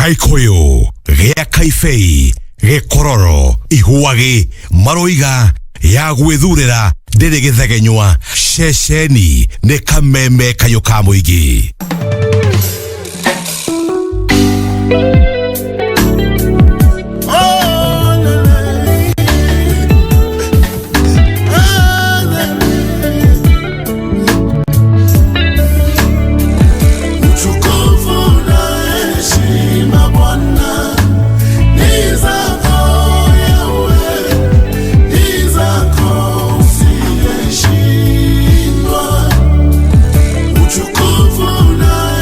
Gaikoyo, Gea Kaifei, Ge Kororo, Ihuagi, Maroiga, Yagwedurera, Dedegezagenywa, Shesheni, Nekameme Kayokamoigi. Utukufu na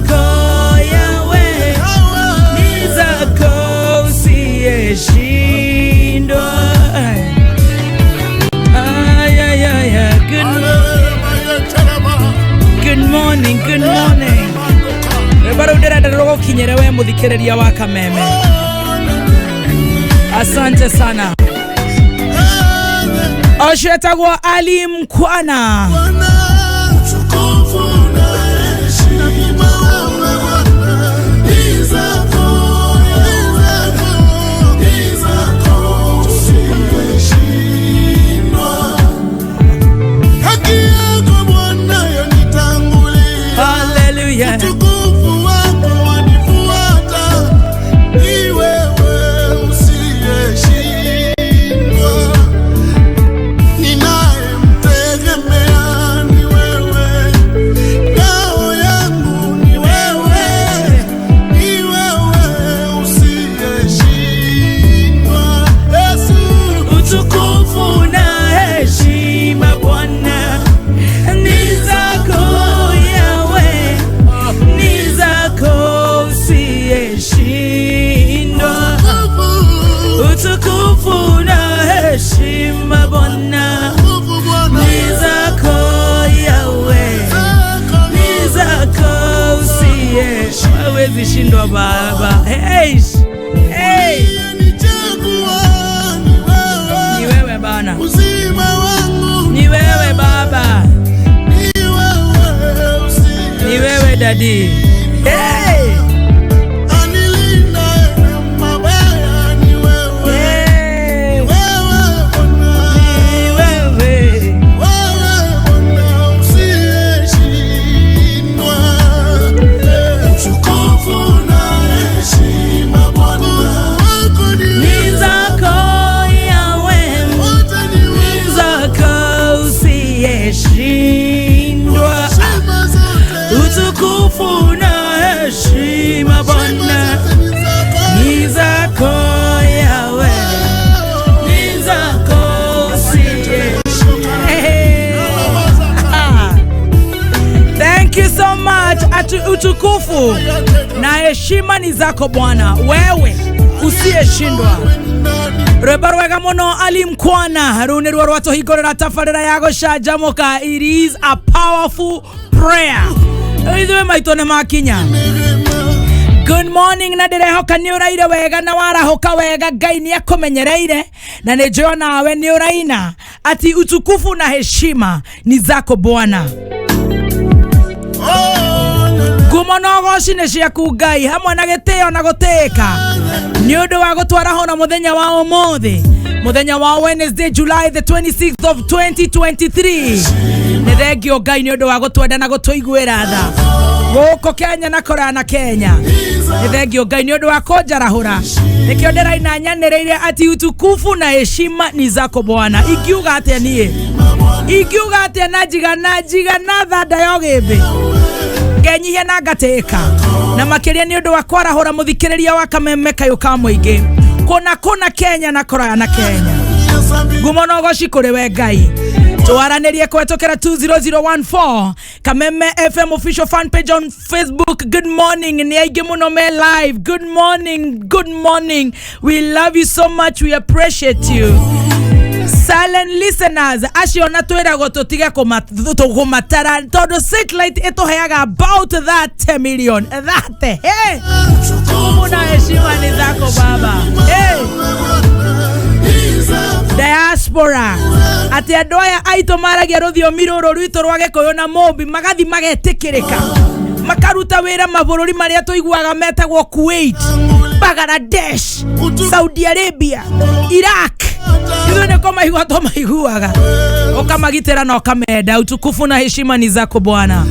zako yawe ni zako usiyeshindwa. Good morning, good morning. Baro ndera ndero kinyere we muthikereria wa Kameme. Asante sana. Oshetagwo Ali Mkwana. Hallelujah. Zishindwa baba. Hey. Hey. Ni wewe bana. Ni wewe baba. Ni wewe daddy. Hey. Utukufu na heshima ni zako Bwana, wewe usiyeshindwa. Rebarwega mono Ali Mkwana rune rwa rwato higorera tafarira yago shajamoka. It is a powerful prayer. Idwe maitone makinya. Good morning na dire hoka ni uraire wega na wara hoka wega Ngai ni akomenyereire na nejo nawe ni uraina ati utukufu na heshima ni zako Bwana. Gumonogo cinecia ku Ngai hamwe na giteo na guteka ni undu wa gutwara hona muthenya wa umuthi, muthenya wa Wednesday July the 26th of 2023. Ni thengio Ngai ni undu wa gutwenda na gutuiguira tha guko Kenya na korana Kenya. Ni thengio Ngai ni undu wa konjarahura nikio ndiraina nyanereire ati utukufu na heshima ni zako Bwana. Ikiuga atia nie, ikiuga atia najiga na thanda yogimbe ngenyihia na ngateka na makiria ni undu wa kwarahura muthikiriria wa Kameme kayo ka muingi kuna Kenya na korana na Kenya. Gumonogo cikuri we Ngai twaranirie kwetokera 20014 Kameme FM official fan page on Facebook. Good morning ni aige muno me live. Good morning, we love you so much, we appreciate you. Silent listeners, ashiona twera gototiga kumatara todo satellite eto hayaga about that 10 million. That hey muna heshima ni zako baba. Hey diaspora ati adoya aito maragia ruthio miroro rwito rwage koyona mombi magathi magetikirika makaruta wira mabururi maria tuiguaga metagwo Kuwait, Bangladesh, Saudi Arabia, Iraq. Idune koma igwa to maiguaga okamagitera na okamenda. Utukufu na heshima ni zako Bwana.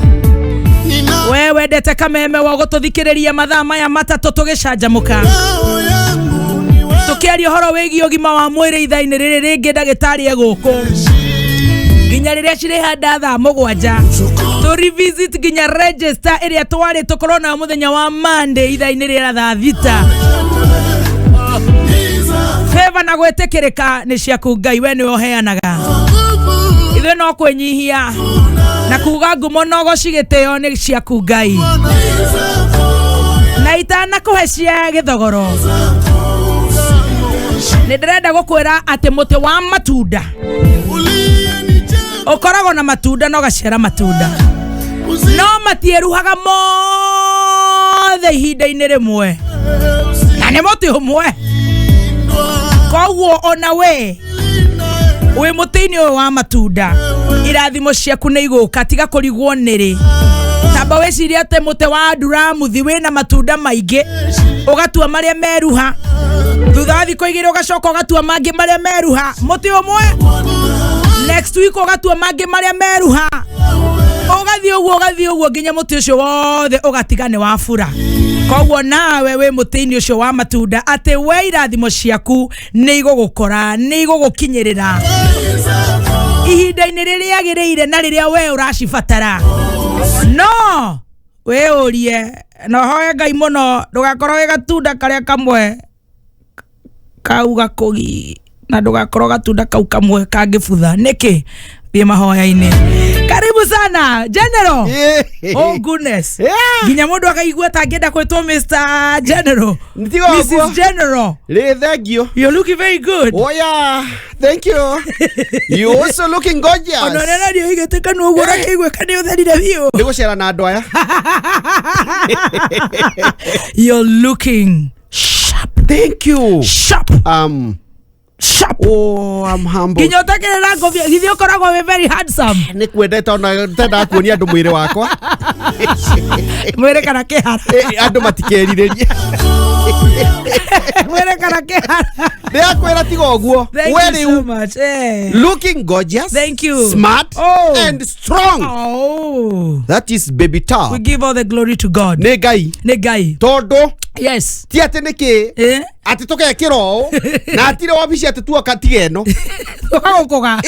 Wewe ndete Kameme wa gututhikiriria mathaa maya matatu tugicanjamuka tukiaria horo wegi ogima wa mwiri ithaini riri ringi ndagitari eguku ginya riria cireha ndatha mugwanja to revisit ginya register iria twari tukorona muthenya wa Monday ithaini rira thaa thita. Favor na gwetikirika ni ciaku Ngai, we ni oheanaga ithe no kwenyihia na kuga ngumo no gocigiteo ni ciaku Ngai. itana kuheshia githogoro ni ndirenda gukwira ati muti wa matunda ukoragwo na matunda no gacera matunda no matieruhaga mothe ihinda-inĩ rĩmwe na nĩ mũtĩ ũmwe koguo ona we wĩ mũtĩ-inĩ ũyũ wa matunda irathimo ciaku nĩ igũka tiga kũrigwo nĩrĩ tamba wĩciria atĩ mũtĩ wa nduramuthi wĩna matunda maingĩ ũgatua marĩa meruha thutha wa thikũ igĩrĩ ũgacoka ũgatua mangĩ marĩa meruha mũtĩ ũmwe next week ũgatua mangĩ marĩa meruha ũgathiĩ ũguo nginya mũtĩ ũcio wothe ũgatiga nĩ wa bura koguo nawe wĩ mũtĩ-inĩ ũcio wa matunda atĩ we irathimo ciaku nĩ igũgũkora nĩ igũgũkinyĩrĩra ihinda-inĩ rĩrĩa agĩrĩire na rĩrĩa we ũracibatara no we ũrie na hoye Ngai mũno ndũgakorwo wĩ gatunda karĩa kamwe kau gakugi na ndũgakorwo gatunda kau kamwe kangĩbutha nĩkĩ thiĩ mahoya-inĩ. Karibu sana General. Oh goodness. Nginya mũndũ akaigua ta angĩenda kwĩtwo Mr. General. Mrs. General. Thank you. You're looking very good. Oh yeah, thank you. You also looking gorgeous. Ono nena ndio igĩtĩka nĩ ũguo rakĩigua kanĩ ũtherire biũ. Nĩ gũcera na andũ aya. You're looking sharp. Thank you. Sharp. Sharp. Oh, I'm humble. Nginya ũtakĩrĩra ngobia githĩ ũkoragwo wĩ very handsome. Nĩ kwendete ona tenda kuonia andũ mwĩrĩ wakwa. Mwĩrĩ kana kĩhara. Andũ matikerirĩrie. Mwĩrĩ kana kĩhara. Ndĩrakwĩra tiga ũguo. Thank you so much. Looking gorgeous. Thank you. Smart and strong. Oh. That is baby talk. We give all the glory to God. Nĩ Ngai. Nĩ Ngai. Tondũ yes. Ti atĩ nĩkĩ ati tũgekĩra ũũ na atire wabici atĩ tuoka tigeno ũkagũkũga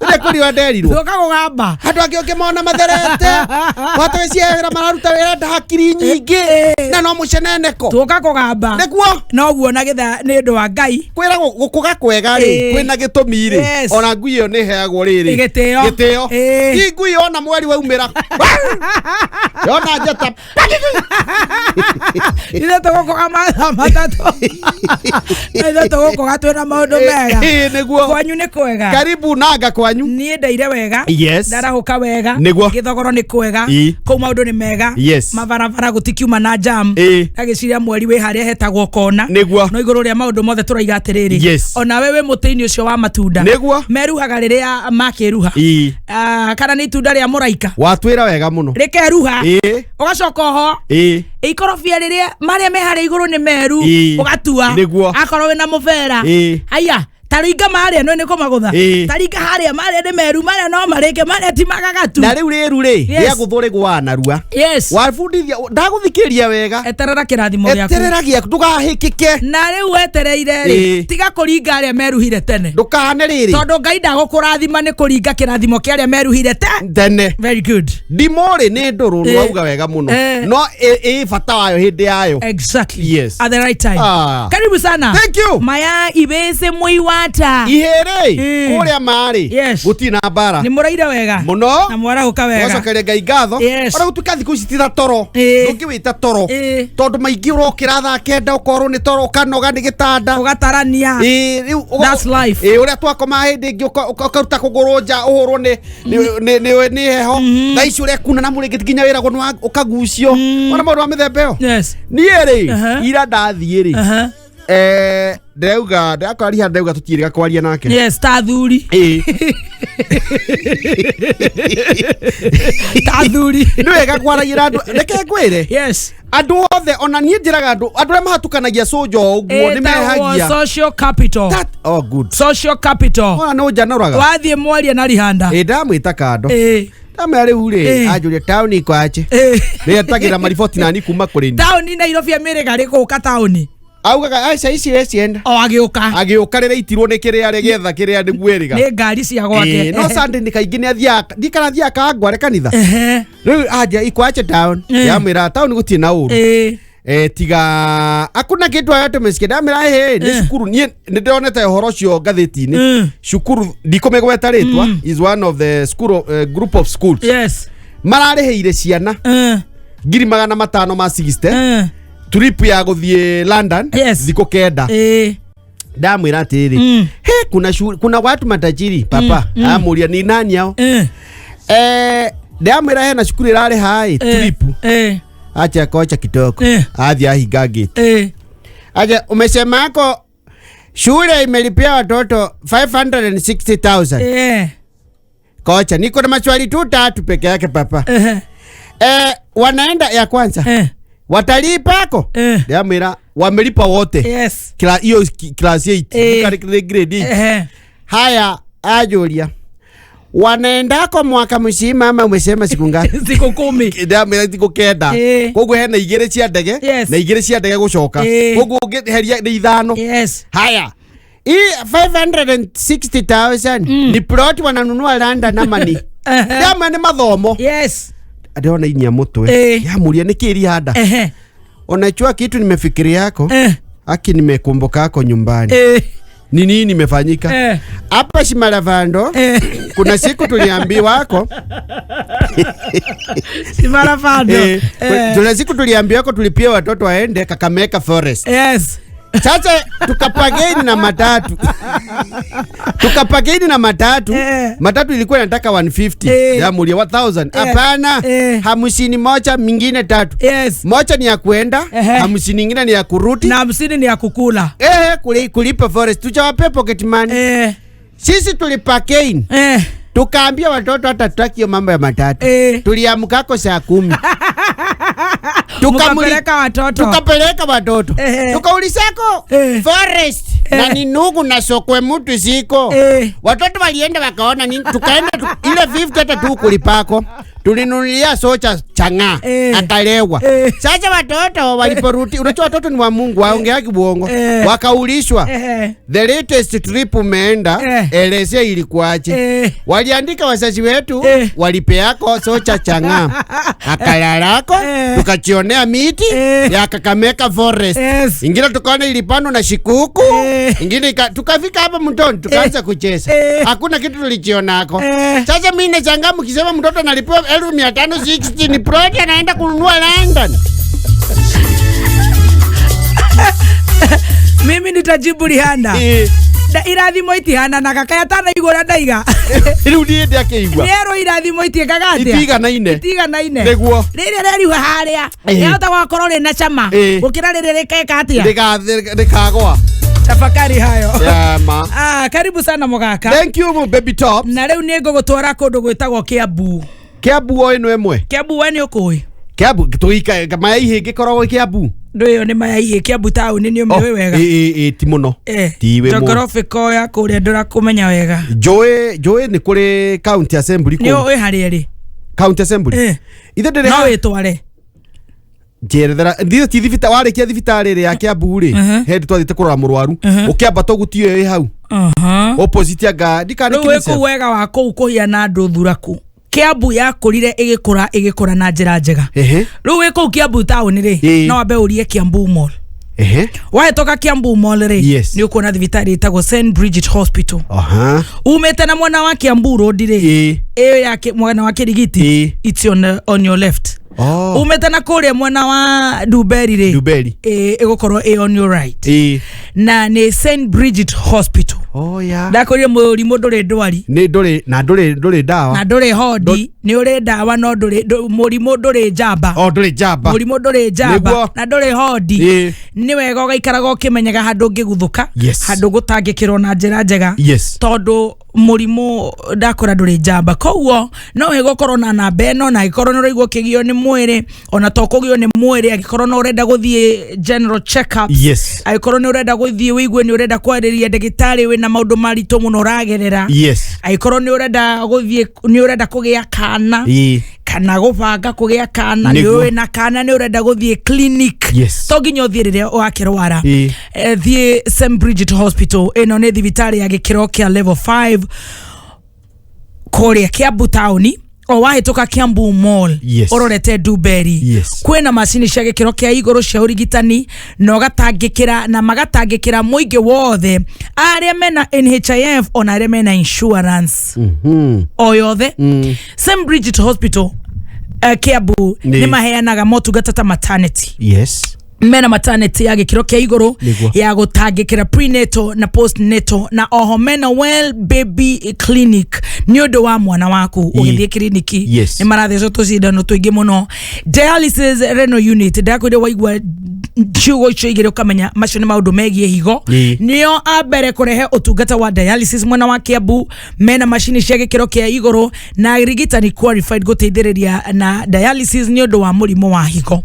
nĩ kũrĩ nderirwo ũkagũgamba andũ angĩ ũngĩmona matherete watwĩciagĩra mararuta wĩra ndakiri nyingĩ na no mũceneneko tũkagũgamba nĩguo noguo na githa nĩ ũndũ wa Ngai kwĩra gũkũga kwega rĩ kwĩna gĩtũmi rĩ ona ngui ĩyo nĩ heagwo rĩrĩ gĩtĩo ngui ona mweri waumĩra yona njata ithe tũgũkũga matatũ ithe tũgũkũga twĩna maũndũ mega nĩguo kwanyu nĩ kwega Karibu nanga kwanyu niĩ ndeire wega yes ndarahũka wega nĩguo gĩthogoro nĩ kwega kũu maũndũ nĩ mega yes mabarabara gũtikiuma na jam agĩciria mweri wĩ harĩa hetagwo kona nĩguo no igũrũ rĩa maũndũ mothe tũraiga atĩrĩrĩ ona we wĩ mũtĩ-inĩ ũcio wa matunda nĩguo meruhaga rĩrĩa makĩruha kana nĩ itunda rĩa mũraika watwĩra wega mũno rĩkeruha ũgacoka oho ikorobia rĩrĩa marĩa me harĩa igũrũ nĩ meru ũgatua akorwo wĩna mũbera haya taringa marĩa no nĩ kũmagũtha taringa harĩa marĩa nĩ meru marĩa no marĩke marĩa ti magagatu na rĩu rĩru rĩ rĩa gũthũrĩgwo narua wabundithia ndagũthikĩria wega eterera kĩrathimo gĩaku eterera gĩaku ndũgahĩkĩke na rĩu wetereire rĩ tiga kũringa arĩa meruhire tene ndũkahane rĩrĩ tondũ Ngai ndagũkũrathima nĩ kũringa kĩrathimo kĩa arĩa meruhire tene very good ndimorĩ nĩ ndũrũ nwauga wega mũno no bata wayo hĩndĩ yayo exactly yes at the right time Karibu sana thank you maya ibese muiwa ihere kũrĩa marĩ gũtina mbara nĩ mũraire wega mũno na mwarahuka wega wacokeria Ngai ngatho ona gũtuĩka thikũ ici tira toro ndũngĩwĩta toro tondũ maingĩ ũrokĩra thaa kenda ũkorwo nĩ toro ũkanoga nĩ gĩtanda ũgatarania that's life ũrĩa twakoma hĩndĩ ĩngĩ ũkaruta kũgũrũ nja ũhũrwo nĩ heho thaa ici ũrĩa kuna na mũrĩngĩti nginya wĩragwo ũkagucio ona maũndũ wa mĩthemba ĩyo niĩ rĩ ira ndathiĩ rĩ ndauga ndakwaria ndauga tũtiĩrĩga kwaria nake tathuri tathuri nĩ wega kwaragia andũ reke ngwĩre andũ othe ona niĩ njĩraga andũ arĩa mahatukanagia sojo ũguo nĩ mehagia social capital social capital ona no njanoraga wathiĩ mwaria na rihanda ndamwĩta kando ndamwĩra rĩu rĩ anjũria taũni kwache nĩ etagĩra mariboti nani kuma kũrĩ ni taũni Nairobi America rĩ gũka taũni augaga aica ici cienda agĩũka rĩrĩa itirwo nĩ kĩrĩa rĩgetha kĩrĩa nĩguĩrĩga nĩ ngari cia gwake no Sunday nĩ kaingĩ nĩ athiaga ndikana thiaga kangware kanitha rĩu anja ikwache town yamwĩra town gũtirĩ na ũru tiga akuna kĩndũ yote mesikia ndamwĩra nĩ cukuru niĩ nĩ ndĩronete ũhoro ũcio ngathĩti-inĩ cukuru ndikũmĩgweta rĩtwa is one of the school group of schools mararĩhĩire ciana 560 trip ya guthie London ziko kenda ndamwira atiri kuna watu matajiri papa amuria ni nani hao ndamwira hena shukuru irare hai trip acha kocha kitoko athi ahiga gate acha umesema yako shule imelipia watoto 560,000 kocha niko na maswali tu 3 peke yake papa wanaenda ya kwanza watalipa ako ndamwira wamelipa wote kila hiyo class 8 grade haya ajulia wanaenda kwa mwaka mzima ama umesema siku ngapi? Siku 10. Ndamwira siku kenda koguo hena igire cia ndege na igire cia ndege gucoka koguo ngiheria ni 5 haya 560,000 ni plot wananunua London na mani ndama ni mathomo adiona inya mutwe yamuria nikiri hada unachua kitu nimefikiria yako aki nimekumbuka yako nyumbani ni nini nimefanyika hapa Shimaravando kuna siku tuliambiwa wako Shimaravando kuna siku tuliambiwa wako tulipia watoto waende Kakamega Forest sasa tukapageni na matatu matatu ilikuwa inataka 150 ya mulia 1000 hapana 50 moja mingine 3 moja ni ya kuenda 50 nyingine ni ya kurudi na 50 ni ya kukula kulipa forest tuchawape pocket money sisi tulipageni tukaambia watoto hata tutaki hiyo mambo ya matatu tuliamkako saa 10 tukapeleka watoto tukaulizako forest na ni nugu na sokwe mtu ziko watoto walienda wakaona nini tukaenda ile 50 hata tu kulipako tulinunulia socha changa akalewa sasa watoto waliporuti unajua watoto ni wa Mungu waongeaki buongo wakaulishwa the latest trip umeenda elezea ilikuaje waliandika wazazi wetu walipeako socha changa akalalako tukachionea miti ya Kakamega Forest ingine tukaona ilipano na shikuku ingine tukafika hapa mtoni tukaanza kucheza hakuna kitu tulichionako sasa mimi nachangamu kisema mtoto analipewa 1560 ni plot anaenda kununua London mimi nitajibu Rihanda irathimo itihana na kakaya tana igora ndaiga riu ndiende akeigwa nero irathimo itikagatia itiga naine neguo riri reriwa haria yota gwakorwo ri na chama gukira riri rikeka atia rikagwa tafakari hayo ma karibu sana Mogaka thank you baby top na riu ni ngugutwara kundu gwitagwo Kiambu oi no emwe Kiambu we ni ukui Kiambu tuika kama ihi gikoragwo Kiambu ndio ni maya ihi Kiambu town ni umewe wega ti muno tiwe mo togorofiko ya kuria ndura kumenya wega joy ni kuri county assembly ni oi hari county assembly ithe ndire no witware jerethera ndio ti thibita wari kia thibitari ya Kiambu ri hendi twathite kurora murwaru ukiamba to gutio ĩ hau opposite anga ndikanikise wewe wega wako ukuhia na ndu thuraku Kiambu yakurire igikura na njira njega riu wiko Kiambu town ri no ambe urie Kiambu mall wahetoka Kiambu mall ri ni ukuona thibitari itagwo St Bridget Hospital umete na mwana wa Kiambu road ri eyo yake mwana wa Kirigiti it's on your left umete na kuria mwana wa Duberi ri igukorwo on your right na ni St Bridget Hospital ndakorire murimu nduri ndwari ni nduri dawa na nduri hodi ni uri dawa no nduri murimu nduri jamba murimu nduri jamba na nduri hodi ni wega ugaikaraga ukimenyaga handu ngiguthuka handu gutangikirwo na njira njega tondu murimu ndakora nduri jamba koguo no hegokorwo na namba eno na ikorwo no raigwo kigio ni mwiri ona tokugio ni mwiri agikorwo no urenda guthie general check up agikorwo no urenda guthie wigwe ni urenda kwariria ndagitari we na maundu maritu muno ragerera agikorwo ni urenda guthie ni urenda kugia kana kana gubanga kugia kana ni we na kana ni urenda guthie clinic to nginya uthie riria wakirwara thie St Bridget Hospital eno ni thibitari ya gikiro kia level 5 kuria Kiambu town o wahetoka Kiambu mall ororete Duberi kwena macini cia gikiro kia iguru cia urigitani no gatangikira na magatangikira muingi wothe aria mena NHIF ona aria mena insurance o yothe St Bridget Hospital Kiambu ni maheanaga motungata ta maternity mena maternity ya gikiro kia iguru ya gutangikira prenatal na postnatal na oho mena well baby clinic nyodo wa mwana waku ugithie kliniki ni marathe to cindano tuingi muno dialysis renal unit ndakwire waigua chugo chigire ukamenya macio ni maundu megie higo nio abere kurehe utungata wa dialysis mwana wa Kiambu mena machine cia gikiro kia iguru na rigitani qualified guteithiriria na dialysis nyodo wa murimo wa higo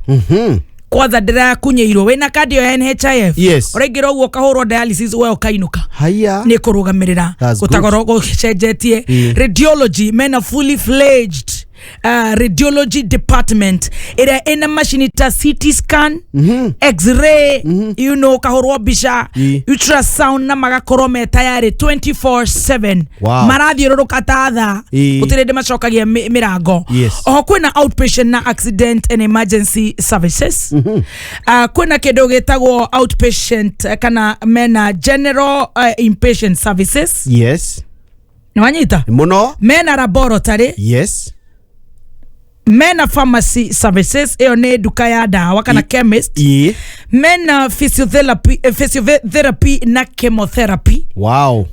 kwanza ndira kunyeirwo wena kadi ya NHIF urengira uguo kahurwo dialysis we ukainuka haya ni kurugamirira gutagoro gucenjetie radiology mena fully fledged radiology department ira ina machine ta CT scan x-ray you know kahurwo bisha ultrasound na magakorome tayari 24/7 marathio rukatatha utirende macokagia mirango oho kwina outpatient na accident and emergency services kwina kindu gitagwo outpatient kana mena general inpatient services ni wanyita muno mena laboratory mena pharmacy services eo ne duka ya dawa kana chemist mena physiotherapy na chemotherapy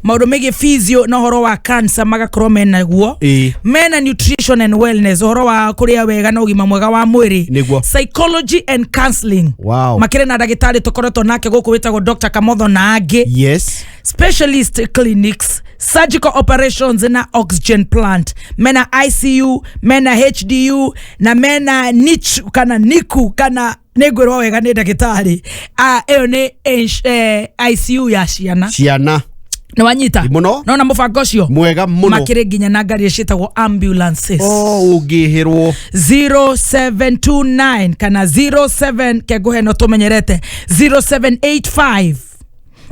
maundu megi physio na horo wa cancer magakorwo mena guo mena nutrition and wellness horo wa kuria wega na ugima mwega wa mwiri psychology and counseling makire na dagitari tokoretwo nake guku witagwo Dr Kamotho na angi specialist clinics surgical operations na oxygen plant mena ICU mena HDU na mena niche kana niku kana negwerwa wega ni dagitari eyo ni ICU ya ciana na wanyita no na mubango cio mwega muno makire nginya na ngari citagwo ambulances ungihirwo 0729 kana 07 keguhe no tumenyerete 0785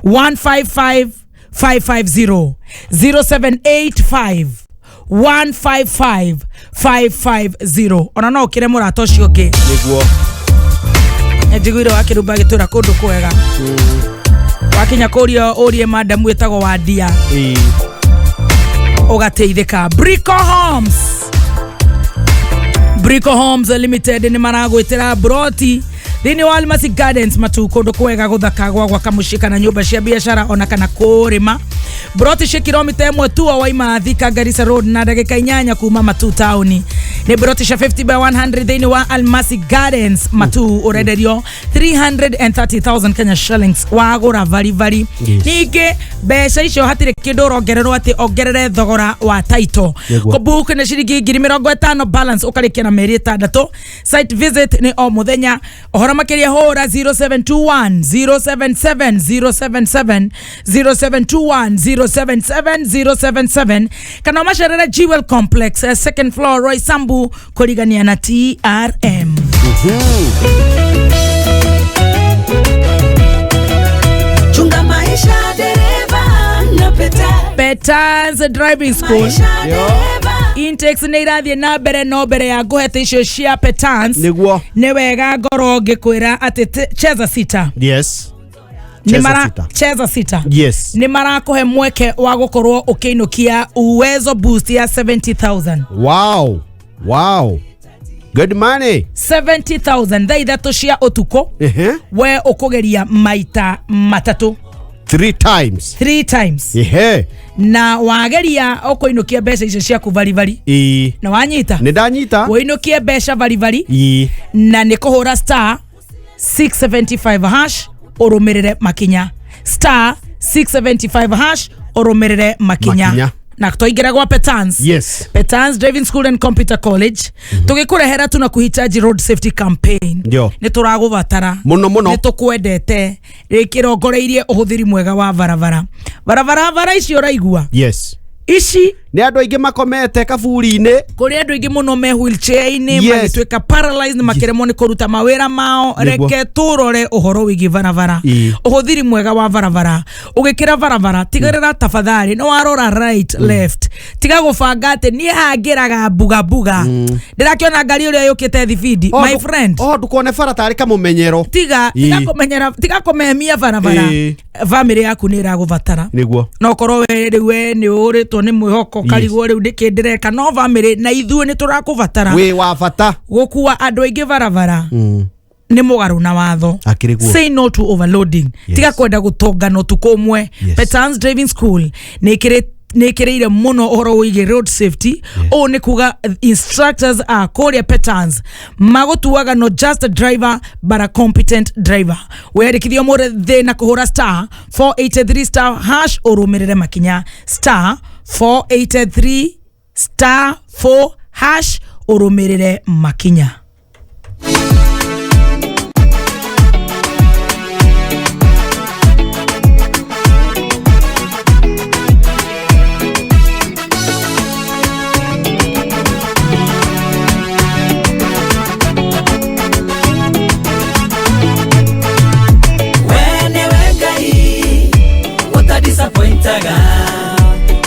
155 550 0785 155 550 ona no kire murato ucio ngi niguo njiguire wakirumba gitura kundu kwega wakinya kuria urie madam wetagwo wadia ugateithika Brico Homes Limited ni maragwitira broti thini wa Almasi Gardens matu kundu kwega guthaka gwa kamushika na nyumba cia biashara ona kana kurima broti cia kilomita 1 tu wa Thika Garissa Road na dagika 8 kuma Matu town ni broti cia 50 by 100 thini wa Almasi Gardens matu urenderio 330,000 Kenya shillings wagura vari nige besha icio hatire kindu rongererwo ati ongerere thogora wa title kubook na shiringi 50 balance ukarikia na meri 6 site visit ni o muthenya ohora makeria hora 0721 077 0721 077 kana masharara Jewel Complex second floor Roy Sambu kurigania na TRM chunga maisha dereva na Petans driving school intakes ni irathie na mbere no mbere ya guhete icio cia Petans niguo ni wega ngoro ngikwira ati cheza sita cheza sita ni mara kuhe mweke wa gukorwo ukiinukia uwezo boost ya 70,000 wow good money 70,000 thaitha tucia utuko we ukugeria maita matatu 3 times na wageria ukuinukia besha icio cia kuvari na wanyita ni ndanyita uinukie besha vari na ni kuhura star 675 hash urumirire makinya star 675 hash urumirire makinya na tuingira gwa Petans Petans Driving School and Computer College tugikurehera tuna kuhitaji road safety campaign ni turagubatara muno ni tukwendete rikirongoreirie uhuthiri mwega wa barabara icio raigua ici ni andu aingi makomete kaburi-ini kuri andu aingi muno me wheelchair-ini magitwika paralyzed makiremwo ni kuruta mawira mao reke turore uhoro wigi barabara uhuthiri mwega wa barabara ugikira barabara tigarira tafadhali no warora right left tiga gubanga ati ni hangiraga buga ndirakiona ngari uria yukite thibidi my friend ndukone bara tari kamumenyero tiga kumemia barabara family yaku ni iragubatara niguo no korwo we ni uritwo ni mwihoko karigwo riu ndikindireka no family na ithuĩ ni turakubatara we wa bata gukua andu aingi barabara ni mugaru na watho. Say no to overloading. Tiga kwenda gutongana tukomwe. Petans Driving School nekireire muno oro wige road safety. O ne kuga instructors are Korea Petans magotuaga not just a driver but a competent driver. Werekithio more thina kuhura star 483 star hash orumirire makinya star 483 star 4 hash orumirire makinya.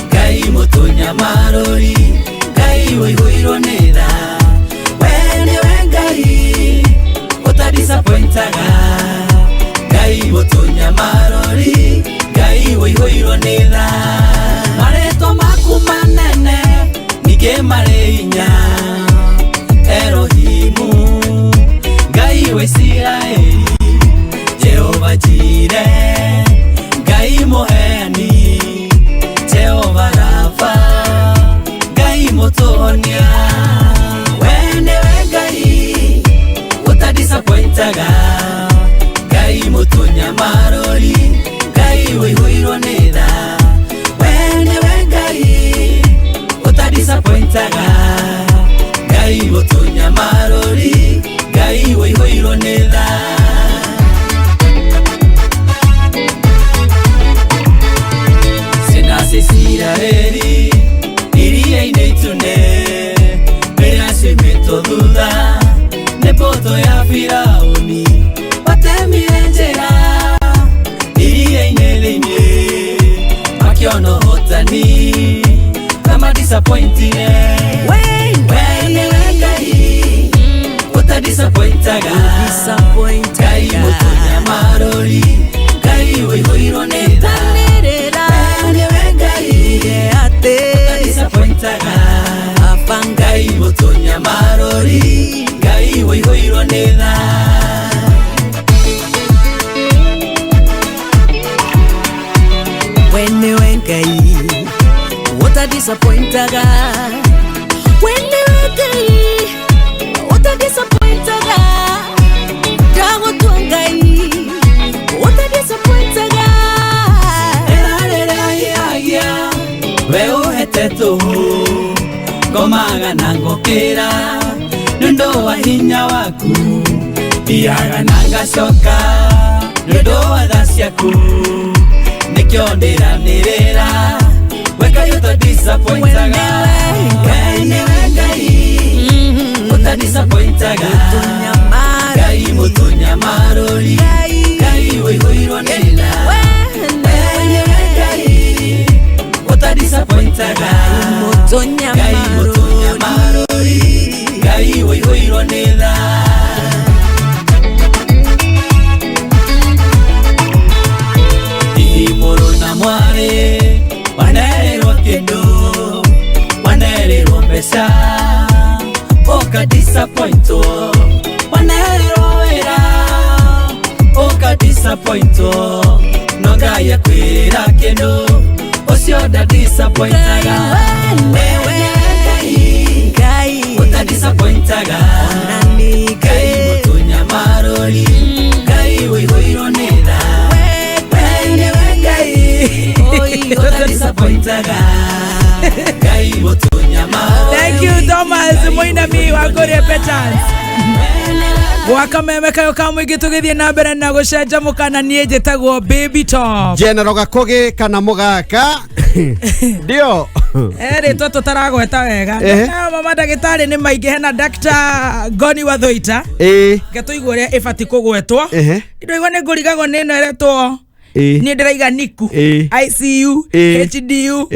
Gai Muthoni marori gai wihwiro neda wene wengai uta disappointaga gai Muthoni marori gai wihwiro neda mareto makumanene nige mareinya Erohimu gai wesiae Jehova Jireh gai moheni Jehova Rafa gai Muthoni wene gai uta disappointaga gai Muthoni marori gai wihwiro neda wene gai uta disappointaga gai Muthoni marori gai wihwiro neda. Sisiraeli iria inetune mera se meto duda ne poto ya Firauni batemi enjera iria inelenge makiono hotani kama disappointing when gai uta disappointaga gai Muthoni marori gai wihwiro neda gai Muthoni marori gai wihwiro neda wene wengai uta disappointaga wene wengai uta disappointaga dago tuangai uta disappointaga ya weo hetetu Gomaga nangokera Nundo wa hinya waku Biaga nangacoka Nundo wa thasi yaku Nikyo ndiranirira Weka yuto disappointaga Wene wengai Uta disappointaga Gai Muthoni marori Gai wihwiro neda Wene wengai Uta disappointaga gai Muthoni marori gai wihwiro neda Ihimoro na mware wanererwo kendo wanererwo mbeca oka disappointo wanererwo wera oka disappointo no gai akwira kendo osio da disappointaga wewe gai uta disappointaga gai Muthoni marori gai wihwiro neda wewe gai uta disappointaga gai Muthoni marori. Thank you Thomas Maina mi wa Korea Petans wakameme kayo kamwigi tugithie na mbere na gucenja mukana nie njitagwo Baby Top General Gakugi AKA Mogaka ndio ritwa tutaragweta wega na mama ndagitari ni maingi hena Dr Goni wa Thoita ngetuigua uria ibati kugwetwa ndoigwa ni ngurigagwo ni no eretwo ni ndiraiga niku ICU HDU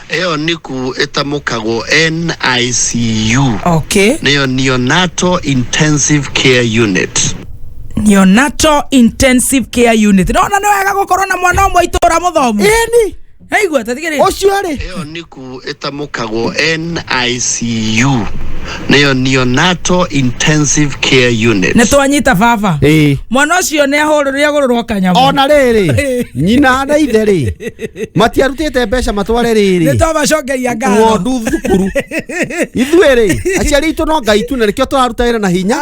Eo niku etamukagwo NICU. Okay. Neo Neonatal Intensive Care Unit. Neonatal Intensive Care Unit. Nona no wega gukorwo na mwana omwe itura muthomu. Eni. Haigua tatigiri. Ocio ari. Eo niku etamukagwo NICU. Neonatal Intensive Care Unit. Netwanyita baba. Mwana ucio ne ahorũria gũrũrwo kanyamũ. Ona rĩrĩ nyina na ithe rĩ matiarutĩte mbeca matware rĩrĩ. Nĩtwabacokeria ngatho. Ng'ondu thukuru. Ithuĩ rĩ aciari itũ no Ngai tu na nĩkĩo tũraruta wĩra na hinya.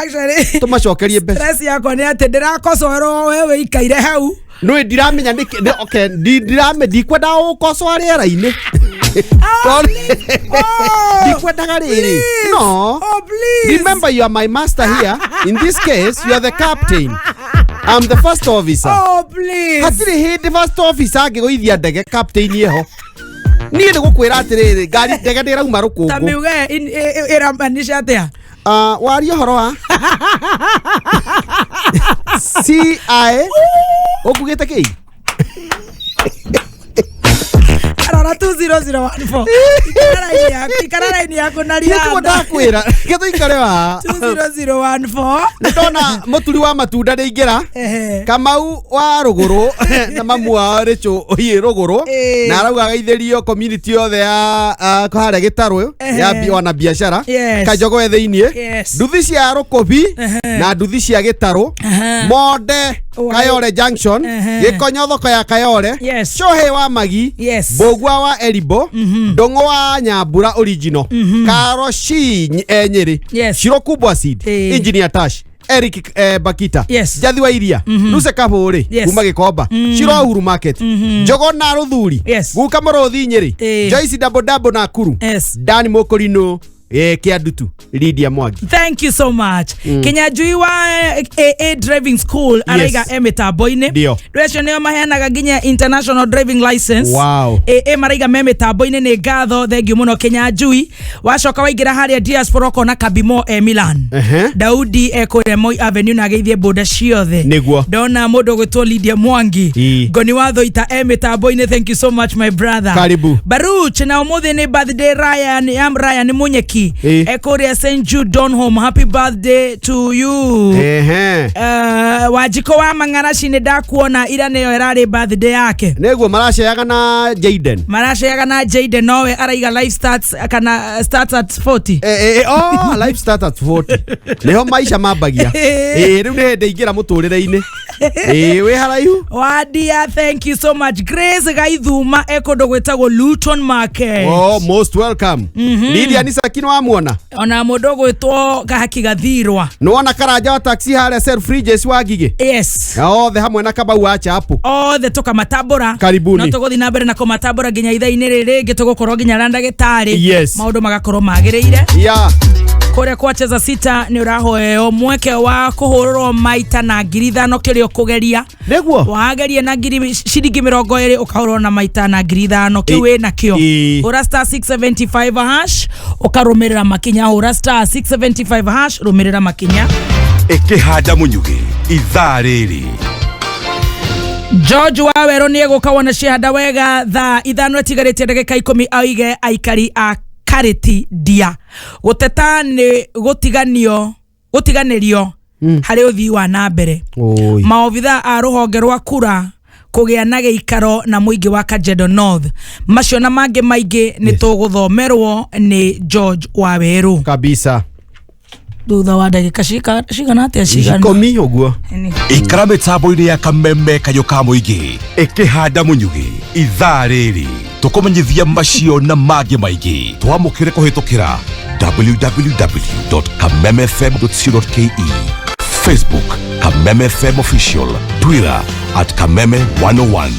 Tũmacokerie mbeca. Stress yakwa nĩ atĩ ndĩrakocorwo wewe ikaire hau. No ndiramenya nĩ okay ndikwenda gũkocwa rĩera-inĩ. Ndikwendaga rĩrĩ. No. Remember you are my master here. In this case you are the captain. I'm the first officer. Oh please. Hatirĩ hĩndĩ first officer angĩgũithia ndege captain yeho. Niĩ nĩ gũkwĩra atĩrĩrĩ ngari ndege ndĩrauma rũkũngũ. Tamiuge ĩramanisha atĩa? Wario horo wa CIA ukugite ki arara 20014 ikararaini yako nari yako ndakwira ketho ikare wa 20014 ndona muturi wa matunda ndingira Kamau wa ruguru na mamu wa richo hi ruguru na arauga geithĩrio community yothe ya kuhare gitaro ya wana biashara kajogo thĩinĩ nduthi cia rukobi na nduthi cia gitaro Monde Kayore Junction Gikonyo thoko ya Kayore Shohe wa Magi Bogwa wa Eribo Dongo wa Nyambura original Karoshi Nyeri Shiro kubwa seed Engineer Tash Eric Bakita Jathi wa Iria Nuse Kaburi kuma Gikomba Shiro Uhuru Market Jogo na Ruthuri Guka Morothi Nyeri Joyce Dabo na Kuru Dani Mokorino Kiadutu Lydia Mwagi. Thank you so much. Kenya Jui wa AA Driving School araiga emetaboine. Rwesho neo maheanaga ginya international driving license. Wow. AA maraiga memetaboine ne gatho thengiu muno Kenya Jui wacoka waingira haria diaspora kona Kabimo Milan. Daudi ekore Moi Avenue na geithie boda ciothe. Niguo. Dona mundu gwitwo Lydia Mwangi. Ngoni watho ita emetaboine. Thank you so much my brother. Karibu. Baruch na umuthi ni birthday Ryan Munyeki. Ekoria St. Jude Donholm, happy birthday to you. Wajiko wa Mangarashi ni dakuona ira neyo erari birthday yake. Neguo marasha yaga na Jaden. Marasha yaga na Jaden nowe araiga life starts kana starts at 40. Life starts at 40. Neho maisha mabagia. Riu ne ndeingira muturire-ini. We haraihu. Wadia, thank you so much. Grace Gaithuma ekondo gwetagwo Luton Market. Oh, most welcome. Lydia ni sakino amuona. Ona mundu gwetwo Gahaki Gathirwa. Nuona karanja wa taxi haria self fridges wa Gigi. Yes. Othe hamwe na Kabau acha hapo. Othe toka Matabora. Karibuni. No tuguthi na mbere na ko Matabora ginya itha-ini riri gitugukorwo ginya randa gitari. Yes. Maundu magakorwo magiriire. Yeah. Kore kwa cheza sita ni urahoeo mweke wa kuhururwo maita na ngiri 5 kirio kugeria. Neguo. Wageria na ngiri shilingi 20 ukahurwo na maita na ngiri 5 kiwe na kio. Ura star 675 hash ukarumirira makinya ura star 675 hash rumirira makinya. Ikihanda munyugi ithaa riri. George Wawero ni egukawona shihada wega thaa 5 etigarite ndagika 10 aige aikari a Kariti dia guteta ni gutiganirio hari uthii wa na mbere maobitha a ruhonge rwa kura kugia na giikaro na muingi wa Kajiado North macio na mange maingi ni tuguthomerwo ni George Wawero kabisa thutha wa ndagika cigana atia cigana komi uguo ikara mitambo-ini ya kameme kayo ka muingi ikihanda munyugi ithaa riri tukumenyithia macio na mangĩ maingĩ twamũkĩre kũhĩtũkĩra www.kamemefm.co.ke Facebook Kameme FM Official Twitter @Kameme101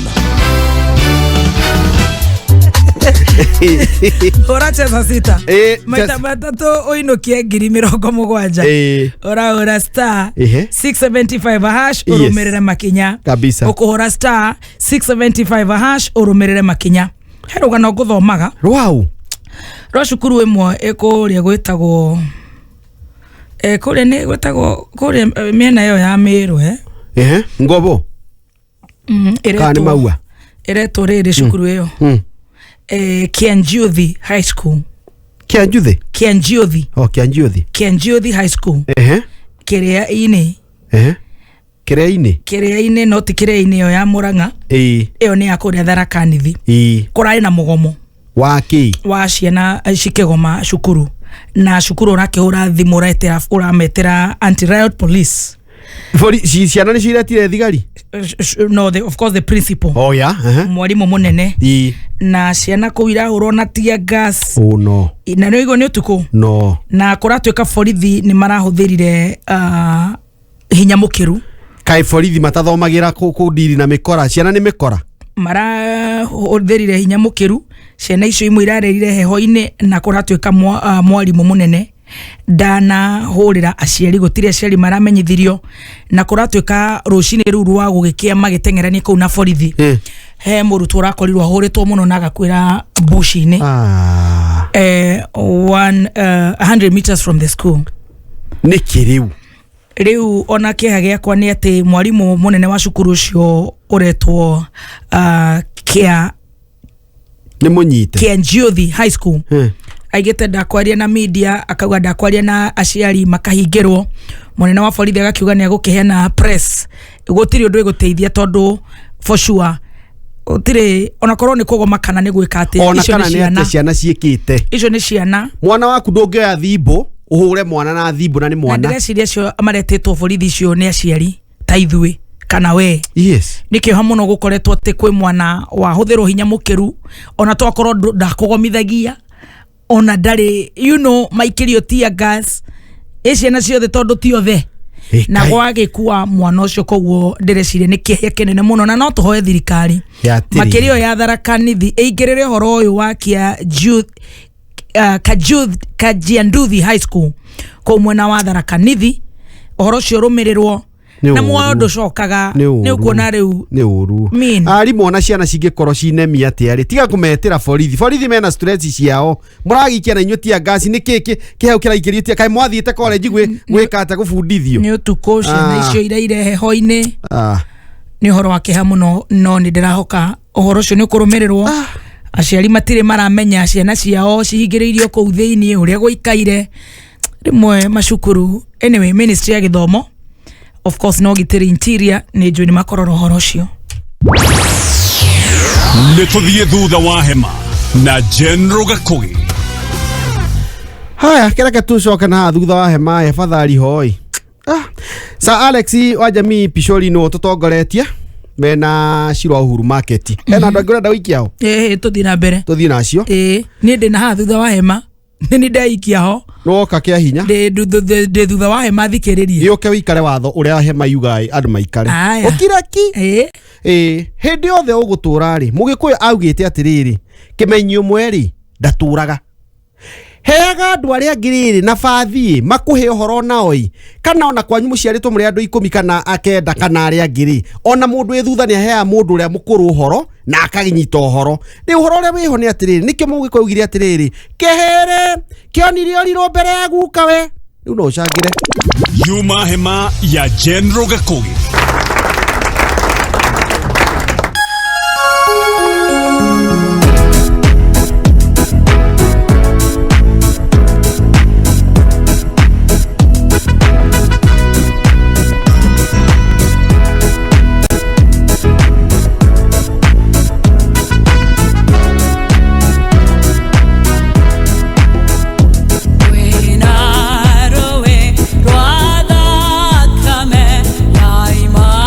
Ora cheza sita maita matatu uinukie ngiri 70 ora star 675 hash urumirire makinya kabisa ukuhora star 675 hash urumirire makinya heruga no guthomaga wow rwacukuru imwe ekuria gwetagwo kuria ni gwetagwo kuria miena yo ya Meru ngobo kana maua iretwo riri cukuru iyo Kianjuthi High School. Kianjuthi High School. Kiria-ini. Kiria-ini no ti Kiria-ini yo ya Murang'a. Iyo ni akuria Tharaka Nithi. Kurari na mugomo waki wa ciana cikigoma cukuru na cukuru urakihura thimu urametera anti-riot police. Ciana ni ciretire thigari? No, of course the principal. Oh yeah. Mwalimu munene. Na ciana kuu irahurwo na tear gas. Oh no. Na no igo ni utuku. No. Na kuratweka borithi ni marahuthirire hinya mukiru. Kai borithi matathomagira kudiri na mikora, ciana ni mikora. Marahuthirire hinya mukiru, ciana icio imwe irarerire heho-ini na kuratweka mwalimu munene dana hurira aciari gutire aciari maramenyithirio na kuratweka rucini ru rwa gugikia magitengerania kuu na borithi. He murutwo urakorirwo ahuritwo muno na agakwira bush-ini 100 meters from the school. Ni kiriu riu ona kiha giakwa ni ati mwalimu munene wa cukuru ucio uretwo kia ni munyite kia Njiothi High School. Aigete ndakwaria na media, akauga ndakwaria na aciari makahingirwo. Munene wa borithi agakiuga ni agukiheana press. Gutiri undu iguteithia tondu for sure utire ona korwo ni kugoma kana ni gwika ati icio ni ciana ciikite. Icio ni ciana. Mwana waku ndungioya thimbo uhure mwana na thimbo na ni mwana. Na ndĩreciria cio amaretetwo borithi cio ni aciari ta ithuĩ kana we. Yes. Nikio hamuno gukoretwo ati kwi mwana wa huthirwo hinya mukiru ona twakorwo ndakugomithagia ona ndari maikirio tear gas ciana ciothe tondu ti othe na gwagikua mwana ucio koguo ndireciria ni kihia kinene muno na no tuhoe thirikari makirio ya Tharaka Nithi ingirire horo uyu wa kia Kajianduthi High School kwa mwena wa Tharaka Nithi horo cio rumirirwo na mwa nducokaga ni ukuona riu ni uru ari mwana ciana cingikorwo cinemi atiari tiga kumetera borithi mena stress ciao muragikia na inyo tear gas ni kiki kihau kiraingĩrio tia kai mwathiĩte college gwĩka ata gũbundithio ni utuko ciana icio iraire heho-ini ni horo wa kiha muno no ni ndirahoka horo ucio ni ukurumirirwo aciari matire maramenya ciana ciao cihingĩrĩirio kũu thĩinĩ ũrĩa gũikaire rimwe macukuru. Anyway, ministry ya githomo of course no gitiri interior ni njui ni makororo horo cio. Nĩ tũthiĩ thutha wa hema na General Gakugi. Haya kereke tucoke na thutha wa hema efadhali hoi. Sa Alex wa jamii Pishori no tutongoretie mena Shirwa Uhuru Market. Ena ndagura ndawiki hao. Tuthi na mbere. Tuthi nacio. Ni ndi na thutha wa hema. Ni ndaikia ho. No kakia hinya. De thutha wa hema thikiririe. Yoke wikare watho uria hema yugai andu maikare. Ukiraki. Hindi othe ugutura ri. Mugikuyu augite atiriri. Kimenyo mweri ndaturaga. Heaga andu aria ngiriri na bathi makuhe uhoro naoi kana ona kwanyu muciaritwo muri andu 10 kana akenda kana aria ngiri ona mundu ethutha ni ahea mundu uria mukuru uhoro na akaginyita uhoro ni uhoro uria wiho ni atiriri nikio mugikougire atiriri kehere kionirio riro mbere ya guka we riu no cangire Yuma hema ya General Gakugi. Kame, yaima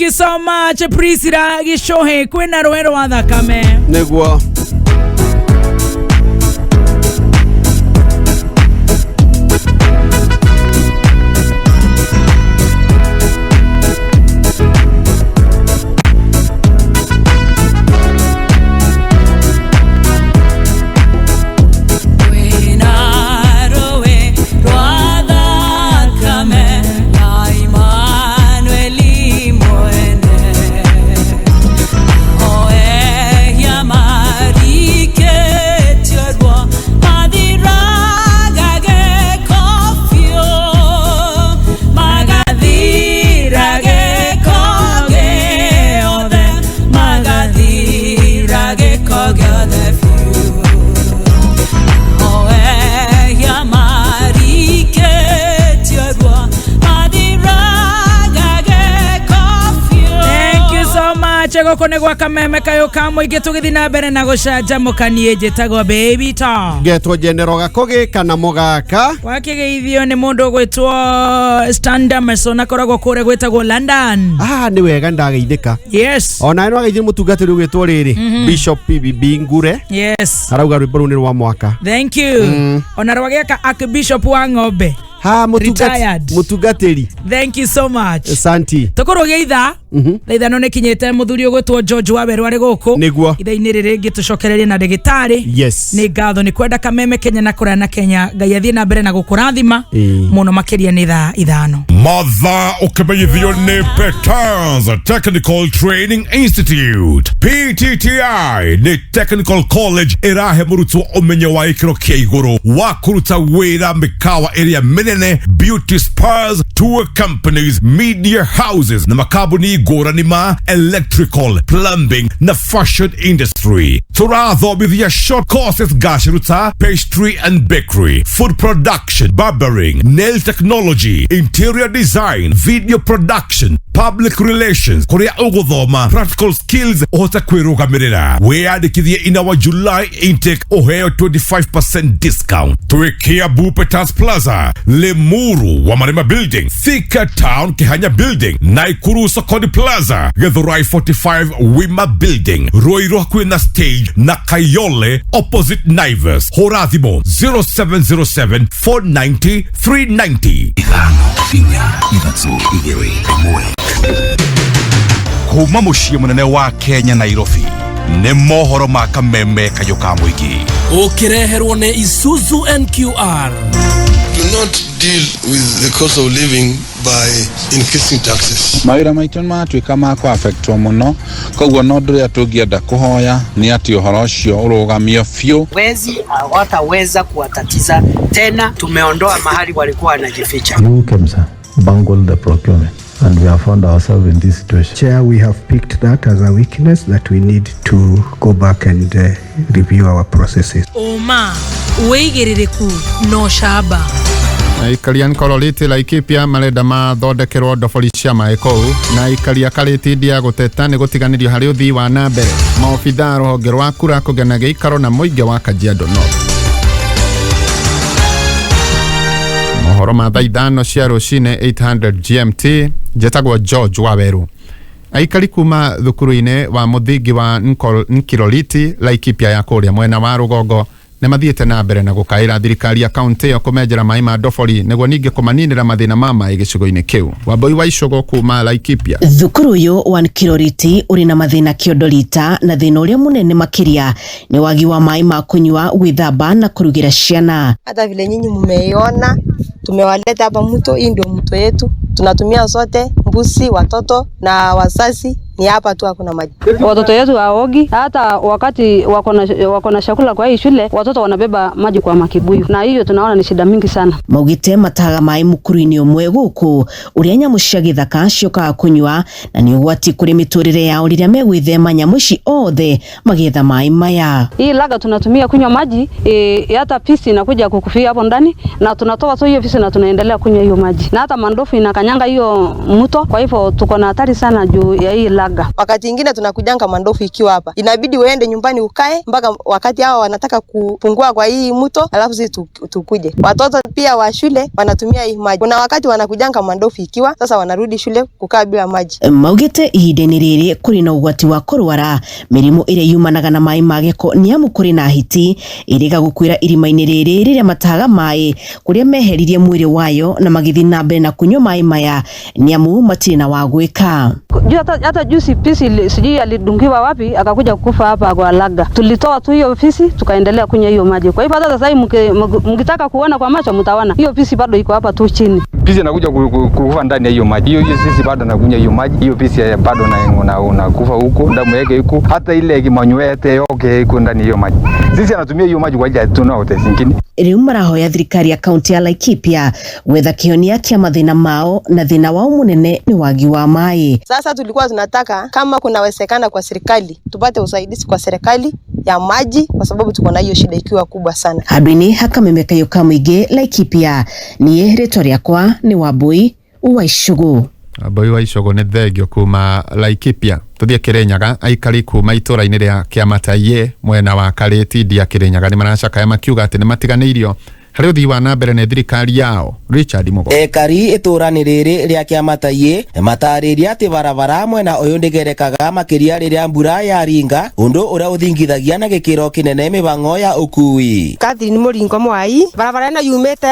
you so much Priscilla Gishohe kwena rohero wa thakame Negwa Chego kone gwa kameme kayo kamo igetugithi na mbere na gucanjamukanie njitagwo Baby Ta getwo General Gakugi AKA Mogaka wakigeithio ni mundu gwitwo Standard Mason akoragwo kure gwitagwo London. Ni wega ndageithika. Yes. Ona eno ageithio mutungatiri gwitwo riri Bishop PBB Ngure. Yes. Arauga rwimbo runi rwa mwaka. Thank you. Ona rwageka Archbishop wa Ng'ombe. Mutungatiri. Thank you so much. Asante. Tukurugia itha. Itha no nikinyete muthuri gwitwo George wa Beru ari guku. Nigwo. Itha-ini riri ngitucokereria na ndagitari. Yes. Ni ngatho ni kwenda kameme Kenya na kuria na Kenya. Ngai athie na mbere na gukurathima. Muno makiria ni ithano. Mother ukimenyithio ni Peters Technical Training Institute. PTTI ni Technical College irahe murutwo umenyo wa ikiro kia iguru wa kuruta wira mikawa area minene, beauty spas, tour companies, media houses na makabuni ngurani ma electrical, plumbing na fashion industry. Turathomithia short courses gashiruta pastry and bakery, food production, barbering, nail technology, interior design, video production, public relations, kuria uguthoma practical skills ohota kwirugamirira. Wiyandikithie in our July intake oheo 25% discount. Tuikia Bupetas Plaza, Lemuru Wamarima Building, Thika Town Kihanya Building, Naikuru Sokoni Plaza, Githurai 45 Wima Building, Roiro Kwina Stage na Kayole opposite Naivas. Horathimo 0707 490 390. Kuma muciĩ munene wa Kenya Nairobi nĩ mohoro ma kameme kayo ka muigi ukireherwo ni Isuzu NQR. Do not deal with the cost of living by increasing taxes. Mawira maitũ matuĩka ma kũ-affectwo mũno, koguo no ndũrĩa tũngĩenda kũhoya nĩ atĩ ũhoro ũcio ũrũgamio biũ. Wezi hawataweza kuwatatiza tena, tumeondoa mahali walikuwa wanajificha. You Kemsa bungled the procurement and we have found ourselves in this situation. Chair, we have picked that as a weakness that we need to go back and review our processes. Oma, uigiririku no shaba. Ikaria nkororĩte Laikipia marenda mathondekerwo ndobori cia maĩ kũu na ikaria karĩte ndia gũteta nĩ gũtiganĩrio harĩ ũthii wa na mbere. Maobitha rũhonge rwa kura kũgena gĩikaro na mũingĩ wa Kajiado North. Mohoro ma thaa ithano cia rũcinĩ 800 GMT. Njĩtagwo George wa Beru. Aikari kuma thukuru-inĩ wa mũthingi wa Nkiroriti Laikipia ya kũrĩa mwena wa rũgongo nĩ mathiĩte na mbere na gũkaĩra thirikari ya kaunti ĩyo kũmenjera maĩ ma ndobori nĩguo ningĩ kũmaninĩra mathĩna ma maĩ gĩcigo-inĩ kĩu. Wambui wa Icũgũ kuma Laikipia. Thukuru ũyũ wa Nkiroriti ũrĩ na mathĩna kĩondorita na thĩna ũrĩa mũnene makĩria nĩ wagi wa maĩ ma kunywa, gwĩthamba na kũrugĩra ciana. Hata vile nyinyi mmeiona tumewaleta hapa mto, hii ndio mto yetu. Tunatumia sote, mbuzi, watoto na wazazi. Ni hapa tu hakuna maji. Watoto wetu haogi, hata wakati wako na chakula kwa hii shule, watoto wanabeba maji kwa makibuyu. Na hiyo tunaona ni shida mingi sana. Maugite mataga maĩ mukuru-inĩ ũmwe gũkũ ũrĩa nyamũ cia gĩthaka ciokaga kunywa na nĩ ũgwati kũrĩ mĩtũrĩre yao rĩrĩa megwĩthema nyamũ ici othe magĩetha maĩ maya. Hii laga tunatumia kunywa maji, hata pisi inakuja kukufia hapo ndani na tunatoa tu hiyo pisi na tunaendelea kunywa hiyo maji. Na hata mandofu inakanyanga hiyo mto, kwa hivyo tuko na hatari sana juu ya hii laga. Laga. Wakati ingine tunakujanga mandofu ikiwa hapa, inabidi uende nyumbani ukae mpaka wakati hao wanataka kupungua kwa hii mto, alafu sisi tukuje. Watoto pia wa shule wanatumia hii maji. Kuna wakati wanakujanga mandofu ikiwa, sasa wanarudi shule kukaa bila maji. Maugite ihinda-inĩ rĩrĩ kũrĩ na ũgwati wa kũrwara mĩrimũ ĩrĩa yumanaga na maĩ ma gĩko nĩamu kũrĩ na hiti ĩrĩga gũkuĩra irima-inĩ rĩrĩ rĩrĩa mataga maĩ kũrĩa meheririe mwĩrĩ wayo na magĩthiĩ na mbere na kunyua maĩ maya nĩamu matirĩ na wa gwĩka. Hata juzi fisi sijui alidungiwa wapi akakuja kufa hapa kwa Laga. Tulitoa tu hiyo fisi tukaendelea kunywa hiyo maji. Kwa hivyo hata sasa hivi mkitaka kuona kwa macho mtaona hiyo fisi bado iko hapa tu chini. Fisi anakuja kufa ndani ya hiyo maji. Hiyo sisi bado anakunywa hiyo maji. Hiyo fisi bado unakufa huko, damu yake iko. Hata ile kimanywele yote iko ndani ya hiyo maji. Sisi anatumia hiyo maji kwa ajili ya tunao zingine. Rĩu marahoya thirikari ya kaunti ya Laikipia gwetha kĩhonia kĩa mathĩna mao na thĩna wao mũnene ni wagi wa maĩ. Sasa tulikuwa tunataka kama kunawezekana kwa serikali tupate usaidizi kwa serikali ya maji kwa sababu tuko na hiyo shida ikiwa kubwa sana. Handũ-inĩ hakamemeka ka mũingĩ Laikipia niĩ rĩtwa rĩakwa nĩ Wambui wa Icũgũ. Wambui wa Icũgũ nĩ thengio kuma Laikipia. Tuthie Kirinyaga aikari kuma itũra-inĩ rĩa Kĩamataie mwena wa Karĩti ndia Kirinyaga nĩ maracakaya makiuga atĩ nĩ matiganĩirio harĩ ũthii wa na mbere nĩ thirikari yao. Richard Mugo. Ekari itũra-inĩ rĩrĩ rĩa Kĩamataie matarĩria atĩ barabara mwena ũyũ ndĩgerekaga makĩria rĩrĩa mbura yaringa, ũndũ ũrĩa ũthingithagia na gĩkĩro kĩnene mĩbango ya ũkui. Catherine Mũringo Mwai, barabara ĩno yumĩte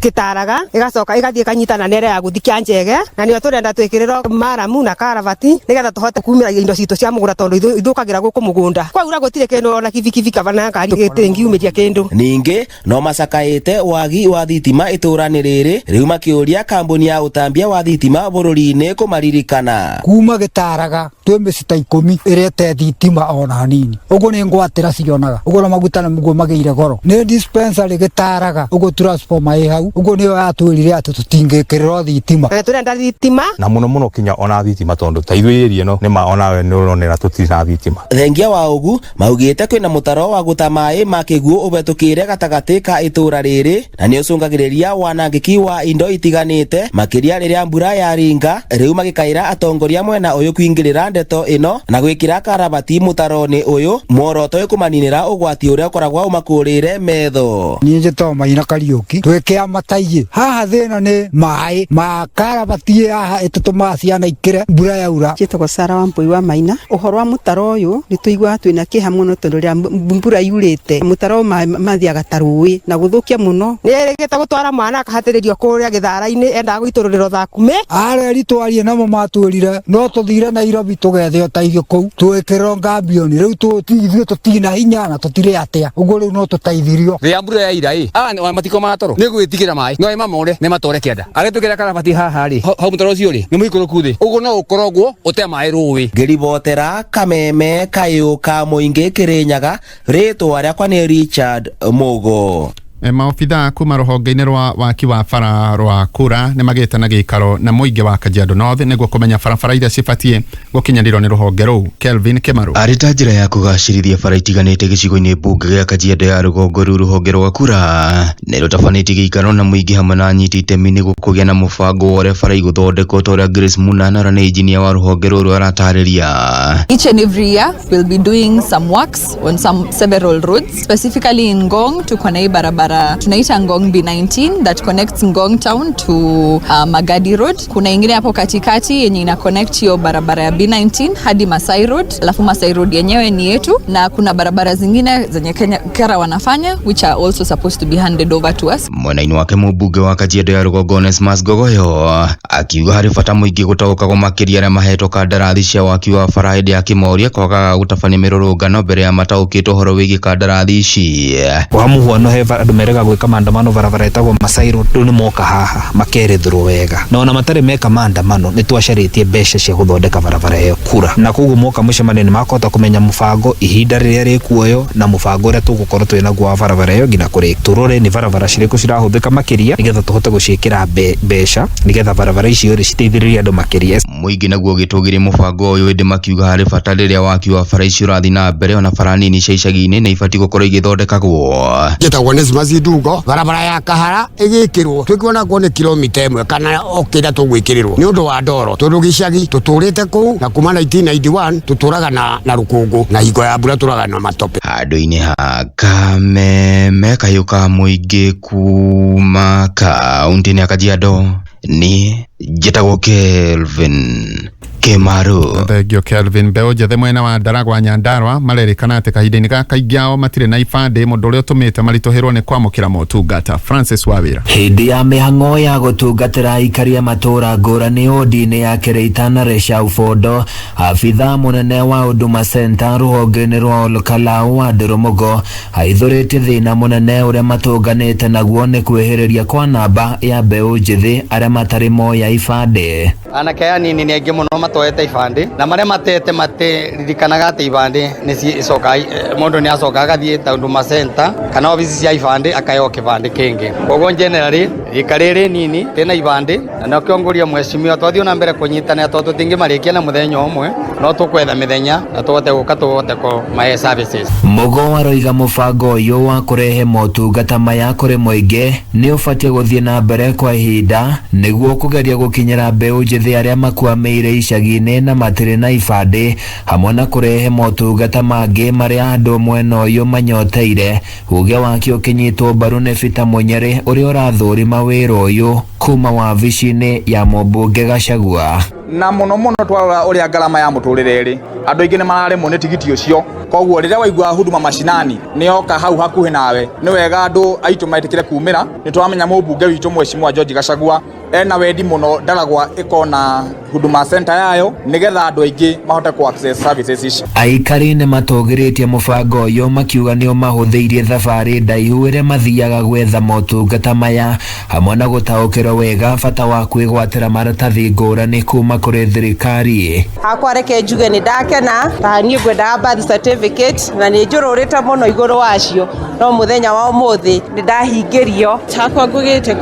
Gĩtaraga ĩgacoka ĩgathiĩ kanyitana na ĩrĩa ya gũthiĩ Kĩanjege, na nĩo tũrenda twĩkĩrĩrwo maramu na karavati nĩgetha tũhote kumĩra indo citũ cia mũgũnda tondũ ithũkagĩra gũkũ mũgũnda. Kwaura gũtirĩ kĩndũ ona kibikibi kana ngari gĩtĩngiumĩria kĩndũ. Ningĩ no macakaĩte wagi wa thitima itũra-inĩ rĩrĩ, rĩu makĩũria kambuni ya ũtambia wa thitima bũrũri-inĩ kũmaririkana. Kuma Gĩtaraga twĩ mĩcita 10 ĩrete thitima ona hanini. Ũguo nĩ ngwatĩra cionaga. Ũguo maguta nĩguo magĩire goro. Nĩ dispensary Gĩtaraga. Ũguo transformer ĩ hau. Ũguo nĩyo yatwĩrire atĩ tũtingĩkĩrĩrwo thitima. Tũrenda thitima. Na mũno kinya ona thitima tondũ ta ithuĩ ĩrĩa ĩno nĩ onawe nĩ ũronera tũtirĩ na thitima. Thengia wa ũgu maugĩte kwĩna mũtaro wa gũta maĩ ma kĩguũ ũbetũkĩre gatagatĩ ka itũra rĩrĩ na nĩ ũcũngagĩrĩria wanangĩki wa indo itiganĩte makĩria rĩrĩa mbura yaringa. Rĩu magĩkaĩra atongoria mwena ũyũ kuingĩrĩra ndeto ĩno na gwĩkĩra karabati mũtaro-inĩ ũyũ muoroto kũmaninĩra ũgwati ũrĩa ũkoragwo ũmakũrĩre metho. Niĩ njĩtagwo Maina Kariuki twĩ Kĩamataie. Haha thĩna nĩ maĩ ma karabati haha ĩtũtũmaga ciana ikĩre mbura yaura. Njĩtagwo Sara Wambui wa Maina. Ũhoro wa mũtaro ũyũ nĩ tũiguaga twĩna kĩeha mũno tondũ rĩrĩa mbura yurĩte mũtaro mathiaga ta rũĩ na gũthũkia mũno. Nĩerĩgĩte gũtwara mwana akahatĩrĩrio kũrĩa gĩthara-inĩ endaga gũitũrũrĩrwo thakume. Areri twarie namo matwĩrire no tũthire Nairobi tũgethe ũteithio kũu twĩkĩrwo ngambioni rĩu ithuĩ tũtina hinya na tũtirĩ atĩa. Ũguo rĩu no tũteithirio. Rĩrĩa mbura yaira aya matiko ma toro nĩ gwĩtigĩra maĩ no mamore nĩ matore kĩanda agĩtũkĩra karabati haha rĩ hau mũtaro ũcio rĩ nĩ mũikũrũku thĩ ũguo no ũkorogwo ũte maĩ rũĩ. Ngĩribotera Kameme kayũ ka mũingĩ Kĩrĩnyaga, rĩtwa rĩakwa nĩ Richard Mugo. Maobitha kuma rũhonge-inĩ rwa waki wa bara rwa kura nĩ magĩte na gĩikaro na mũingĩ wa Kajiado North nĩguo kũmenya barabara iria cibatiĩ gũkinyanĩrwo nĩ rũhonge rũu. Kelvin Kĩmaru arĩ ta njĩra ya kũgacĩrithia bara itiganĩte gĩcigo-inĩ mbunge gĩa Kajiado ya rũgongo rũu rũhonge rwa kura nĩ rũtabanĩtie gĩikaro na mũingĩ hamwe na anyiti itemi nĩguo kũgĩa na mũbango wa ũrĩa bara igũthondekwo ta ũrĩa Grace Munana nĩ engineer wa rũhonge rũu aratarĩria. Each and every year we'll be doing some works on several roads, specifically in Ngong tuko na hii barabara tunaita Ngong B19 that connects Ngong town to Magadi Road. Kuna ingine hapo katikati yenye ina connect hiyo barabara ya B19 hadi Masai Road, alafu Masai Road yenyewe ni yetu, na kuna barabara zingine zenye Kera wanafanya which are also supposed to be handed over to us. Mwena-inĩ wake mũmbunge wa Kajiado ya rũgongo Onesmus Gogoyo akiuga harĩ bata mũingĩ gũtaũkagwo makĩria arĩa mahetwo kandarathi cia waki wa bara hĩndĩ ya kĩmoria kwagaga gũtabania mĩrũrũngano mbere ya mataũkĩtwo ũhoro wĩgiĩ kandarathi ici. Wa mũhuano he andũ merega gwĩka maandamano barabara ĩtagwo Masai Road, rĩu nĩ moka haha makerethwo wega na ona matarĩ meka maandamano nĩ twacarĩtie mbeca cia gũthondeka barabara ĩyo kura, na koguo moka mũcemanio nĩ makahota kũmenya mũbango ihinda rĩrĩa rĩkuoyo na mũbango ũrĩa tũgũkorwo twĩna guo wa barabara ĩyo nginya kũrĩ tũrore nĩ barabara cirĩkũ cirahũthĩka makĩria nĩgetha tũhote gũciĩkĩra mbeca nĩgetha barabara icio rĩ citeithĩrĩrie andũ makĩria. Mũingĩ naguo gĩtũgĩrĩ mũbango ũyũ ĩndĩ makiuga harĩ bata rĩrĩa waki wa bara icio ũrathiĩ na mbere ona bara nini cia icagi-inĩ nĩ ibatiĩ gũkorwo igĩthondekagwo. Njĩtagwo Onesmus cross Dungo barabara ya Kahara igikirwo twikuona ko ni kilomita 1 kana okira tugwikirirwo ni undu wa ndoro tondu gicagi tuturite ku na kuma 1991 tuturaga na rukungu na hingo ya mbura turaga na matope handũ-inĩ ha Kameme kayuka muingi kuma kaunti-inĩ ya Kajiado ni njĩtagwo Kelvin Kimaru. Thengio Kelvin Mbeu njathe mwena wa Ndaragwa Nyandarua marerikana ati kahinda-inĩ gaka kaingĩ ao matirĩ na ibandĩ mũndũ ũrĩa ũtũmĩte maritoherwo nĩ kwamũkĩra motungata. Francis Wawira. Hĩndĩ ya mĩhang'o ya gũtungatĩra aikari a matũra ngũrani wodi-inĩ ya Kereitana Resha Ufondo, abitha mũnene wa Huduma Center rũhonge-inĩ rwa Olkalau wa Ndĩrũmũgo aithũrĩtie thĩna mũnene ũrĩa matũnganĩte naguo nĩ kwĩhĩrĩria kwa namba ya mbeũ njĩthĩ arĩa matarĩ moya ibandĩ. Anake anini nĩ aingĩ mũno matoete ibandĩ na marĩa matete materirikanaga atĩ ibandĩ nĩ icoka mũndũ nĩ acoka agathiĩ Huduma Center kana obici cia ibandĩ akayo kĩbandĩ kĩngĩ. Koguo generally rika rĩrĩ nini tena ibandĩ na kĩongoria mwecimio twathio na mbere kũnyitana tondũ tũtingĩmarĩkia na mũthenya ũmwe no tũkwetha mĩthenya na tũhote gũka tũhote ko my services. Mugo aroiga mũbango ũyũ wa kũrehe motungata maya kũrĩ mũingĩ nĩ ũbatiĩ gũthiĩ na mbere kwa ihinda nĩguo kũgeria gũkinyĩra mbeũ njĩthĩ arĩa makuamĩire icagi-inĩ na matirĩ na ibandĩ hamwe na kũrehe motungata mangĩ marĩa andũ mwena ũyũ manyoteire. Uge wakĩo ũkĩnyitwo mbaru nĩ Peter Munyere ũrĩa ũrathũrima wĩra ũyũ kuma wabici-inĩ ya mũmbunge Gachagua. Na mũno twarora ũrĩa ngarama ya mũtũrĩre ĩrĩ andũ aingĩ nĩ mararemwo nĩ tigiti ũcio. Koguo rĩrĩa waigua Huduma mashinani nĩ yoka hau hakuhĩ nawe nĩ wega andũ aitũ maĩtĩkĩre kumĩra. Nĩ twamenya mũmbunge witũ Mheshimiwa George Gachagua ena wendi mũno Ndaragwa ĩkona Huduma Center yayo nĩgetha andũ aingĩ mahote ku access services ici. Aikari nĩ matũgĩrĩtie mũbango ũyũ makiuga nĩ mahũthĩirie thabarĩ ndaihu ĩrĩa mathiaga gwetha motungata maya hamwe na gũtaũkĩrwo wega bata wa kwĩgwatĩra maratathi ngũrani kuma kũrĩ thirikari. Hakwa reke njuge nĩ ndakena ta niĩ ngwendaga birth certificate na nĩ njũrũrĩte mũno igũrũ wacio no mũthenya wa ũmũthĩ nĩ ndahingĩrio. Hakwa ngũgĩte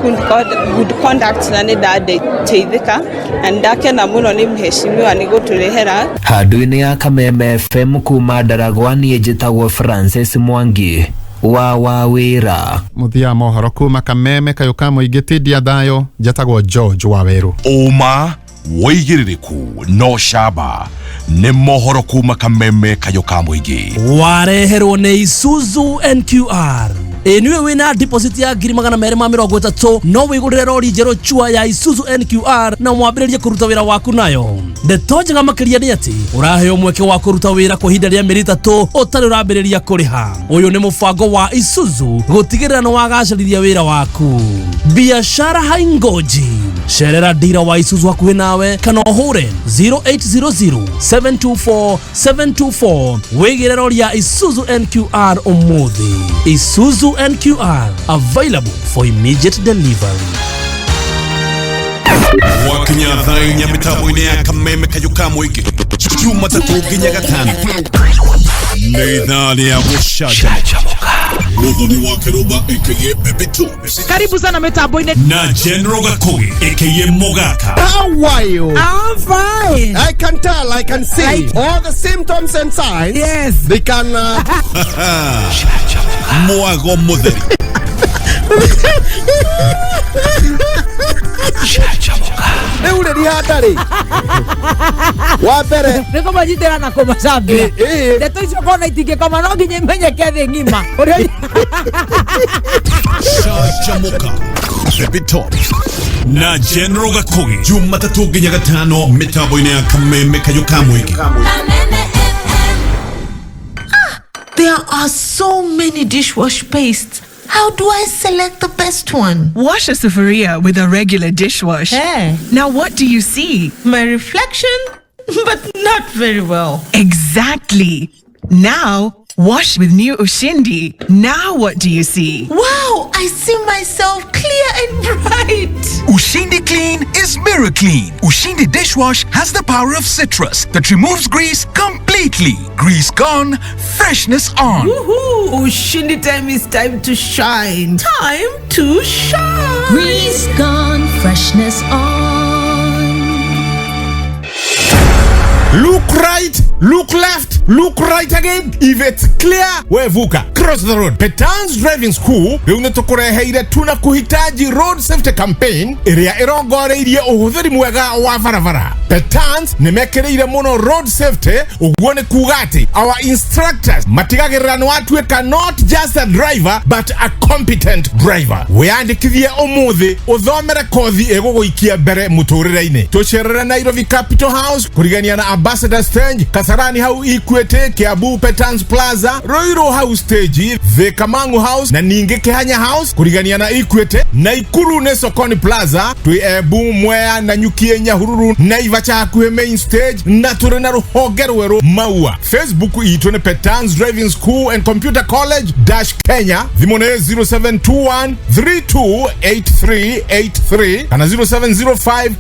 good conduct na nĩ ndateithĩka na ndakena mũno nĩ mheshimiwa nĩ gũtũrehera. Handũ-inĩ ya Kameme FM kuma Ndaragwa niĩ njĩtagwo Francis Mwangi wa Wawira. Muthia mohoro kuma Kameme kayuka mũingĩ tindia thayo njĩtagwo George Waweru. Uma woigĩrĩrĩku no shaba nĩ mohoro kuma Kameme kayuka mũingĩ wareherwo nĩ Isuzu NQR. Niwe wina deposit ya 230 no wigurire rori njerũ chua ya Isuzu NQR na mwambĩrĩrie kũruta wĩra waku nayo. Ndeto njega makĩria nĩ atĩ ũraheo mweke wa kũruta wĩra kwa ihinda rĩa mĩeri 3 ũtarĩ ũrambĩrĩria kũrĩha. Ũyũ nĩ mũbango wa Isuzu gũtigĩrĩra nĩ wagacĩrithia wĩra waku. Biashara haingoji. Cerera dira wa Isuzu hakuhĩ nawe kana ũhũre 0800 724 724 wĩgĩre rori ya Isuzu NQR ũmũthĩ. Isuzu NQR, available for immediate delivery. Wakinya thainya mitabu-inĩ ya Kameme kayuka mũingĩ Jumatatu nginya Gatano nĩ ithaa rĩa gũcanjamũka. Muthoni AKA Baby. Karibu sana mitambo-inĩ na General Gakugi AKA Mogaka. How are you? I'm fine. I can tell, I can see all the symptoms and signs. Yes. They can mwago mutheri. Eure ni hatari. Wa mbere niko majitera na kumasambia. Ndeto icio kona itinge kama no nginya imenyeke thĩ ng'ima. Chachamuka Baby Talk na General Gakugi Jumatatu nginya Gatano mitambo-inĩ ya Kameme kayuka mũingĩ. There are so many dishwash pastes. How do I select the best one? Wash a Sufuria with a regular dishwash. Hey. Now what do you see? My reflection? But not very well. Exactly. Now, wash with new Ushindi. Now what do you see? Wow, I see myself clear and bright. Ushindi Clean is mirror clean. Ushindi dishwash has the power of citrus that removes grease completely. Grease gone, freshness on. Woohoo! Ushindi time is time to shine. Time to shine. Grease gone, freshness on. Look right, look left, Look right again. If it's clear, wevuka. Cross the road. Petans Driving School, beune tukureheire tuna kuhitaji road safety campaign iria irongoreirie uhuthiri mwega wa barabara. Petans nimekereire muno road safety uguone kugati. Our instructors matigagirira ni watuika not just a driver but a competent driver. Weyandikithie umuthi uthomere kothi eguguikia mbere muturire-ini. Tucerere Nairobi Capital House kurigania na Ambassador Stage, Kasarani hau Equity, Kiambu Petans Plaza, Roiro House Stage, Thikamangu House na ninge Kihanya House kurigania na Equity, Naikuru ne Sokoni Plaza, twi Embu, Mwea na Nyukie Nyahururu, Naivacha hakuhe Main Stage na turi na ruhonge rweru Maua. Facebook itune Petans Driving School and Computer College Kenya, thimone 0721 328383 kana 0705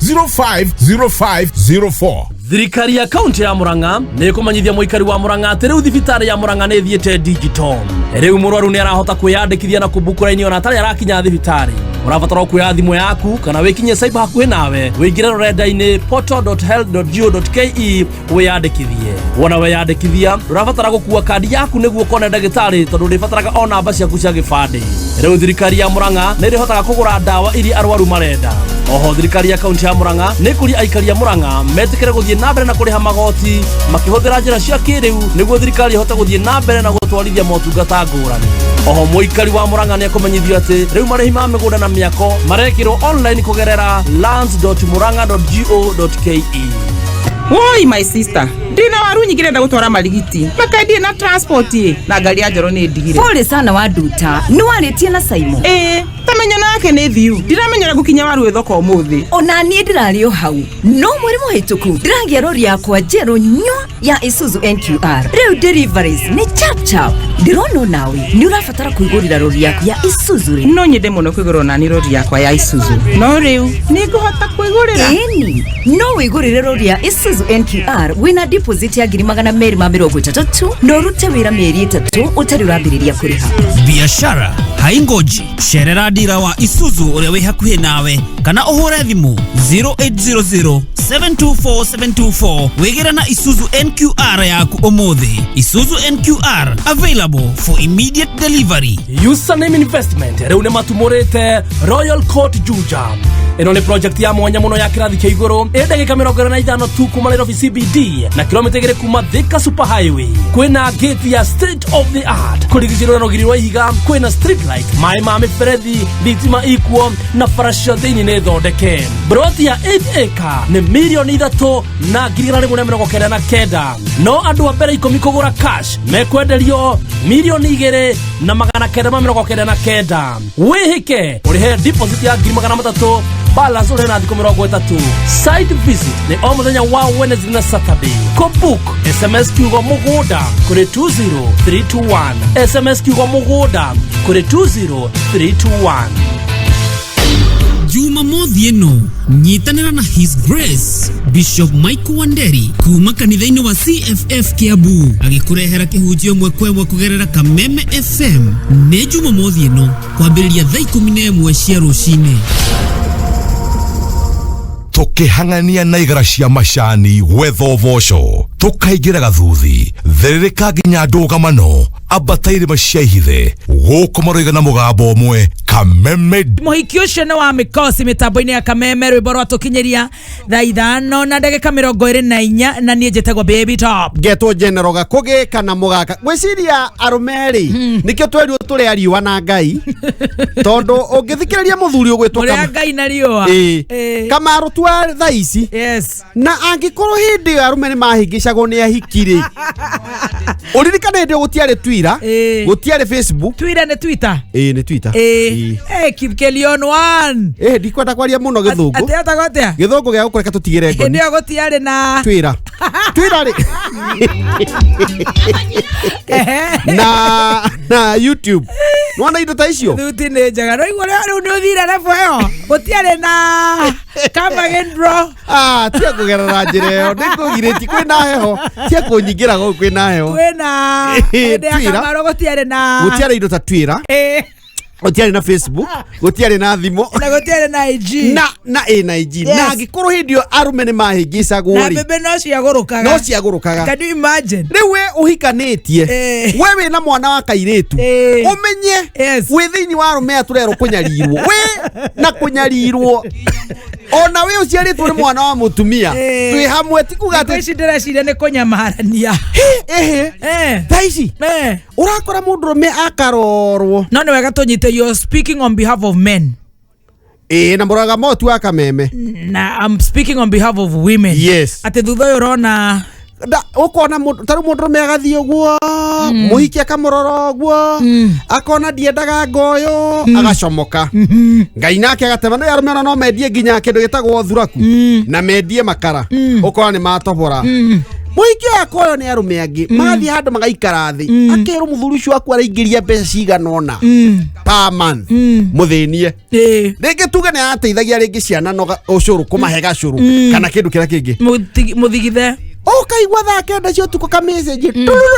050504. Thirikari ya kaunti ya Murang'a nĩ kũmenyithia mũikari wa Murang'a atĩ rĩu thibitarĩ ya Murang'a nĩ thiĩte digital. Rĩu mũrwaru nĩ arahota kwĩyandĩkithia na kũbuku raini ona atarĩ arakinya thibitarĩ. Ũrabatara kuoya thimũ yaku kana wĩkinye cyber hakuhĩ nawe, wĩingĩre rũrenda-inĩ portal.health.go.ke wĩyandĩkithie. Wona weyandĩkithia ũrabatara gũkua kandi yaku nĩguo ũkone ndagĩtarĩ tondũ ndĩbataraga o namba ciaku cia gĩbandĩ. Rĩu thirikari ya Murang'a nĩ ĩrĩhotaga kũgũra ndawa iria arwaru marenda. Oho thirikari ya kaunti ya Murang'a nĩ kũria aikari ya Murang'a metĩkĩre gũthiĩ na mbere na kũrĩha magoti makĩhũthĩra njĩra cia kĩrĩu nĩguo thirikari ĩhote gũthiĩ na mbere na gũtwarithia motungata ngũrani. Oho mũikari wa Murang'a nĩ akũmenyithio atĩ rĩu marĩhi ma mĩgũnda na mĩako marekĩrwo online kũgerera lands.murang'a.go.ke. Woi my sister, ndina waru nyingire nda gutwara marigiti makaendie na transport na ngari ya njoro ni ndigire. Pole sana waduta ni waritie na Simon. Tamenya nake ni thiu ndiramenyera gukinya waru ethoko umuthi. Ona nie ndirari o hau no mweri muhituku ndiragia rori yakwa njero nywa ya Isuzu NQR. Riu deliveries ni chap chap. Ndirono nawe ni urabatara kuigurira rori yaku ya Isuzu ri. No nyende muno kuigurira na ni rori yakwa ya Isuzu. No riu ni nguhota kuigurira. Eni no wigurire rori ya Isuzu NQR wina deposit ya 230 no rute wira mieri 3 utari urambiriria kuriha. Biashara haingoji. Sherera dira wa Isuzu ule wi hakuhi nawe kana uhure thimu 0800 724 wigire na Isuzu NQR yaku umuthi. Isuzu NQR available for immediate delivery. Username Investment rĩu nĩ matumũrĩte Royal Court Juja. Ĩno nĩ project ya mwanya mũno ya kĩrathi kĩa igũrũ ĩ ndagĩka 45 tu kuma Nairobi CBD na kilomita 2 kuma Thika Super Highway. Kwĩna gate ya state of the art kũrigicĩrwo na rũgiri rwa ihiga, kwĩna street light, maĩ ma mĩberethi, thitima ikuo na faracia thĩinĩ nĩ thondeke. Broti ya 8 acre nĩ milioni 3 na 199. No andũ a mbere 10 kũgũra cash mekwenderio milioni 2 na 999. Wĩhĩke ũrĩhe deposit ya 300 balance ule na thikũ 30. Site visit ni o mũthenya wa Wednesday na Saturday. Book SMS kiugo mũgũnda kuri 20321. SMS kiugo mũgũnda kuri 20321. Juma mothi eno nyitanira na His Grace Bishop Michael Wanderi kuma kanitha-inĩ wa CFF Kiambu agikurehera kihunjio mwekwe kugerera Kameme FM ne juma mothi eno kwambĩrĩria thaa 11 cia rũcinĩ. Tukihang'ania na igara cia macani gwetha ũboco tukaingĩra gathuthi therereka nginya ndũgamano abataire maciahithe gũkũ na mũgambo ũmwe Kameme. Mũhiki ũcio nĩ wa mĩkosi mĩtambo-inĩ ya Kameme rwĩmbo rwa tũkinyĩria thaa 5 na ndagĩka 24 na niĩ njĩtagwo Baby Top. Ngetwo General Gakugi AKA Mogaka. Gwĩciria arũmeri nĩkĩo twerirwo tũrĩa riũa na Ngai tondũ ũngĩthikĩrĩria mũthuri ũgwĩtwo kama Ngai na riũa Kamaru twa thaa ici na angĩkorwo hĩndĩ ĩyo arũme nĩ mahĩngĩcagwo nĩ ahikire ũririkane hĩndĩ gũtiarĩ Twitter gũtiarĩ Facebook. Twitter nĩ Twitter nĩ Twitter Kipkelion 1 ndikwenda kwaria mũno gĩthũngũ atia gĩthũngũ gĩa gũkũreka tũtigĩre ngoni nĩyo gũtiarĩ na Twitter rĩ na YouTube nona indo ta icio thuti nĩ njega no igũrũ rĩu nĩ ũthire level ĩyo gũtiarĩ na come again bro tia kũgerera njĩra ĩyo nĩkũgirĩti kwĩna heho tia kũnyingĩra gũkũ kwĩna heho kwĩna hĩndĩ ya Kamaru gũtiarĩ indo ta Twitter Gutiari na Facebook, gutiari na thimo, na gutiari na IG. Na IG. Na gikorwo hindio arume ni mahingicagwo ri. Na bebe no ciagũrũkaga. No ciagũrũkaga. Can you imagine? Riu we uhikanetie. We wina mwana wa kairetu. Umenye we thiini wa arume aturero kunyarirwo. We na kunyarirwo. Ona we uciaritwo ni mwana wa mutumia. Twi hamwe tikuga ati ici ndĩreciria nĩ kũnyamarania. Taici. Urakora mundurume akarorwo. No nĩ wega tũnyite, you're speaking on behalf of men. Na muraga motu wa kameme. Na I'm speaking on behalf of women. Yes. Ati thutha ũyũ ũrona ukona taru mundurume agathie guo muhiki akamurora guo akona diendaga ngoyo agacomoka ngai nake agatema no yarume no mendie nginya kindu gitagwo thuraku na mendie makara ukona ni matobora muhiki akoyo ni arume angi magathi handu magaikara thi akero muthuru ucio aku araingiria mbeca ciganona per month muthinie ringi tuge ni ateithagia ringi ciana no ucuru kumahe gacuru kana kindu kira kingi muthigithe kaigwa thaa kenda cio tuko ka message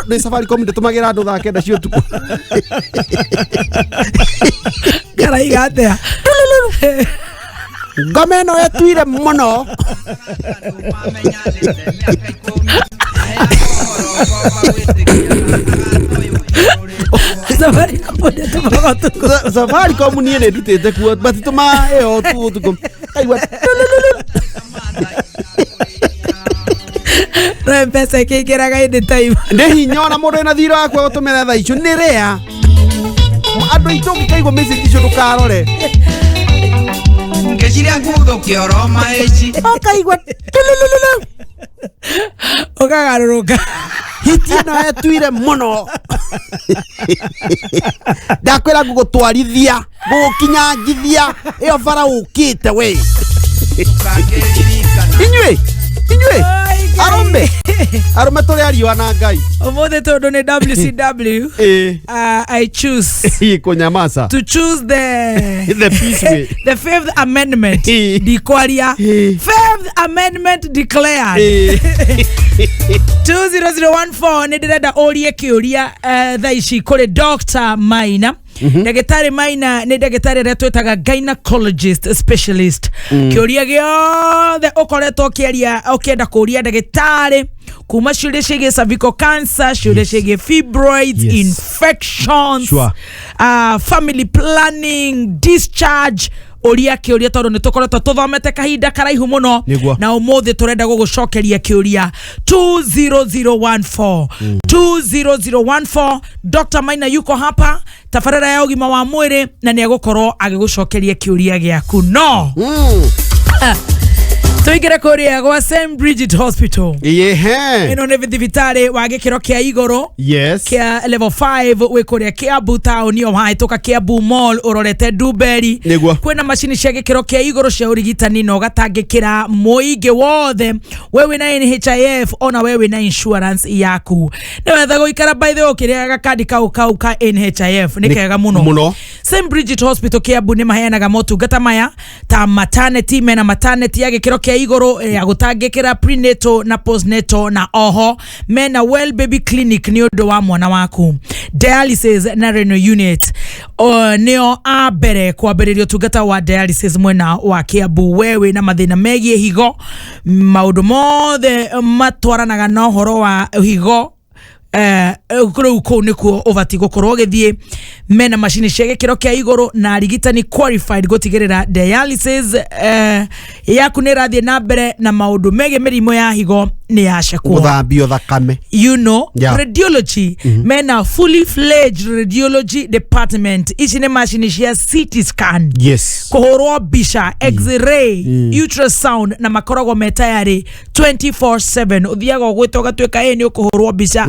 ni Safaricom nditumagira andu thaa kenda cio tuko garaiga atia ngomeno etwire muno Safaricom ni ne dutete ku batituma tuko kaigwa no mpesa kikiraga indi time ndi hinyona mundu ena thira wakwa gutumira tha icio ni rea andu aitu kaigwa message icio ndukarore ngeciria ngutho kioroma eci kaigwa ukagaruruka hitina etwire muno ndakwira ngugutwarithia ngukinyangithia iyo bara ukite we inywe arume tuli ariwa na ngai omothe tondu ni WCW I choose kunyamaza to choose the peace way the fifth amendment dikwaria fifth amendment declared 20014 ni ndirenda urie kiuria tha ici kuri Dr Maina. Ndagĩtarĩ Maina nĩ ndagĩtarĩ ũrĩa twĩtaga gynecologist specialist. Kĩũria gĩothe ũkoretwo ũkĩenda kũũria ndagĩtarĩ kuma ciũria ciĩgiĩ cervical cancer, ciũria ciĩgiĩ fibroids, infections, family planning, discharge, uria kiuria tondu ni tukoretwo tuthomete kahinda karaihu muno na umuthi turenda gugucokeria kiuria 20014 20014. Dr Maina yuko hapa, tafarira ya ugima wa mwiri na ni agukorwo agigucokeria kiuria giaku no tuingire kuria gwa St Bridget Hospital. Ino ni thibitari wa gikiro kia iguru kia level 5 we kuria Kiambu town yo haituka Kiambu mall urorete Duberi. Kwina machini cia gikiro kia iguru cia urigitani no gatangikira muingi wothe wewe na NHIF ona wewe na insurance yaku ni wetha guikara by the way kiria gakadi kau ka NHIF ni kega muno. St Bridget Hospital Kiambu ni maheanaga motungata maya ta maternity mena maternity ya gikiro kia iguru ya gutangikira prenatal na postnatal na oho mena well baby clinic ni undu wa mwana waku, dialysis na renal unit nio abere kwambĩrĩria ũtungata wa dialysis mwena wa Kiambu wewe na mathina megie higo maundu mothe matwaranaga na ũhoro wa higo kuru nikuo ubati gukorwo githie mena machine cia gikiro kia iguru na arigitani qualified gutigirira dialysis yaku ni rathie na mbere na maundu mege mirimo ya higo ni yacekwo guthambio thakame radiology mena fully fledged radiology department ici ni machine cia CT scan kuhurwo bica x-ray ultrasound na makoragwo metayari 24/7 uthiaga gwitwo gatweka ni ukuhurwo bica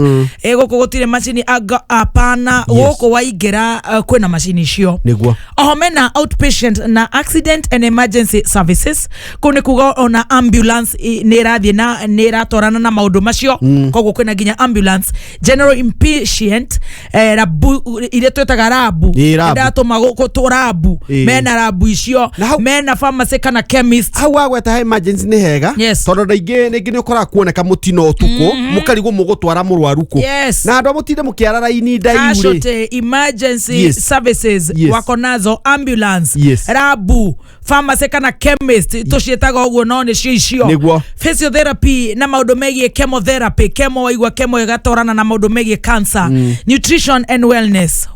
guku gutire machine apana guku waingira kwina machine icio niguo oho mena outpatient na accident and emergency services kune kuga ona ambulance ni rathie na ni iratorana na maundu macio koguo kwina ginya ambulance general inpatient rabu ile twetaga rabu ndatuma guko rabu mena rabu icio mena pharmacy kana chemist hau agweta emergency ni hega tondu ndaingi ni ukora kuoneka mutino utuko mukarigo mugutwara murwaru ku na andu mutinde mukiara raini ndaiure emergency services wako nazo ambulance rabu pharmacy kana chemist tucietaga uguo no ni cio icio physiotherapy na maundu megie chemotherapy chemo waigwa chemo igatorana na maundu megie cancer nutrition and wellness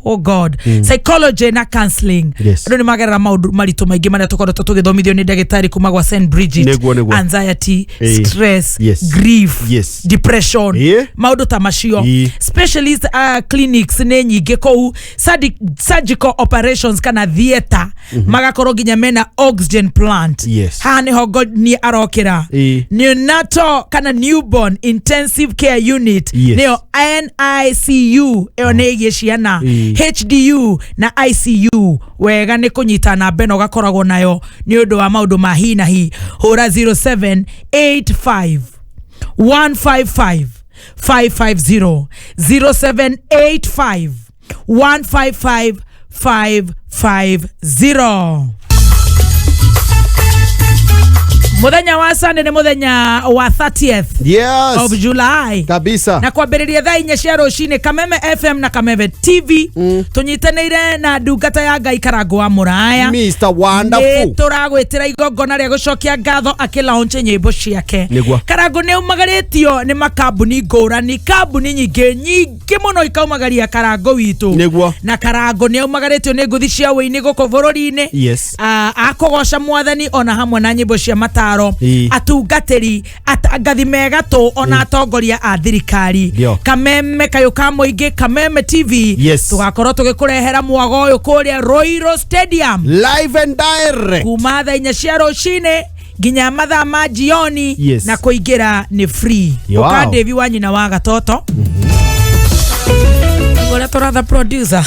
psychology na counseling ndo ni magerera maundu maritu maingi maria tukoretwo tugithomithio ni ndagitari kuma gwa St Bridget anxiety stress grief depression maundu ta macio specialist clinics ne nyingi kou surgical operations kana theater magakorwo ginya mena oxygen plant ha ni hogo ni arokira neonatal kana newborn intensive care unit neo NICU eonege ciana HDU na ICU wega ni kunyitana beno gakoragwo nayo ni undu wa maundu ma hi na hi hura 0785 155 550 0785 155 550. Muthenya wa Sunday ni muthenya wa 30th of July kabisa na kwambiriria thaa 4 cia rucini Kameme FM na Kameme TV tunyiteneire na ndungata ya Ngai Karangu wa Muraya Mr Wonderful turagwitira igongona ria gucokia ngatho akilaunch nyimbo ciake Karangu ni umagaritio ni makambuni ngurani kambuni nyingi muno ikaumagaria Karangu witu na Karangu ni umagaritio ni nguthi cia wini guko bururi-ini akogosha mwathani ona hamwe na nyimbo cia mata atungatiri atangathi mega tu ona atongoria a thirikari Kameme kayuka muingi Kameme TV tugakorwo tugikurehera mwago uyu kuria Royal Stadium live and direct kuma thaa 4 cia rucini ginya mathaa ma jioni na kuingira ni free ukandevi wanyina wa gatoto Gora toratha producer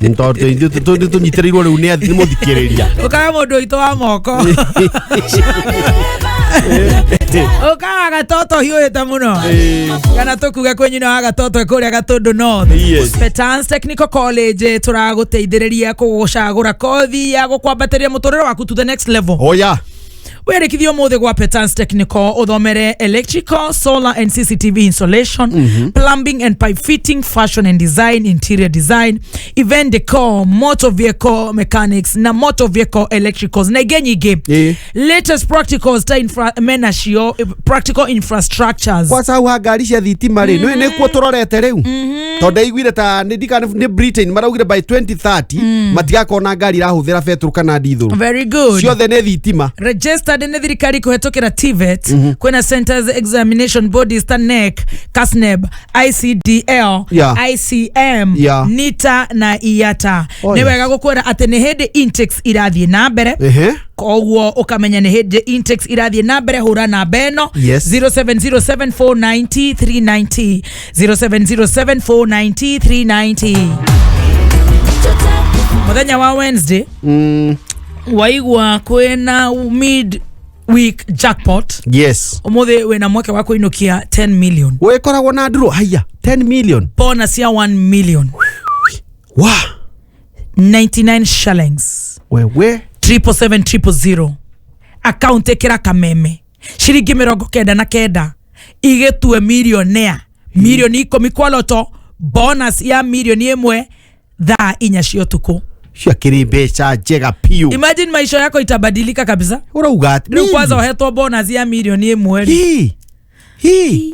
ntorto indio tunyitirirwo riu ni muthikiriria ukara mundu ito wa moko ukara gatoto hiuite muno kana tukuga kwenyina wa gatoto kuria Gatundu North Petans Technical College turaguteithiriria kugucagura kothi ya gukwambateria muturiro waku to the next level werekithio mothe gwa Petans Technical uthomere electrical, solar and CCTV installation, plumbing and pipe fitting, fashion and design, interior design, event decor, motor vehicle mechanics na motor vehicle electricals na genyige latest practicals ta menashio practical infrastructures kwa sababu gari cia thitima ri ni kuo turorete riu tonde igwire ta ni Britain maraugire by 2030 matigakona ngari rahuthira petrol kana diesel very good ciothe ni thitima registered in thirikari kuhetokera TVET kwena centers examination bodies ta NEC CASNEB ICDL ICM NITA na IATA ni wega gukwera ati ni hende intakes irathie na mbere koguo ukamenya ni hende intakes irathie na mbere hura na beno 0707490390 0707490390 muthenya wa Wednesday waigwa kwena mid week jackpot umuthe wena mweke wa kuinukia 10 million wekoragwo na nduro haya 10 million bonus ya 1 million 99 shillings wewe 77700 account ekira Kameme shiringi 99 igetue millionaire milioni 10 kwa loto bonus ya milioni 1 thaa 4 cia tuku shakiri becha jega piu imagine maisha yako itabadilika kabisa urauga ati ni kwanza uhetwo bonus ya milioni 1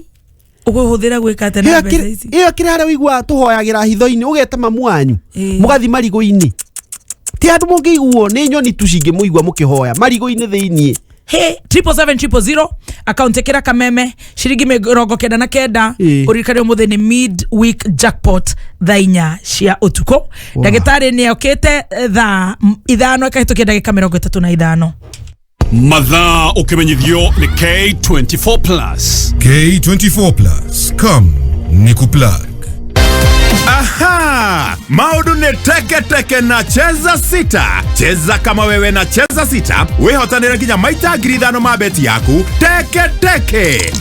uguhuthira gwika tena pesa ici iyo kirare wigwa tuhoyagira hitho-ini ugeta mamu wanyu mugathi marigo-ini ti andu mungiguo ni nyoni tucinge muigwa mukihoya marigo-ini thiini 77700 account ekira Kameme shiringi 99 urikare muthe ni mid week jackpot thaa 4 cia utuko ndagitari ni okete thaa 5 kahitukia ndagika 35 mathaa ukimenyithio ni K24+. K24+, come ni kuplug. Aha! Maudu ni teke na cheza sita. Cheza kama wewe na cheza sita. Wehotanira nginya maita ngiri 5 mabeti yaku. Teke.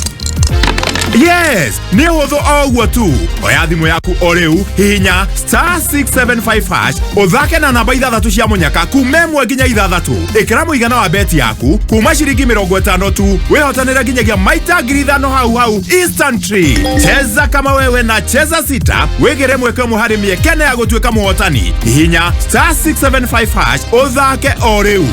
Yes, ni hotho ogwo tu. Oya thimu yaku oreu hinya *675# uthake na namba 6 cia munyaka kuma 1 nginya 6. Ikira muigana wa beti yaku kuma ciringi 50 tu. Wehotanira nginyagia maita ngiri 5 hau instantly. Cheza kama wewe na cheza sita. Wegere mweke muhari miekene ya gutuika muhotani. Hinya *675# uthake oreu.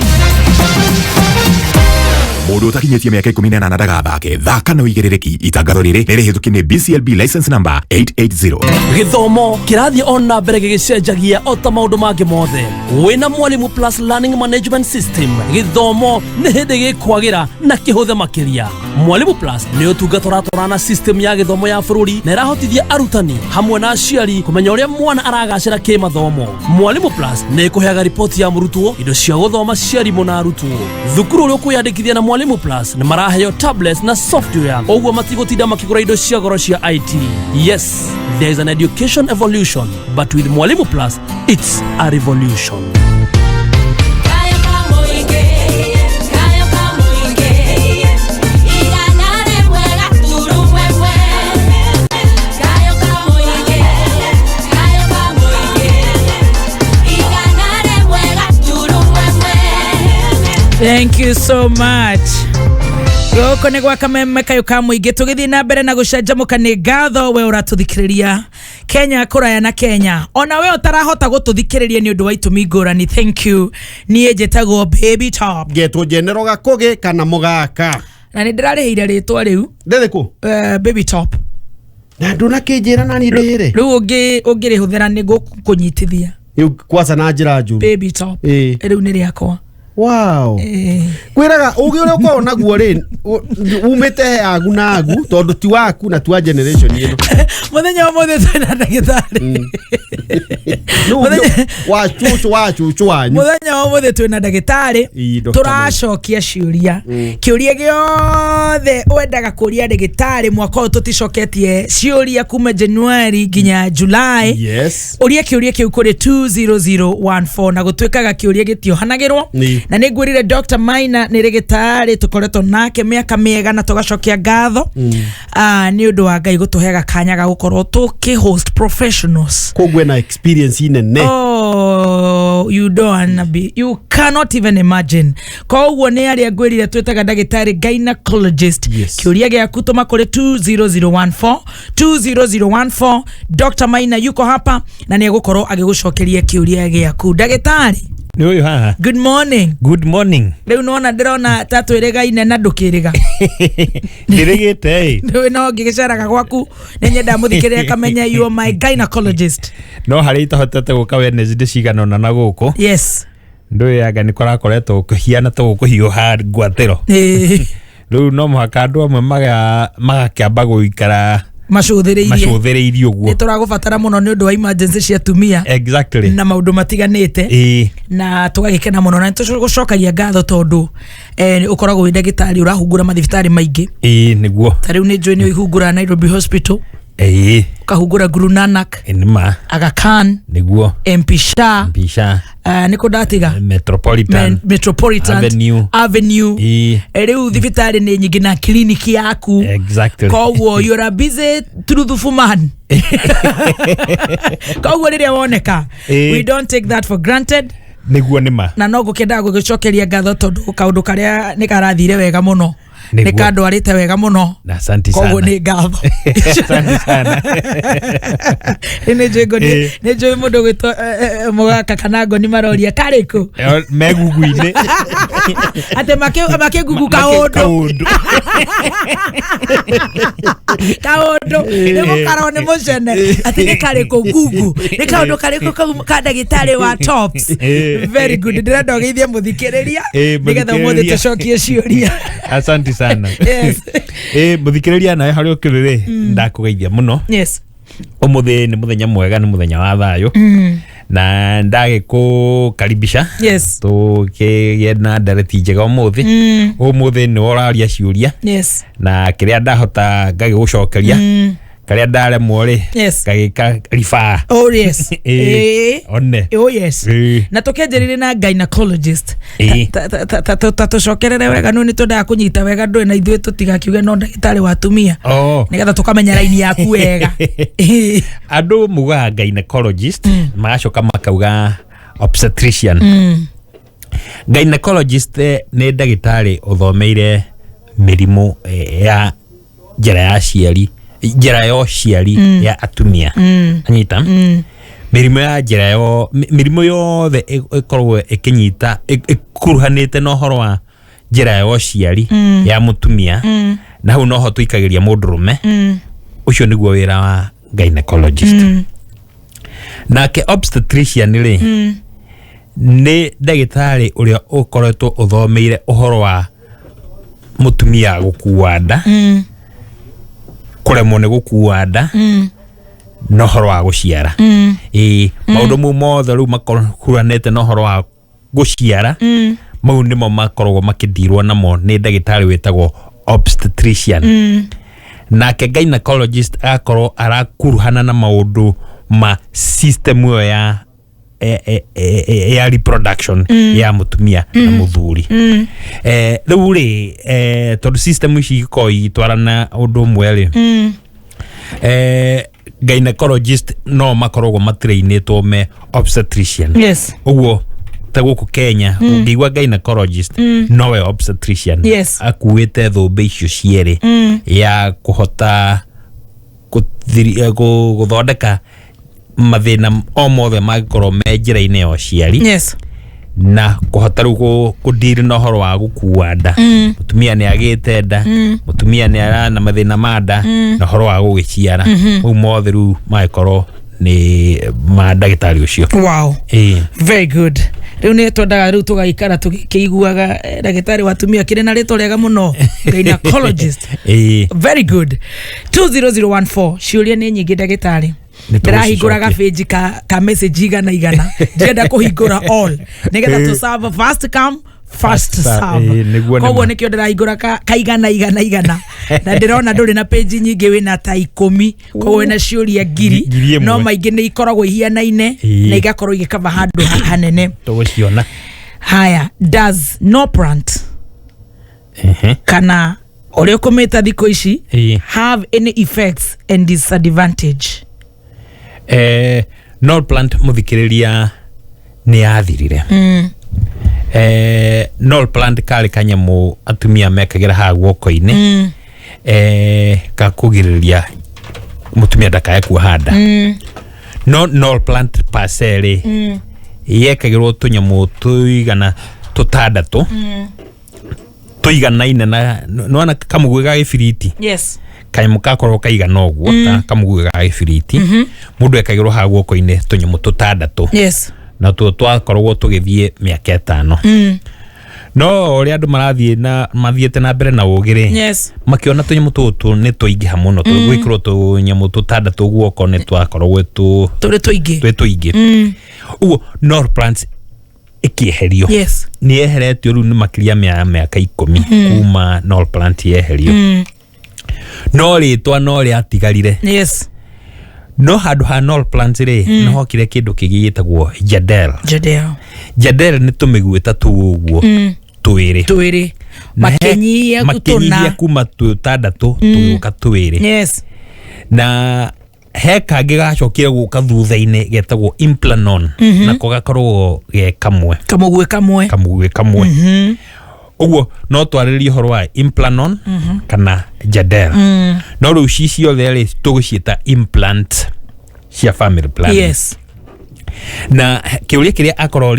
Mundu utakinyetie miaka 18 ndagathake thaka na uigirereki. Itangatho riri nirihitukie BCLB license number 880. Githomo kirathie ona mbere gigicenjagia ota maundu mangi mothe. Wina Mwalimu Plus Learning Management System, githomo ni hindi gikwagira na kihuthe makiria. Mwalimu Plus ni utungata tũrana system ya githomo ya bururi na irahotithia arutani hamwe na aciari kumenya uria mwana aragacira kimathomo. Mwalimu Plus ni ikuheaga ripoti ya murutwo, indo cia guthoma cia arimũ na arutwo. Thukuru uri kwiyandikithia na Mwalimu Plus ni maraheo tablets na software, ogwo matigotinda makigura indo cia goro cia IT. Yes, there is an education evolution, but with Mwalimu Plus, it's a revolution. Thank you so much. Goko ni gwa kameme kayo ka muingi tugithi na mbere na gucenjamuka ni ngatho we uratuthikiriria Kenya kuraya na Kenya. Ona we utarahota gututhikiriria ni undu wa itumi ngurani. Thank you. Nie jetagwo Baby Top. Getwo General Gakugi kana Mogaka. Na ni ndirarihire ritwa riu. Ndethiku? Baby Top. Na nduna kinjira nani ndihire. Riu ungirihuthira ni gukunyitithia. Riu kwasa na njira njuru. Baby Top. Riu ni riakwa. Wow. Kwiraga ugi uri uko naguo ri umete yagu na agu tondu ti waku na tua generation ino. Muthenya wa mothe twina ndagitari. Wa chuchu wanyu. Muthenya wa mothe twina ndagitari. Turacokia ciuria. Kiuria giothe wendaga kuria ndagitari mwaka uyu tuticoketie ciuria kuma January nginya July. Yes. Uria kiuria kiu kuri 20014 na gutwikaga kiuria gitiohanagirwo. Na nigwirire Dr Maina ni rigitari tukoretwo nake miaka miega na tugacokia ngatho ni undu wa Ngai gutuhega kanya ga gukorwo tuki host professionals kogwe na experience inene. Oh, you cannot even imagine. Kogwo ni ari agwirire twetaga ndagitari gynecologist. Kiuria giaku tuma kuri 20014 Dr Maina yuko hapa na ni gukorwo agigucokeria kiuria giaku ndagitari. Ni uyu haha. Good morning. Good morning. Riu nona ndirona tatu irega ine na ndukiriga. Ndirigite. Riu no ngigicaraga gwaku ninyenda muthikirire kamenya you are my gynecologist. No hari itahotete guka Wednesday cigana ona na guku. Yes. Nduyaga ni korakoretwo kuhiana to kuhiuha ngwatiro. Riu no muhaka andu amwe magakiamba guikara macũthĩrĩirie ũguo. Nĩ tũragũbatara mũno nĩ ũndũ wa emergency cia tumia. Exactly. Na maũndũ matiganĩte. Na tũgagĩkena mũno na tũgũcokagia ngatho tondũ ũkoragwo wĩ ndagĩtarĩ ũrahungura mathibitarĩ maingĩ. Nĩguo. Ta rĩu nĩ njũĩ nĩ ũhungura Nairobi Hospital. Ukahungura Guru Nanak. Aga Khan. Nĩguo. MP Shah. Niko ndatiga Metropolitan Avenue. Riu thibitarĩ nĩ nyingĩ na kliniki yaku. Exactly. Kogwo you are busy truthful man. Kogwo rĩrĩa woneka we don't take that for granted. Nĩguo nĩma. Na no gũkenda gũgĩcokeria ngatho tondũ kaũndũ karĩa nĩ karathire wega mũno. Nĩ kandwarĩte wega mũno. Asante sana. Kogwo nĩ ngatho. Asante sana. Nĩ njũĩ mũndũ gwĩtwo Mogaka kana Ngoni maroria karĩkũ. Megugu-inĩ. Atĩ makĩgugu kaũndũ. Kaũndũ. Nĩ gũkarwo nĩ mũcene. Atĩ nĩ karĩkũ gugu. Nĩ kaũndũ karĩkũ ka ndagĩtarĩ wa Tops. Very good. Ndĩrenda ũgeithie mũthikĩrĩria. Nĩgetha ũmũthĩ tũcokie ciũria. Asante sana. Yes. Muthikiriria nawe hari ukirire ndakugeithia muno. Yes. Umuthi ni muthenya mwega, ni muthenya wa thayo. Na ndagikukaribisha. Yes. Tukigena ndareti njega umuthi. Umuthi ni oraria ciuria. Yes. Na kiria ndahota ngagigucokeria. karia ndare mwori kagika rifa yes one yes na tukenjerire na gynecologist tucokerere wega no ni tundaga kunyita wega ndwe na ithuĩ tutigakiuge no ndagĩtarĩ wa atumia nigetha tukamenya raini yaku wega andu mugaga gynecologist magacoka makauga obstetrician gynecologist ni ndagĩtarĩ uthomeire mirimu ya njĩra ya ciari njĩra ya ciari ya atumia anyita mirimu ya njĩra yo mirimu yothe ikoragwo ikinyita ikuruhanite na uhoro wa njĩra ya ciari ya mutumia na hau noho tuikagiria mundurume ucio niguo wira wa gynecologist nake obstetrician ri ni ndagĩtarĩ uria ukoretwo uthomeire uhoro wa mutumia gukua nda kuremwo ni gukua nda no horo wa guciara maundu mu mothe riu makuranete no horo wa guciara mau nimo makoragwo makidirwo namo ni ndagĩtarĩ wetagwo obstetrician nake gynecologist akorwo arakuruhana na maundu ma system yo ya reproduction ya mutumia na muthuri riu ri tondu system ici ko itwarana undu mweri gynecologist no makoragwo matrainitwo me obstetrician uguo ta guku Kenya ungigwa gynecologist nowe obstetrician akuite thumbe icio cieri ya kuhota guthondeka mathina o mothe magikorwo me njĩra-inĩ ya ciari na kuhota riu kudiri na uhoro wa gukua nda mutumia ni agite nda mutumia ni arana mathina ma nda na uhoro wa gugiciara u mothe riu magikorwo ni mandagĩtarĩ ucio. Wow, very good. Riu ni twendaga riu tugaikara tukiiguaga ndagĩtarĩ wa atumia kire na rĩtwa rĩega mũno gynecologist. Very good. 20014 ciuria ni nyingi ndagĩtarĩ ndĩrahingũraga page ka message igana ndĩrenda kũhingũra all nigetha tu serve fast come fast serve koguo nĩkĩo ndĩrahingũra ka igana na ndĩrona ndũrĩ na page nyingĩ wĩna ta 10 koguo wĩna ciũria ngiri no maingĩ nĩ ikoragwo ihianaine na igakorwo igĩkaba handũ hanene tũgũciona. Haya, does no plant kana ũrĩa ũkũmĩta thikũ ici have any effects and disadvantage? No plant muthikiriria ni yathirire no plant kari kanyamu atumia mekagira ha guoko-ini kakugiriria mutumia ndakae kuhanda no plant pasere yekagirwo tunyamu tuigana tutandatu tuiganaine na nona kamugwe ga gibiriti kanyamu gakorwo kaigana uguo ta kamugwe ga gibiriti mundu ekagirwo ha guoko-ini tunyamu tutandatu na tu twakorwo tugithie miaka 5 no uri andu mathiete na mbere na ugire makiona tunyamu tutu ni tuingiha muno twigwikirwo tunyamu tutandatu guoko ni twakorwo tuingi uguo no plants ikieherio ni eheretio riu ni makiria miaka 10 kuma no plant yeherio no ritwa no ri atigarire no handu ha no plants ri no hokire kindu kigitagwo jadel ni tumiguita tu uguo twiri makenyia kuma tutandatu tuguka twiri na he kangĩ gacokire guka thutha-inĩ getagwo implanon nako gakorwo ge kamwe uguo no twarĩrie ũhoro wa implanon kana jadel no rĩu ci ciothe rĩ tũgũciĩta implant cia family planning na kĩũria kĩrĩa akorwo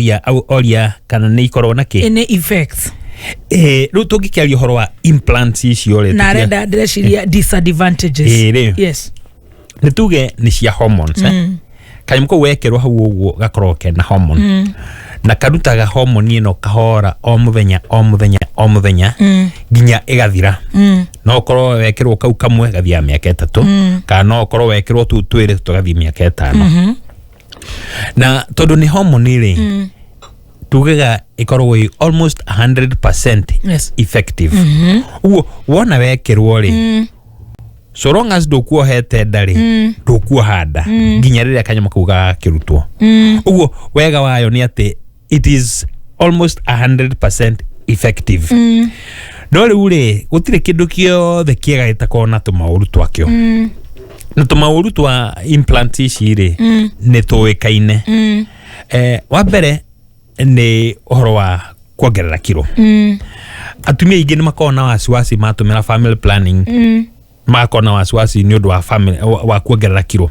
oria kana nĩ ikorwo na any effects rĩu tũngĩkĩaria ũhoro wa implants icio rĩ na renda ndĩreciria disadvantages ni tuge ni cia hormones kanyamu ko wekerwo hau uguo gakorwo kena hormone na karutaga hormone ino kahora o muthenya nginya igathira no korwo wekirwo kau kamwe gathia miaka 3 kana no korwo wekirwo tu twiri tugathia miaka 5 na tondu ni hormone ri tugega ikorwo almost 100% effective uguo wona wekirwo ri so long as dokuo hete ndari dokuo handa nginya riria kanyama kuga kirutwo uguo wega wayo ni ati it is almost 100% effective no riure gutire kindu kiothe kiega gitakona tumauru twakyo na tumauru twa implant ici ri ni tuikaine wa mbere ni uhoro wa kuongerera kiro atumia ingi ni makona wasiwasi matumira family planning makona wasiwasi ni undu wa family wa kuongerera kiro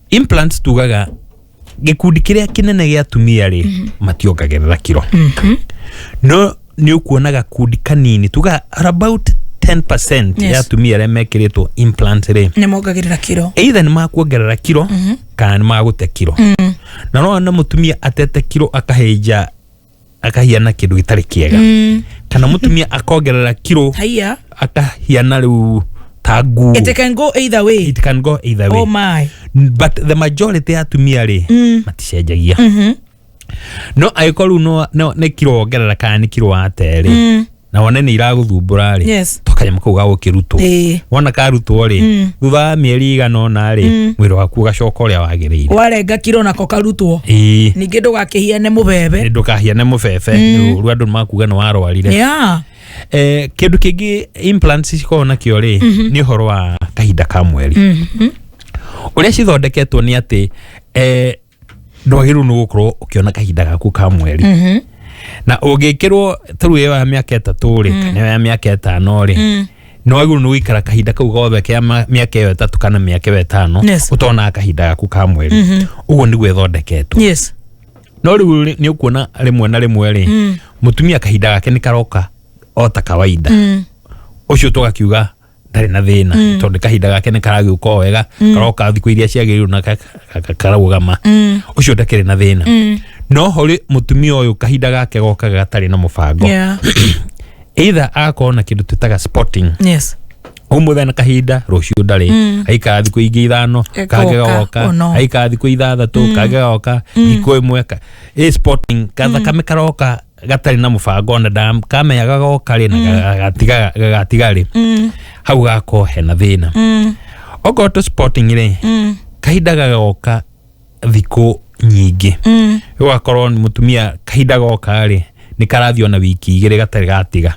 implants tugaga gikundi kiria kinene gia atumia ri mationgerera kiro no ni ukuonaga kundi kanini tuga about 10% ya atumia ria mekiritwo implant ri ni mongagirira kiro either ni makuongerera kiro kana ni magute kiro na no na mutumia atete kiro akaheja akahiana kindu gitari kiega kana mutumia akongerera kiro haya akahiana riu tagu it can go either way oh my but the majority ya atumia ri maticenjagia no aikoru no ne kiro ongerera kana ni kiro ateri na wone ni iraguthumbura ri tokanyama kuga gukirutwo wona karutwo ri thutha mieri igana na ri mwiri waku gacoka uria wagiriire warenga kiro nako karutwo ningi ndugakihiane mubebe ru andu makuga no warwarire kindu kingi implants cikona kio ri ni horo wa kahinda ka mweri uria cithondeketwo ni ati ndohiru no gukorwo ukiona kahinda gaku ka mweri na ugikirwo turu ya miaka 3 ri kana ya miaka 5 ri no aguru no ikara kahinda kau gothe kia miaka 3 kana miaka 5 utona kahinda gaku ka mweri ugo ni gwethondeketwo no riu ni ukuona rimwe na rimwe ri mutumia kahinda gake ni karoka ota kawaida ucio tugakiuga ndari na thina tondu kahinda gake ni karagiuka wega karoka thiku iria ciagiriru na karagama ucio ndakire na thina no hori mutumia uyu kahinda gake goka gatari na mubango either akona kindu tutaga spotting umuthenya na kahinda rucio ndari aika thiku ingi 5 kagegoka aika thiku 6 kagegoka iko imweka spotting kadha kame karoka gatari na mubango na dam kame yagagoka ri na gatiga ri hau gako hena thina ogoto spotting ri kahinda gagoka thiku nyingi ugakorwo ni mutumia kahinda goka ri ni karathio na wiki 2 gatari gatiga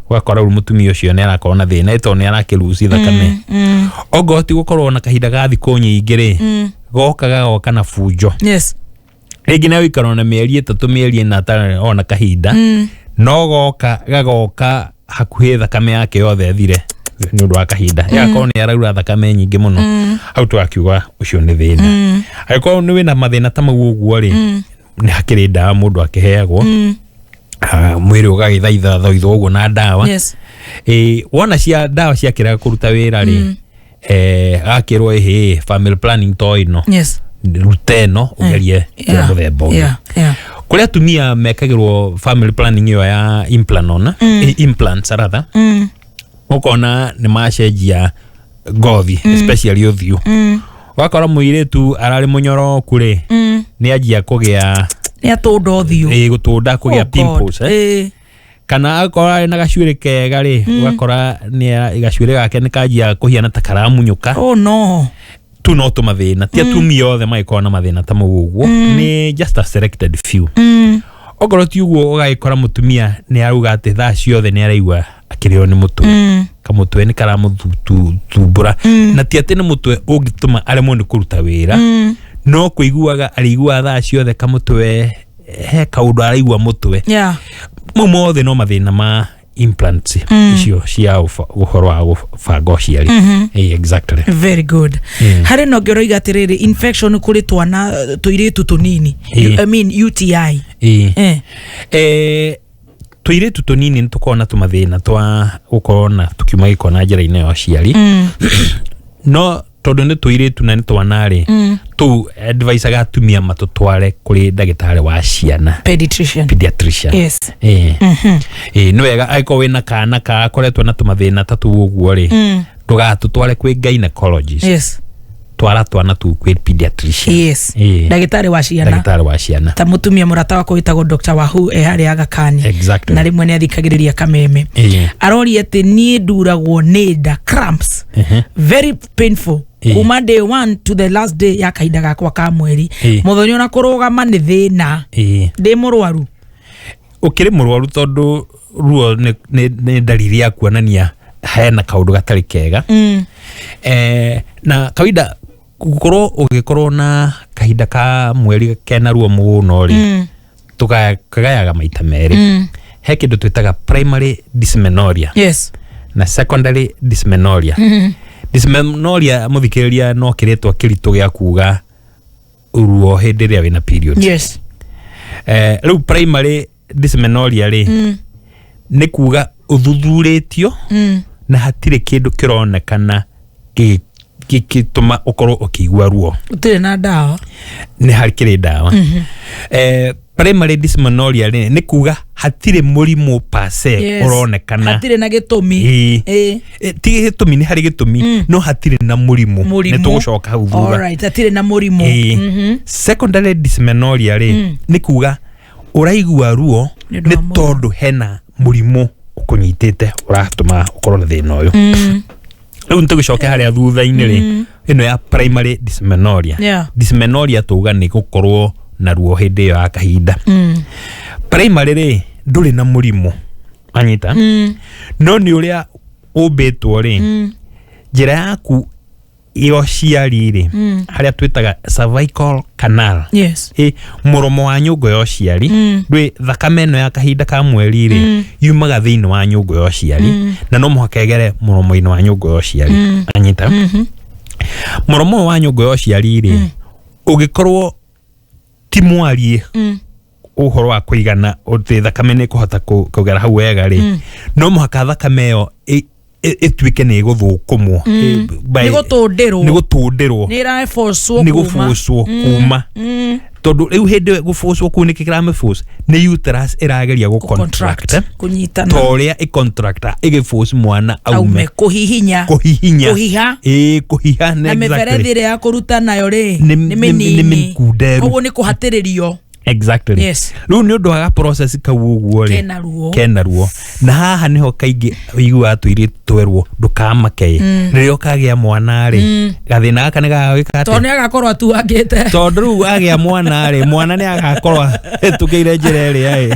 ugakorwo mutumia ucio ni arakorwo na thina ito ni arakiruci thakame ogoti gukorwo na kahinda ga thiku nyingi ri goka na fujo rigi na wikaro na mieri 3 mieri 4 ona kahinda no gagoka hakuhi thakame yake yothe thire ni undu wa kahinda yakorwo ni araura thakame nyingi muno au twakiuga ucio ni thina akorwo ni wina mathina ta mau uguo ri ni hakiri ndawa mundu akiheagwo mwiri ugagithaitha thoitho uguo na ndawa wona cia ndawa ciakiraga kuruta wira ri akirwo family planning toino ruteno ugerie muthemba uyu kuria atumia mekagirwo family planning yo ya implants rather ukona ni macenjia ngothi especially uthiu wakora muiretu arari munyoro kure ni ajia kugia ni atunda uthiu gutunda kugia pimples kana akora na gacuire kega ri wakora ni gacuire gake ni kajia kuhiana ta karamunyuka oh no tu no to mathina ti atumia othe maikona na mathina ta muguo ni just a selected few ogoro ti uguo ugaikora mutumia ni aruga ati thaa ciothe ni araigua akirio ni mutwe kamutwe ni karamuthumbura na ti ati ni mutwe ungituma aremwo ni kuruta wira no kuiguaga arigua thaa ciothe kamutwe he kaundu araigua mutwe mumothe no mathina ma implants icio cia uhoro wa gubango ciari exactly very good hari no ngero igatiriri infection kuri twana tuiritu tunini I mean UTI tuiritu tunini nitukona tumathina twa gukorona tukiuma gikona njira ine yo ciari no tondu ni tuiritu na ni twanari tu advice ga tumia matutware kuri ndagitari wa ciana pediatrician no wega aiko wina kana ka koretwo na tumathina tatu uguo ri ndugatutware kwi gynecologist twara twana tu kwĩ pediatrician. Yes. Ndagĩtarĩ wa ciana. Ta mutumia murata wako witagwo Dr Wahu harĩ Aga Khan. Exactly. Na rimwe nĩ athikagĩrĩria kameme. Arori atĩ niĩ nduragwo nĩ nda cramps. Very painful. Kuma day 1 to the last day ya kahinda gakwa ka mweri. Muthoni ona kũrũgama nĩ thĩna. Ndĩ mũrwaru. Ukĩrĩ mũrwaru tondũ ruo nĩ dalili ya kuonania hena kaundu gatari kega. Na kawaida ugikorwo na kahinda ka mweri kena ruo muno ri tukagayaga maita meri. He kindu twitaga primary dysmenorrhea na secondary dysmenorrhea. Dysmenorrhea muthikiriria no kiretwa kirito gya kuga ruo hindi ria wina period. Riu primary dysmenorrhea ri ni kuga uthuthuritio na hatire kindu kironekana gituma ukorwo ukigwa ruo. Utire na dawa. Ni harikire dawa. Primary dysmenorrhea ni kuga hatire murimu pase uronekana. Hatire na gitumi. Ti gitumi ni hari gitumi no hatire na murimu. Ni tugucoka hau thutha. Alright, hatire na murimu. Secondary dysmenorrhea ni kuga uraigua ruo ni tondu hena murimu ukunyitite uratuma ukorwo na thina uyu. Riu ntugicoke haria thutha-ini ri ino ya primary dysmenorrhea. Dysmenorrhea tuga ni gukorwo na ruo hindi yo ya kahinda. Primary ri nduri na murimu anyita no ni uria ubitwo ri njira yaku iyo ciari ri haria twitaga cervical canal. Muromo wa nyungu yo ciari ndwi thakame no ya kahinda ka mweri ri yumaga thiini wa nyungu yo ciari na no muhaka egere muromo-ini wa nyungu yo ciari anyita. Muromo wa nyungu yo ciari ri ugikorwo ti mwarie uhoro wa kuigana uti thakame ni kuhota kugera hau wega ri no muhaka thakame yo etwike ni guthukumwo ni gutundirwo ni iraforcwo kuma tondu riu hindi guforcwo ku ni kikirame force ni uterus irageria gu contract kunyitana toria i contract igiforce mwana aume kuhiha na meferethi ya kuruta nayo ri ni minini uguo ni kuhatiririo. Exactly. Yes. Riu ni undu wa process kau uguo ri kena ruo na haha niho kaingi igua tuiri twerwo ndukamake ririo kagia mwana ri gathina gaka ni gagwika ati tondu ni agakorwo atuangite tondu riu agia mwana ri mwana ni agakorwo tugeire njira ri ai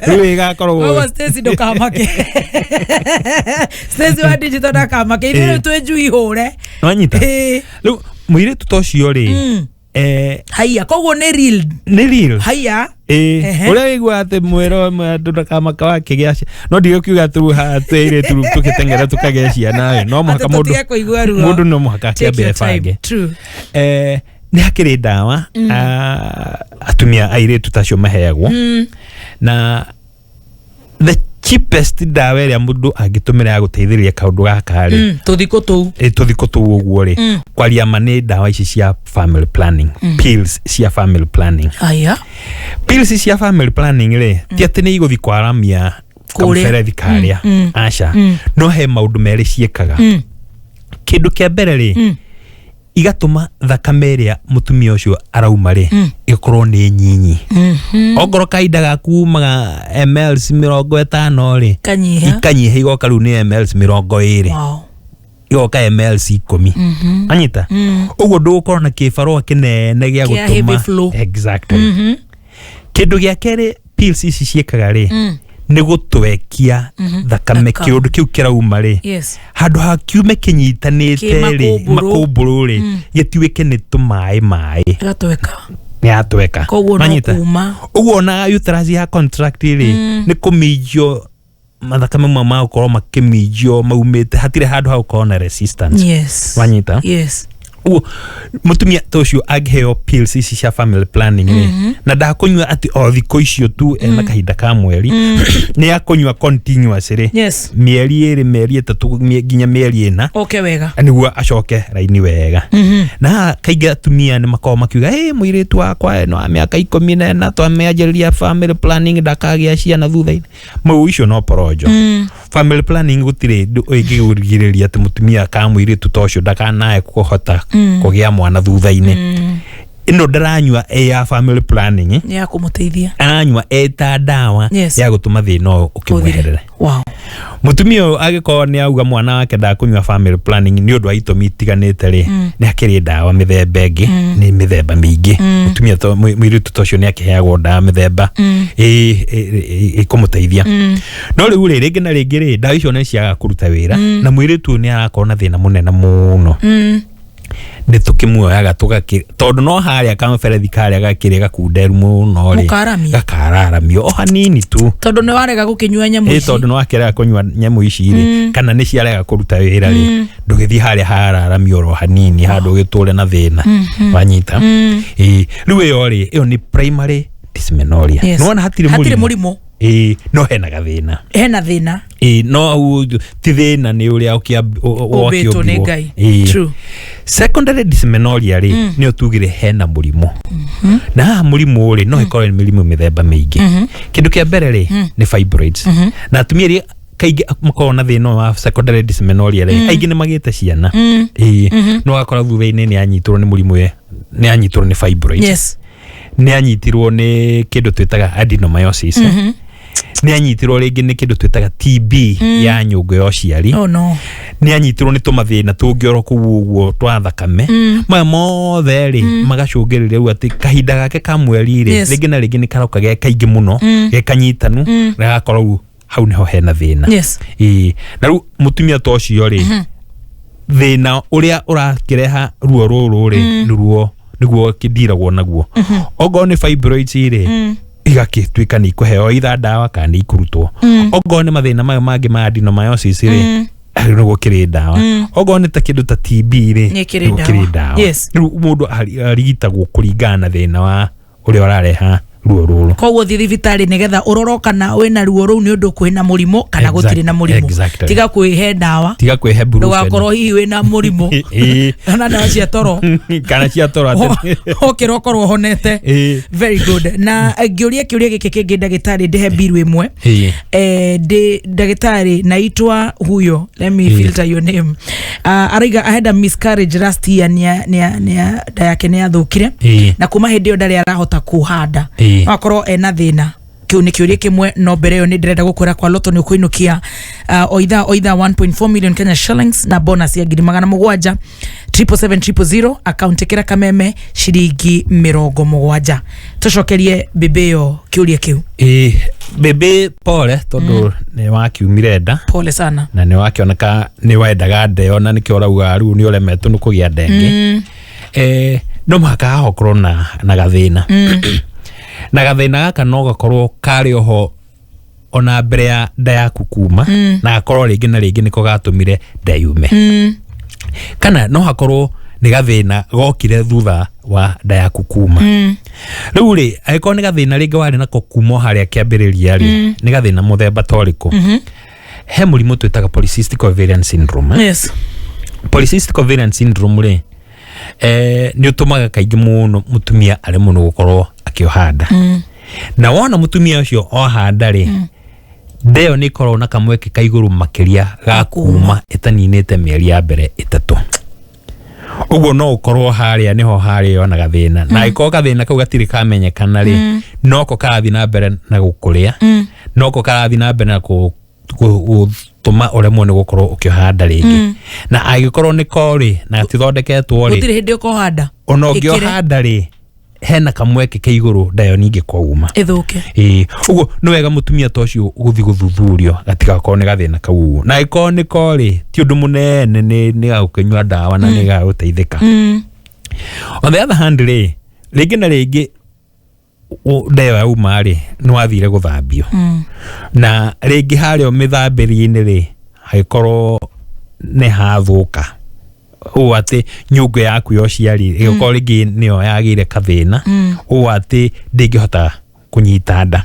riu igakorwo Stacy ndukamake Stacy wa digital ndakamake riu twenju ihure wanyita riu mwire tutocio ri haya koguo ni real haya uria wigua ati mwero andu ndakamaka wake giacia no ndigikiuga tu hatire tu tukitengera tukagecia nawe no muhaka mundu no muhaka kiambe bange ni hakiri dawa atumia airitu tacio maheagwo na the cheapest dawa iria mundu angitumira ya guteithĩrĩria kaundu gaka ri tuthiko tu uguo ri kwaria mani dawa ici cia family planning pills cia family planning. Pills cia family planning ri ti ati ni iguthi kwaramia kamferethi karia aca no he maundu meri ciekaga. Kindu kia mbere ri igatuma thakame iria mutumia ucio arauma ri ikorwo ni nyinyi. Ongoro kaida gaku maga ml 50 ri ikanyiha igoka riu ni ml 20 igoka ml 10 anyita uguo ndugukorwo na kibarua kinene gia gutuma. Exactly. Kindu gia keri pills ici ciekaga ri ni gutwekia thakame kiundu kiu kirauma ri handu ha kiume kinyitanite ri makumburu ri gituike ni tumai gatweka manyita uguo na uterus ya contract ri ni kumijio mathakame mama ukorwo makimijio maumite hatire handu ha ukorwo na resistance manyita mutumia tocio agheo pills ici cia family planning na ndakunywa ati o thiko icio tu na kahinda ka mweri ni akunywa continuously mieri iri mieri 3 nginya mieri 4 wega niguo acoke raini wega na kainga tumia ni makao makiuga muiritu wakwa no miaka 14 twameanjĩrĩria family planning ndakagia ciana thutha-ini mau icio no porojo family planning gutire igigurigireria ati mutumia ka mwiri tutosho ndakanae kuhota kugia mwana thutha-ini ino ndaranywa ya family planning ya kumuteithia aranywa eta dawa ya gutuma thina ukimweherere. Wow. Mutumia agiko ni auga mwana wake ndakunywa family planning ni undu aitomi itiganite ri ni akiri dawa mithemba ingi ni mithemba mingi mutumia to mwiri tutosho ni akiheagwo dawa mithemba ikumuteithia no riu ringi na ringi ri dawa icio ni ciaga kuruta wira na mwiri tu ni arakona thina munene muno ni tukimuoyaga tondu no haria kamberethi karia gakiri gakunderu muno ri gakararamio o hanini tu tondu ni warega gukinyua nyamu ici tondu no wakirega kunyua nyamu ici ri kana ni ciarega kuruta wira ri ndugithi haria hararamio ro hanini handu giture na thina wanyita riu iyo ri iyo ni primary dysmenorrhea no na hatire murimu no hena thina no ti thina ni uria ukio ni ngai true. Secondary dysmenorrhea ri ni otugire hena murimu na murimu ri no ikorwo ni mirimu mithemba mingi kindu kia mbere ri ni fibroids na atumia ri kaigi makona thina wa secondary dysmenorrhea ri aingi ni magite ciana no akora thutha-ini ni anyitirwo ni murimu ni anyitirwo ni fibroids ni anyitirwo ni kindu twitaga adenomyosis ni anyitirwo ringi ni kindu twitaga TB ya nyungu ya uciari ni anyitirwo ni tumathina tungioro kuguo twa thakame maya mothe ri magacungiriria u ati kahinda gake ka mweri ri ringi na ringi ni karoka ge kaingi muno ge kanyitanu gakorwo hau niho hena thina na riu mutumia to cio ri thina uria urakireha ruo ruru ri niguo kidiragwo naguo ogo ni fibroids ri igakituika ni kuheo itha dawa kana ikurutwo ogo ni mathina mayo mangi ma adenomyosis ri niguo kiri dawa ogo ni ta kindu ta TB ri ni kiri dawa mundu arigitagwo kuringana na thina wa uria urareha ruo ruru koguo thi thibitari nigetha uroro kana wina ruo ruu ni undu kwina murimo kana gutiri na murimo tiga kwihe dawa tiga kwihe burufen ndugakorwo hihi wina murimo kana dawa cia toro kana cia toro ati okorwo honete very good na ngiuria kiuria giki kingi ndagitari ndihe biru imwe ndagitari naitwa huyo let me filter your name ariga I had a miscarriage last year nia yake ni athukire na kuma hindi yo ndari arahota kuhanda akorwo ena thina kiu ni kiuria kimwe no mbere yo ni ndirenda gukwira kwa loto ni ukuinukia oitha 1.4 million Kenya shillings na bonus ya 700 77700 account kira kameme shiringi 70 tucokerie bebeyo kiuria kiu bebe pole tondu ni wakiumire nda pole sana na ni wakioneka ni wendaga ndeo na nikio rauga riu ni uremetwo ni kugia ndenge no maka hokorwo na gathina na gathina gaka no gakorwo kari oho ona mbere ya nda yaku kuma na gakorwo ringi na ringi niko gatumire nda yume kana no hakorwo ni gathina gokire thutha wa nda yaku kuma riu ri agiko ni gathina ringi wari nako kuma haria kiambiriria ri ni gathina muthemba toriko he murimu twitaga polycystic ovarian syndrome polycystic ovarian syndrome ri ni utumaga kaingi muno mutumia ari muno gukorwo akiohanda na wona mutumia ucio ohanda ri ndeo ni korwo na kamweke kaiguru makiria ga kuma etaninite mieri ya mbere 3 ugo no ukorwo haria niho haria ona gathina na iko gathina kau gatiri kamenyekana ri no ko karathi na mbere na gukuria no ko karathi na mbere na tuma uremwo ni gukorwo ukihanda ringi na agikorwo ni kori na tithondeketwo ri gutire hindi ukohanda ona ungiohanda ri hena kamweke ke iguru ndayo ningi kwauma ithuke ugo no wega mutumia tocio guthi guthuthurio gatiga ko ni gathina kau na iko ni kori ti undu munene ni gagukenywa dawa na ni gaguteithika on the other hand ringi na ringi ndayo yauma ri no athire guthambio na ringi hario mithambiri-ini ri haikorwo ni hathuka o ati nyungu yaku yo ciari igoko ringi niyo yagire kathina o ati ndingihota kunyita nda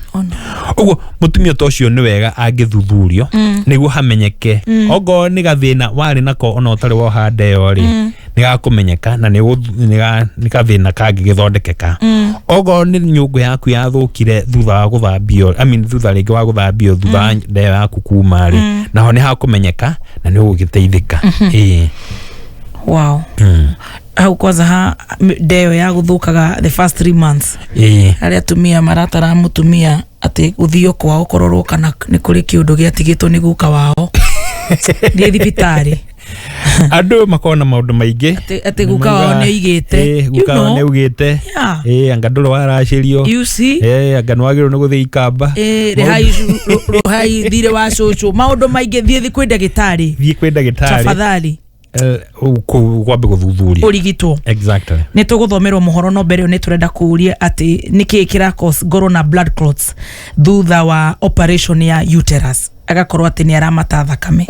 ugo mutumia tocio ni wega angithuthurio niguo hamenyeke ogo ni gathina wari nako ona utari wo hande yo ri nigakumenyeka na nikathina kangi githondekeka ogo ni nyungu yaku yathukire thutha wa guthambio thutha ringi wa guthambio thutha ndeo yaku kuma ri naho ni hakumenyeka na ni ugiteithika wow au kwanza ndeo ya guthukaga the first 3 months aria tumia maratara mutumia ati uthio kwao kororwo kana ni kuri kiundu giatigitwo ni guka wao ni thibitari andu makona maundu maingi ati guka wao ni igite guka wao ni ugite anganduro waracirio anga nwagiro ni guthii kamba rehai thire wa cucu maundu maingi thie kwenda gitari tafadhali kwambe guthuthuria urigitwo exactly ni tuguthomerwo muhoro no mbere ni turenda kuuria ati niki kira cause ngoro na blood clots thutha wa operation ya uterus agakorwo ati ni aramata thakame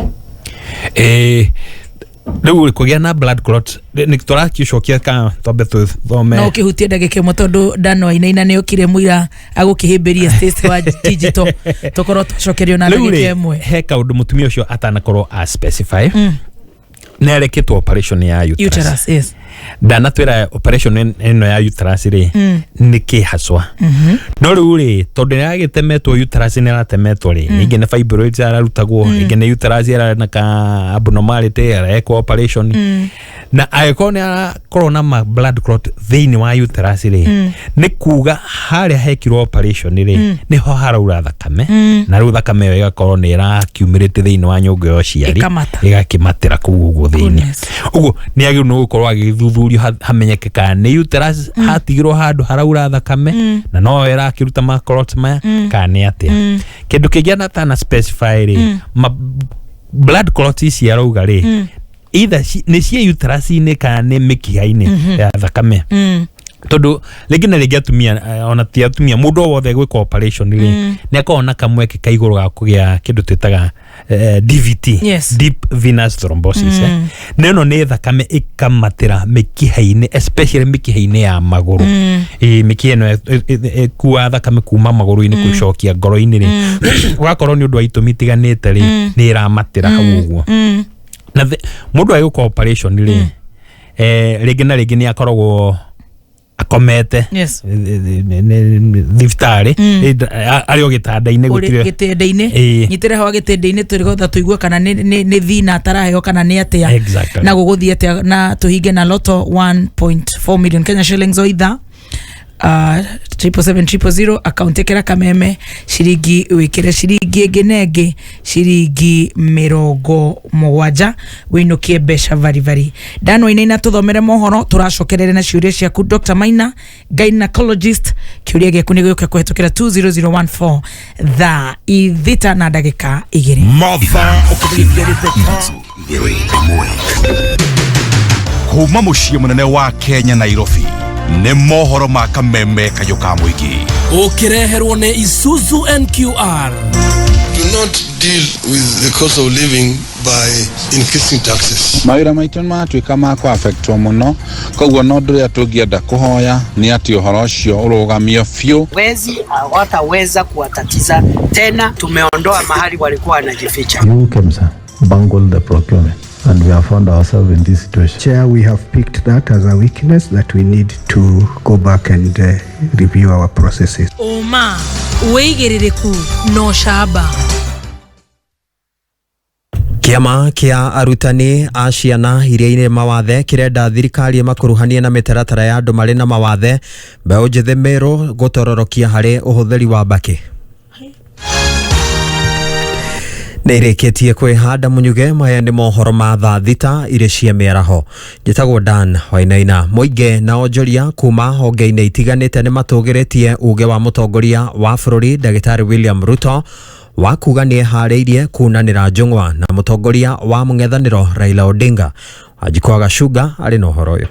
riu kugia na blood clot ni turakicokia ka tombe tuthome no kihutie ndagike mo tondu ndano aina ni okire muira agukihimberia state wa digital tukorwo tucokerio na ndagike imwe he kaundu mutumia ucio atanakorwo a specify nereketwo operation ya uterus yes ndanatwira operation eno ya uterus ri niki haswa no riu ri tondu niragitemetwo uterus niratemetwo ri ingi ne fibroids ararutagwo ingi ne uterus na ka abnormality areko operation na aikoni akorona ma blood clot vein wa uterus ri ni kuga haria hekirwo operation ri niho haraura thakame na riu thakame yo igakorwo ni accumulate vein wa nyungu yo ciari igakimatira kuguo thini uguo ni agiru no gukorwo agithuthurio hamenyeke kana ni uterus hatigirwo handu haraura thakame na no irakiruta ma clots maya kana atia kindu kingi na tana specify ri blood clots ici arauga ri either ni cia uterus ni kana ni mikiha-ini ya thakame tondu rĩngĩ na rĩngĩ atumia ona ti atumia mũndũ wothe gwĩka operation rĩ nĩ akona kamweke ka igũrũ ga kũgĩa kĩndũ twĩtaga DVT deep venous thrombosis na ĩno nĩ thakame ĩkamatĩra mĩkiha-inĩ especially mĩkiha-inĩ ya magũrũ mĩkiha ĩno kuua thakame kuma magũrũ-inĩ kwĩcokia ngoro-inĩ rĩ ũgakorwo nĩ ũndũ wa itũmi itiganĩte rĩ nĩ ĩramatĩra hau ũguo na mũndũ agĩka operation rĩ rĩngĩ na rĩngĩ nĩ akoragwo akomete thibitari ari ogitanda-ini gutire gitende-ini nyitire hawa gitende-ini turigotha tuigua kana ni thina ataraheo kana ni atia na guguthie atia na tuhinge na loto 1.4 million Kenya shillings oitha 77700 account ekera kameme shiringi wikire shiringi ngenenge shiringi 70 winukie besha vari dano ina tuthomere mohoro turacokerere na ciuria ciaku Dr Maina gynecologist kiuria giaku ni gioka kuhetukira 20014 tha ithita na ndagika 2 matha ukubigirite kuma muciĩ munene wa Kenya Nairobi ne mohoro ma kameme kayuka muigi ukireherwo ne Isuzu NQR. Do not deal with the cost of living by increasing taxes. Mawira maitu matuika makwa affectwo muno koguo no ndu atungienda kuhoya ni ati uhoro ucio urugamio fiu wezi hawataweza kuwatatiza tena. Tumeondoa mahali walikuwa wanajificha. KEMSA bungled the procurement and we have found ourselves in this situation. Chair, we have picked that as a weakness that we need to go back and review our processes. Oma weigirireku no shaba. Kiama kia arutani a ciana iria-inĩ mawathe kirenda thirikari makuruhanie na mĩtaratara ya andũ marĩ na mawathe mbeũ njĩthĩ Meru gutororokia harĩ ũhũthĩri wa mbaki. Nĩrĩkĩtie kwĩhanda munyuge maya nĩ mohoro ma thaa thita irĩ cia mĩaraho. Njĩtagwo Dan Wainaina. Mũingĩ na onjoria kuma honge-inĩ itiganĩte nĩ matũgĩrĩtie uge wa mũtongoria wa bũrũri Ndagĩtarĩ William Ruto wa kuga nĩ eharĩirie kunanĩra njũng'wa na mũtongoria wa mũng'ethanĩro Raila Odinga. Wanjikwa Gacuga arĩ na ũhoro ũyũ.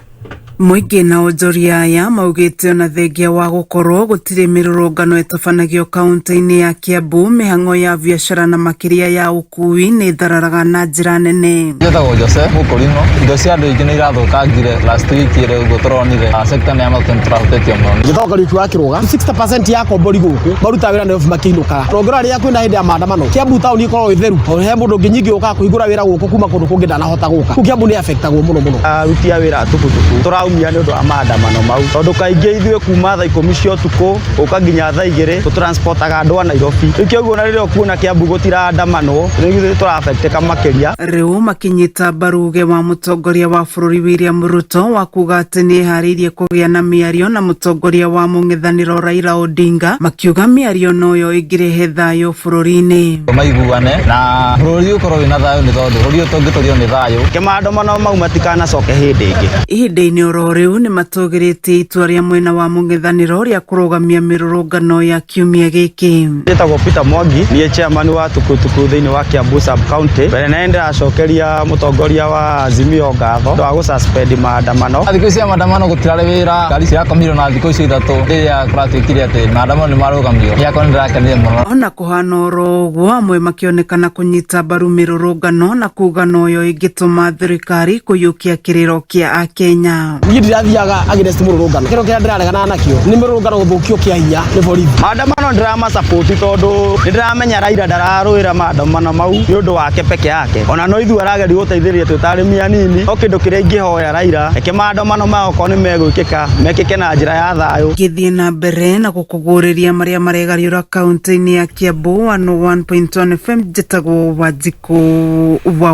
Mwiki na ujoria ya maugite na thengia wa gukorwo gutire mirurungano etabanagio kaunti-ini ya Kiambu, mihango ya biashara na makiria ya ukui ni thararaga na njira nene. Njetago Joseph Ukurino, indo cia andu ingi ni irathukangire last week ire ugo turonire sector ni amato turahutetie muno. Njetago Karibu akiruga 60% yako mbori guku baruta wira ndio makiinuka. Rogora ria kwina hindi ya maandamano Kiambu town ikorwo itheru he mundu nginyingi uka kuhingura wira guku kuma kundu kungi ndanahota guka. Kiambu ni affectagwo muno ruti ya wira tukutuku turaumia ni undu maandamano mau tondu kaingi ithue kuma thaa 10 cia utuku ukanginya thaa 2 tutransportaga andu a Nairobi ikio guo na ririo kuona Kiambu gutira andamano nigithu turaafecteka makiria riu makinyita baruge wa mutongoria wa bururi William Ruto wa kuga ati ni haririe kugia na miario na mutongoria wa mung'ethaniro Raila Odinga makiuga miario noyo igirehe thayo bururi-ini maiguane na bururi ukorwo wina thayo ni tondu bururi utongitorio ni thayo kimaandamano mau matikana coke hindi ingi ihinda-ini oro riu ni matugiritie itua ria mwena wa mung'ethaniro ria kurugamia mirurungano ya kiumia giki. Njetago Peter Mwangi ni chairman wa tukutuku thiini wa Kiambu sub county mbere na ende acokeria mutongoria wa Azimio ngatho twa gu suspend maandamano thikũ cia maandamano gutirarĩ wĩra ngari cirakomirwo na thikũ icio ithatũ rĩrĩa kũratuĩkire atĩ maandamano nĩ marũgamio yakwa nĩ ndĩrakenire mũno. Ona kũhana oro ũguo amwe makĩonekana kũnyita mbaru mĩrũrũngano na kuga noyo ĩngĩtũma thirikari kũiyũkia kĩrĩro kĩa Akenya. Niĩ ndirathiaga against mũrũrũngano kĩrĩa kĩrĩa ndĩraregana nakĩo nĩ mũrũrũngano gũthũkio kĩa hinya nĩ borithi. Maandamano ndirama support tondũ nĩndĩramenya Raila ndararũĩra maandamano mau nĩ ũndũ wake peke yake ona no ithuĩ arageria gũteithĩrĩria twĩ arĩmi anini o kĩndũ kĩrĩa ingĩhoya Raila eke maandamano mao ko nĩ megwĩkĩka mekĩke na njĩra ya thayũ. Gĩthiĩ na mbere na gũkũgũrĩria marĩa maregariũra kaunti-inĩ ya Kiambu 101.1 FM njĩtagwo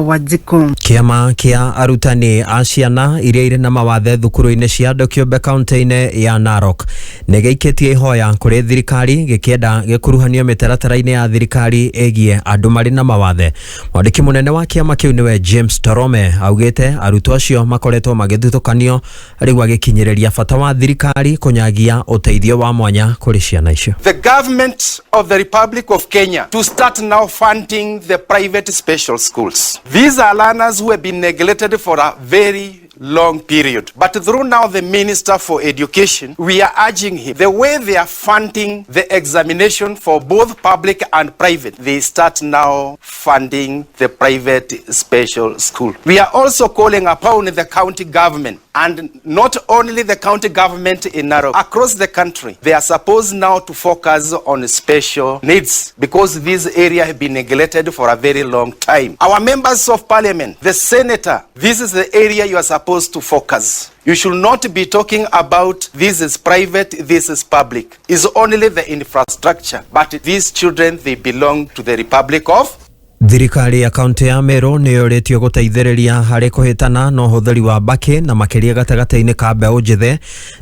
Wanjikũ. Kĩama kĩa arutani a ciana iria irĩ na mawathe thukuru-inĩ cia Kĩũmbe kaunti-inĩ ya Narok nĩ gĩikĩtie ihoya kũrĩ thirikari gĩkĩenda gĩkuruhanio mĩtaratara-inĩ ya thirikari ĩgiĩ andũ marĩ na mawathe. Mwandĩki mũnene wa kĩama kĩu nĩwe James Torome augĩte arutwo acio makoretwo magĩthutũkanio arĩ gũgĩkinyĩrĩria bata wa thirikari kũnyagia ũteithio wa mwanya kũrĩ ciana icio. The government of the Republic of Kenya to start now funding the private special schools. These are learners who have been neglected for a very long period. But through now the Minister for Education, we are urging him, the way they are funding the examination for both public and private, they start now funding the private special school. We are also calling upon the county government, and not only the county government in Narok, across the country, they are supposed now to focus on special needs because this area has been neglected for a very long time. Our members of parliament, the senator, this is the area you are supposed to focus. You should not be talking about this is private, this is public. It's only the infrastructure, but these children, they belong to the Republic of Thirikari ya kaunti ya Meru nĩ yũrĩtio gũteithĩrĩria harĩ kũhĩtana na ũhũthĩri wa mbakĩ na makĩria gatagatĩ-inĩ ka mbeũ njĩthĩ,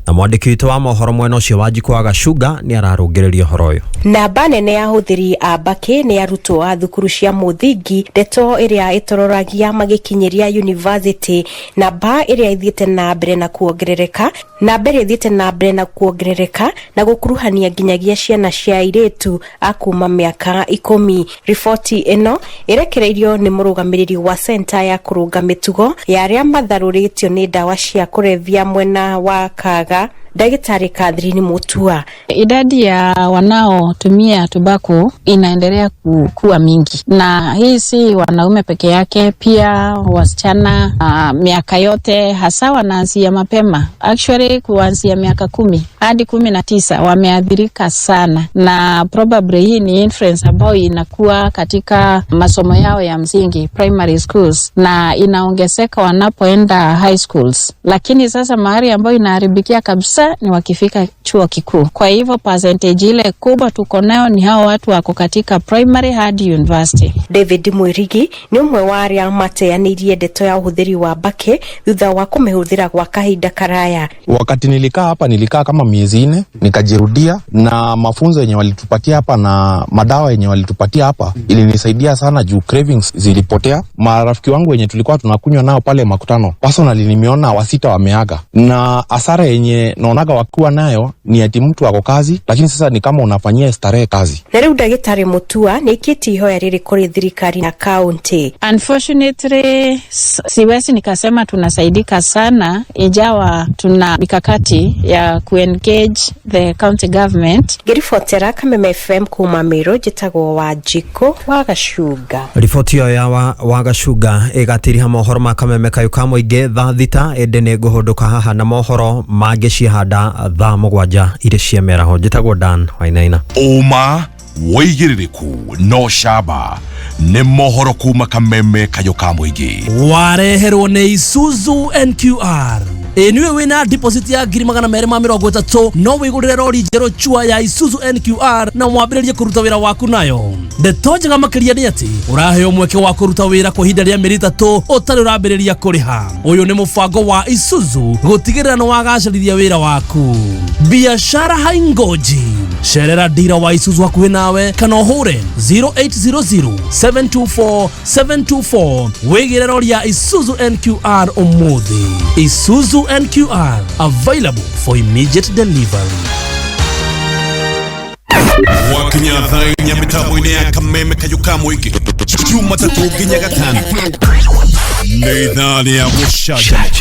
na mwandĩki witũ wa mohoro mwena ũcio Wanjikũ Agacuga nĩ ararũngĩrĩria ũhoro ũyũ. Namba nene ya ahũthĩri a mbakĩ nĩ arutwo a thukuru cia mũthingi, ndeto ĩrĩa ĩtororagia magĩkinyĩria university, namba ĩrĩa ithiĩte na mbere na kuongerereka, namba ĩrĩa ithiĩte na mbere na kuongerereka na gũkuruhania nginyagia ciana cia airĩtu a kuma mĩaka 10. Riboti ĩno irekereirio ni murugamiriri wa center ya kurunga mitugo ya aria matharũrĩtio ni ndawa cia kurevya mwena wa Kaga, Daktari Kadrini Mutua. Idadi ya wanaotumia tobacco inaendelea kuwa mingi, na hii si wanaume peke yake, pia wasichana miaka yote, hasa wanaanzia mapema. Actually kuanzia miaka 10 hadi 19 wameathirika sana, na probably hii ni influence ambayo inakuwa katika masomo yao ya msingi primary schools, na inaongezeka wanapoenda high schools. Lakini sasa mahali ambayo inaharibikia kabisa ni wakifika chuo kikuu. Kwa hivyo percentage ile kubwa tuko nayo ni hao watu wako katika primary hadi university. David Mwirigi ni umwe wa aria mateanirie ndeto ya ũhũthĩri wa mbakĩ thutha wa kũmĩhũthĩra kwa kahinda karaya. Wakati nilikaa hapa nilikaa kama miezi 4 nikajirudia, na mafunzo yenye walitupatia hapa na madawa yenye walitupatia hapa ilinisaidia sana juu cravings zilipotea. Marafiki wangu wenye tulikuwa tunakunywa nao pale makutano, personally nimeona 6 wameaga, na hasara yenye naona naonaga wakiwa nayo ni ati mtu ako kazi, lakini sasa ni kama unafanyia starehe kazi. Na riu Dagitari Mutua ni kiti ihoya riri kuri thirikari na county. Unfortunately, siwezi nikasema tunasaidika sana, ijawa tuna mikakati ya kuengage the county government. Girifotera Kameme FM kuma Miro jitagwo Wajiko Wagashuga. Ripoti ya Wagashuga igatiriha mohoro ma Kameme kayuka moige tha thita edene guhunduka haha na mohoro magicihanda tha mugwanja ire ciemeraho jitagwo Dan Wainaina. Uma waigiririku no shaba ne mohoro kuma Kameme kayuka moige wareherwo ne Isuzu NQR. Niwe wina deposit ya $230 no wigurire rori jero chua ya Isuzu NQR na mwambiririe kuruta wira waku nayo. Ndeto njega makiria ni ati uraheo mweke wa kuruta wira kwa ihinda ria mieri 3 utari urambiriria kuriha. Uyu ni mubango wa Isuzu gutigirira no wagacirithia wira waku. Biashara haingoji. Sherera dira wa Isuzu hakuhi nawe kana uhure 0800 724 724 wigire rori ya Isuzu NQR umuthi. Isuzu NQR, available for immediate delivery. Wakinyatha nyamitabu-ini ya Kameme kayuka moige Jumatatu nginya Gatano ni ndani ya gushajamuka.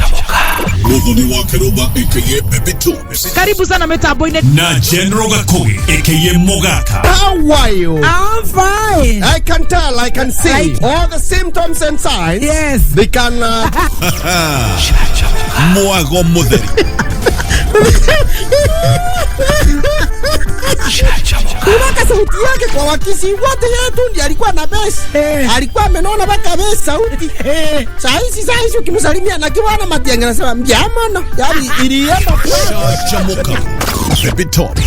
Muthoni AKA Baby. Karibu sana mitambo-ini na General Gakugi AKA Mogaka. How are you? I'm fine. I can tell, I can see all the symptoms and signs. Yes. They can mwago mutheri. Kumaka sauti yake kwa wakisi wote yetu ndi alikuwa na besi. Alikuwa amenona baka besi sauti. Saisi ukimsalimia na kiwana matianga nasema mjamana. Yaani ilienda Chamuka. Baby Top.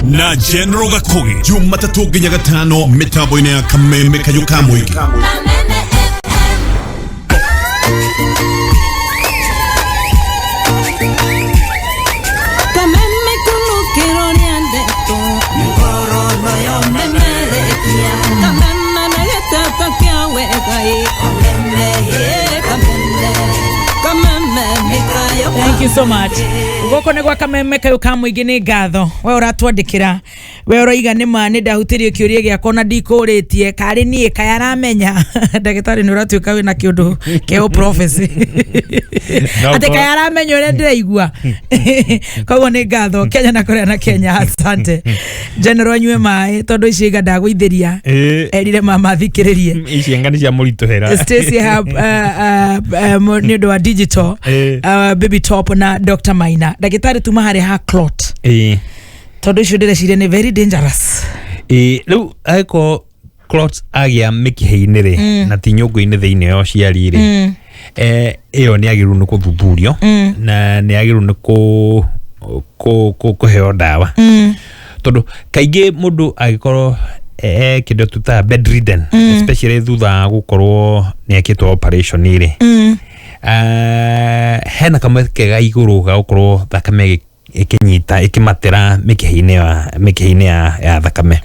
Na General Gakugi Jumatatu nginya Gatano mitambo-ini ya Kameme kayuka moige. Thank you so much. Goko negwa Kameme kayuka moige ni ngatho. We uratwandikira. We uroiga nima ni ndahutirio kiuria giako na ndikuritie kari nie kayaramenya. Dagitari ni uratuika wina kiundu keo prophecy. Ate kayaramenya ure ndiraigua. Koguo ni ngatho Kenya na Korea na Kenya. Asante. General nywe mai tondu iciga ndaguitheria. Erire mama thikiririe. Icienga ni cia murituhera. Stacy have ni ndo wa digital. Baby Top na Dr Maina. Dagitari tuma hari ha clot. Tondu icio ndireciria ni very dangerous. Riu aiko clots agia mikihe-ini ri na ti nyungu-ini thiini yo ciari ri iyo ni agiru ni kuthuthurio na ni agiru ni kuheo dawa tondu kaingi mundu agikorwo kindo tuta bedridden especially thutha gukorwo ni akitwo operation iri hena kamwe kega iguru ga gukorwo thakame ikinyita ikimatira mikihe-ini ya thakame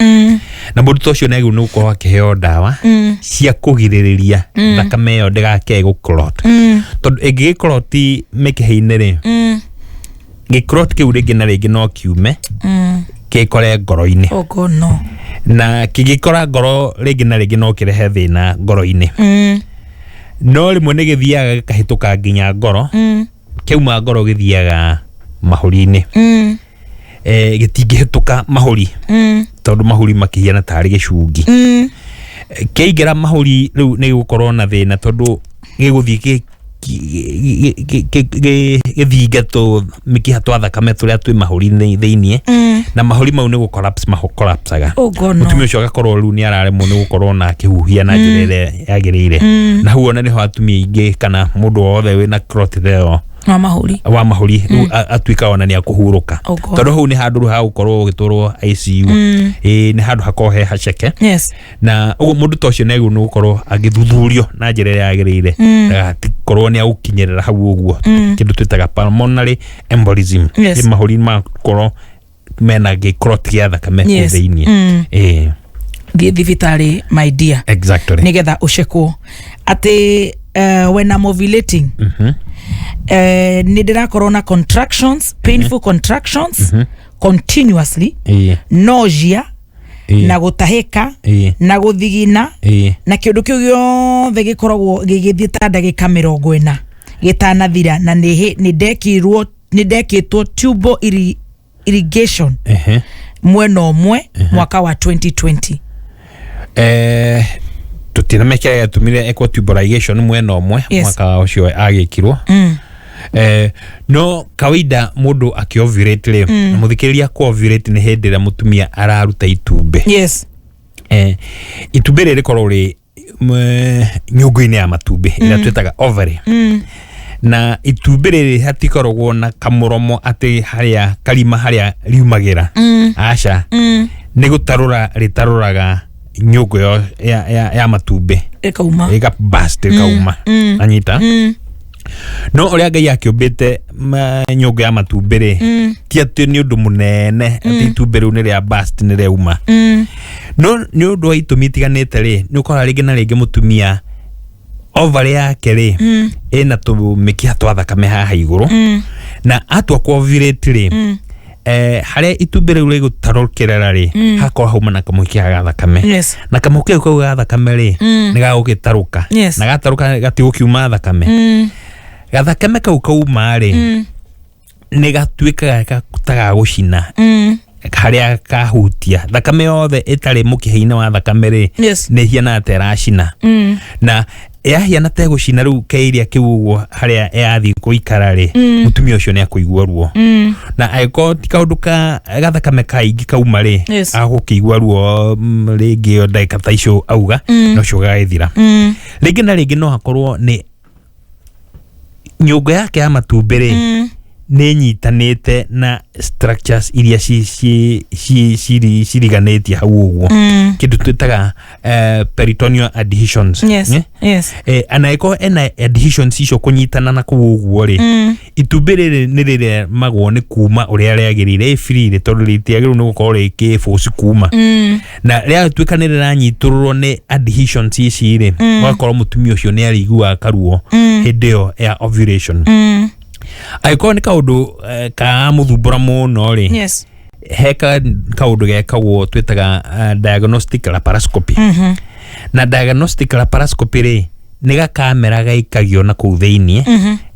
na mundu tocio ni agiru ni gukorwo akiheo dawa cia kugiririria thakame iyo ndigake guclot tondu ingigicloti mikihe-ini ri giclot kiu ringi na ringi no kiume kikore ngoro-ini na kigikora ngoro ringi na ringi no kirehe thina ngoro-ini no rimwe ni githiaga gikahituka nginya ngoro kiuma ngoro githiaga mahuri-ini gitingihituka mahuri tondu mahuri makihiana tari gicungi kiingira mahuri riu ni gukorwo na thina tondu giguthii githinga tu mikiha twa thakame turia twi mahuri-ini thiini na mahuri mau ni collapsaga mutumia ucio agakorwo riu ni araremwo ni gukorwo na kihuhia na njira iria yagirire na huo na niho atumia ingi kana mundu wothe wina clot theo wa mahuri atuika ona ni akuhuruka tondu hau ni handu ha gukorwo gitwarwo ICU ni handu hakohe haceke na uguo mundu tocio negu ni gukorwo agithuthurio na njira iria yagirire korwo ni agukinyerera hau uguo kindu twitaga pulmonary embolism ni mahuri makorwo mena giclot gia thakame thiini thie thibitari my dear exactly nigetha ucekwo ati when I'm ovulating ni ndirakorwo na contractions, painful contractions continuously, nausea na gutahika na guthigina na kiundu kiu giothe gikoragwo gigithie ta ndagika 40 gitanathira na ni ndekitwo tubal irrigation mwena omwe mwaka wa 2020. Tutinamekea yatumire eco tubal irrigation mwena omwe mwaka ucio agikirwo. No kawaida mundu akiovulate le muthikiriria ko ovulate ni hindi ria mutumia araruta itumbe. Itumbe riri korwo ri nyungu-ini ya matumbe ira twetaga ovary. Na itumbe riri hatikoragwo na kamuromo ati haria kalima haria riumagira. Aca ni gutarura ritaruraga nyungu ya matumbe ikauma burst ikauma anyita. No oria Ngai akiumbite nyungu ya matumbe ri ti ati ni undu munene ati itumbe riu ni ria burst ni reuma. No ni undu wa itumi itiganite ri ni ukora ringi na ringi mutumia ovary yake ri ina tumikiha twa thakame haha iguru na atwa kwa ovulate ri haria itumbe riu rigutarukirira ri hakorwo hauma na kamukiha ga thakame na kamukiha kau ga thakame ri ni gagugitaruka na gataruka gatigokiuma thakame. Gathakame kau kauma ri ni gatuikaga gakutaga gucina haria kahutia thakame yothe itari mukiha-ini wa thakame ri ni hiana teracina na yahiana te gucina riu keiria kiu haria yathi kuikara ri mutumia ucio ni akuigua ruo na aiko ti kaundu ka gathakame kaingi kauma ri agukigua ruo ringi ndagika ta icio auga no cio gaithira. Ringi na ringi no hakorwo ni nyungu yake ya matumbe ri ni nyitanite na structures iria ciriganitie hau uguo kindu twitaga peritoneal adhesions. Anaiko ena adhesions icio kunyitana na kuu uguo ri itumbe riri ni rire magwo ni kuma uria riagirire free tondu ritiagiru ni gukorwo riki force kuma na ria twika ni riranyiturwo ni adhesions ici ri wakorwo mutumia ucio ni arigua karuo hindi yo ya ovulation. Aiko ni kaundu ka muthumbura muno ri heka kaundu gekagwo twitaga diagnostic laparoscopy. Na diagnostic laparoscopy ri ni gakamera gaikagio na kuu thiini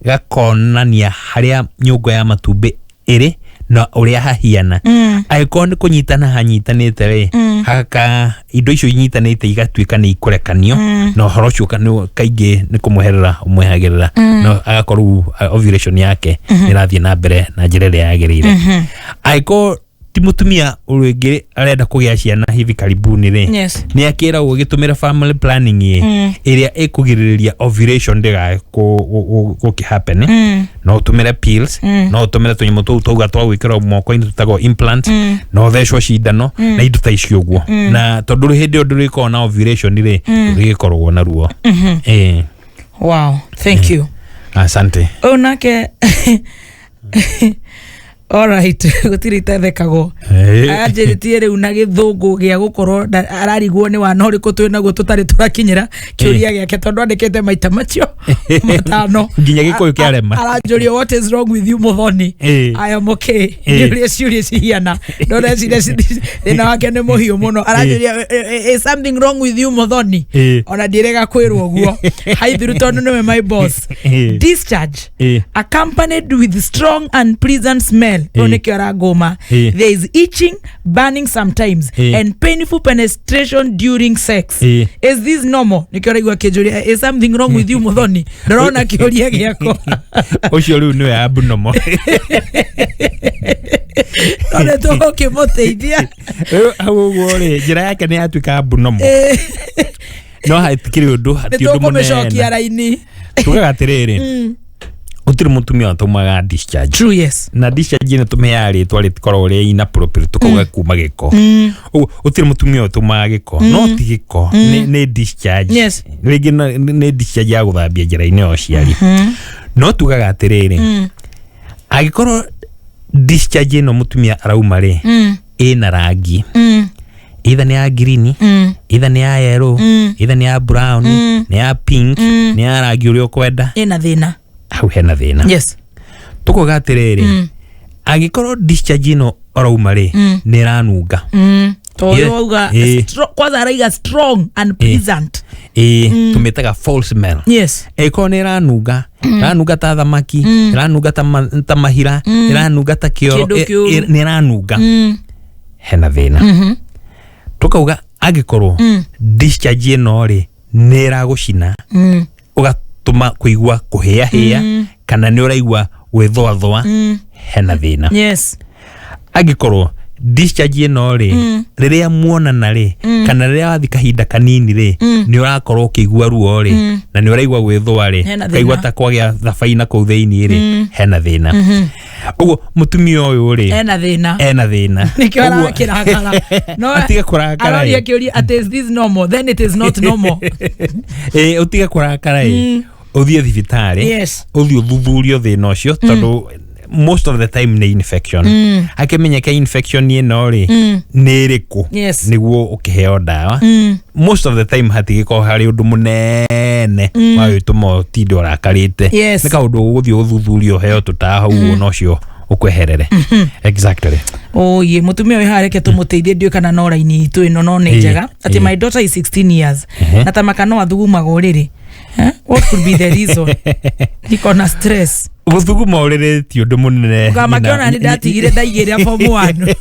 gakonania haria nyungu ya matumbe iri na uria hahiana. Aiko ni kunyitana hanyitanite ri haka indo icio inyitanite igatuika ni ikurekanio na uhoro ucio kaingi ni kumuherera umwehagirira no agakorwo ovulation yake irathie na mbere na njira iria yagirire. Aiko ti mutumia uringi arenda kugia ciana hivi karibuni ri ni akira ugitumira family planning iria ikugiriria ovulation ndiga ku happen no utumire pills no utumire tunyimu tuga twa gwikira moko-ini tutago implant no thecwo cindano na indo ta icio guo na tondu hindi nduri ko na ovulation ri rigikorwo na ruo. Wow, thank you. Asante. Onake alright gutiri tethekago ajiritie riu na githungu gia gukorwo ararigwo ni wana uriku twinaguo tutari turakinyira kiuria giake tondu andikite maita macio matano nginya gikuyu kiarema aranjuria what is wrong with you Muthoni. I am okay. Niuria ciuria cihiana ndore thina wake ni muhiu muno aranjuria is something wrong with you Muthoni ona ndirega kwirwo guo haithiru tondu niwe my boss. Discharge accompanied with strong and pleasant smell. There is itching, burning sometimes, and painful penetration during sex. Is this normal? Is something wrong with you Muthoni? Ndorona kiuria giako ucio riu niwe abnormal. Ole to kimuteithia hau uguo ri njira yake ni atuika abnormal no hatikiri undu hati undu mumecokia raini tugaga atiriri utiri mutumia tumaga discharge. True, yes. Na discharge ni tumea ritwa ritikorwo ri inappropriate tukoga kuma giko utiri mutumia tumaga giko no ti giko ni discharge. Yes. Rigi ni discharge ya guthambia njira-ini o ciari no tugaga atiriri agikorwo discharge no mutumia arauma ri ina rangi either ni ya green either ni ya yellow either ni ya brown ni ya pink ni ya rangi uria ukwenda ina thina hau hena thina yes tukoga atiriri agikorwo discharge ino orauma ri ni ranunga toyo auga kwanza araiga strong and pleasant tumetaga false smell yes eko ni ranunga ranunga ta thamaki ranunga ta mahira ranunga ta kioro ni ranunga hena thina tukauga agikorwo discharge ino ri ni ragucina ugatuma kuigua kuhia hia kana ni uraigua gwithwa hena thina yes agikorwo discharge ino ri riria muonana ri kana riria wathi kahinda kanini ri ni urakorwo ukigua ruo ri na ni uraigua gwithwa ri kaigua ta kwagia thabaina kuu thiini ri hena thina uguo mutumia uyu ri ena thina nikio arakirakara no atige kurakara aroria kiuria at is this normal then it is not normal utige kurakara uthie thibitari uthie uthuthurio thina ucio tondu most of the time ni infection akimenyeka infection ni no ri ni riku niguo ukiheo dawa most of the time hatigiko hari undu munene wa witumo tindo rakarite ni kaundu guthie uthuthurio heo tutahau no cio ukweherere exactly ye mutumia we hareke tumuteithie ndio kana no raini itu ino no ni njega ati my daughter is 16 years na tamaka no athugumaga uriri what could be the reason niko na stress guthuguma uriri ti undu munene kama kiona ni ndatigire ndaigire form 1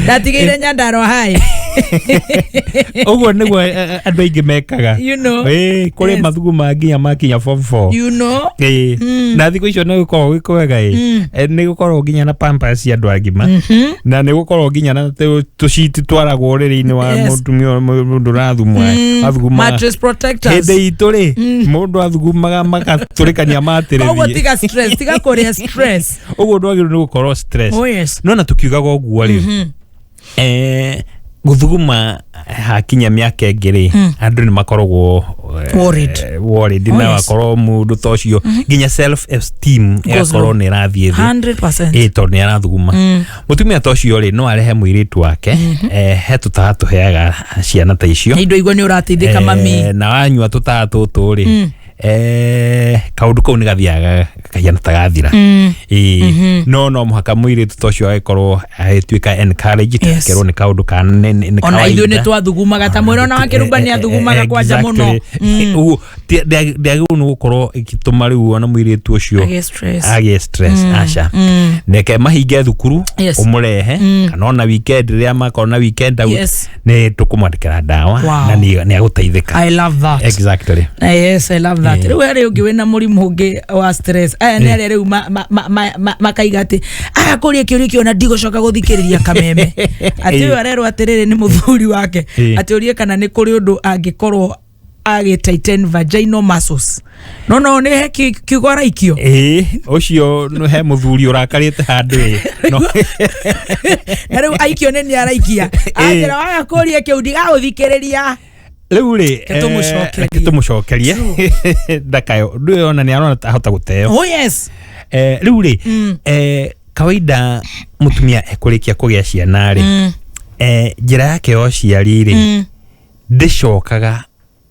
ndatigire nyandaro hai uguo niguo andu aingi mekaga you know kuri mathuguma nginya makinya form 4 you know na thiku icio ni gukorwo gikwega ni gukorwo nginya na pampers ya andu agima na ni gukorwo nginya na tushiti twaragwo uriri-ini wa mutumia mundu rathumwa athuguma mattress protectors hende ituri mundu athugumaga makaturikania Ogo tiga stress, tiga korea stress. Ogo ndwagiru ni gukorwo stress. Oh yes. No na tukiugaga oguo ri. Guthuguma hakinya miaka ingiri andu ni makoragwo worried na wakorwo mundu tocio nginya self esteem yakorwo ni rathie thi 100% to ni arathuguma mutumia tocio ri no arehe muiritu wake he tutatu heaga ciana ta icio indo igwa ni urateithika mami na wanyua tutatu tu ri kaundu kau ni gathiaga kahiana ta gathira no muhaka muiritu tocio agikorwo agituika encouraged kerwo ni kaundu kanene ni kawaida ona ithu ni twathugumaga ta mwena wa kirumba ni athugumaga kwanja muno ndiagiru ni gukorwo igituma riu ona muiritu ucio age stress acha neke mahinge thukuru umurehe kana ona weekend ria makona weekend out ni tukumandikira dawa na ni aguteithika. I love that exactly. Yes, I love that. Riu ari ungi wina murimu ungi wa stress ni ari riu makaiga ati kuria kiuri kiona ndigocoka guthikiriria kameme ati arero atiriri ni muthuri wake ati urie kana ni kuri undu angikorwo age tighten vaginal muscles no ni he kigora ikio ucio no he muthuri urakarite handu no riu aikio ni araikia agira waga kuria kiudi gaguthikiriria riu ri kitumucokerie ndakayo ndio ona ni arona ahota guteo. Oh yes. Riu ri kawaida mutumia ekurikia kugia ciana ri njira yake o ciari ri ndicokaga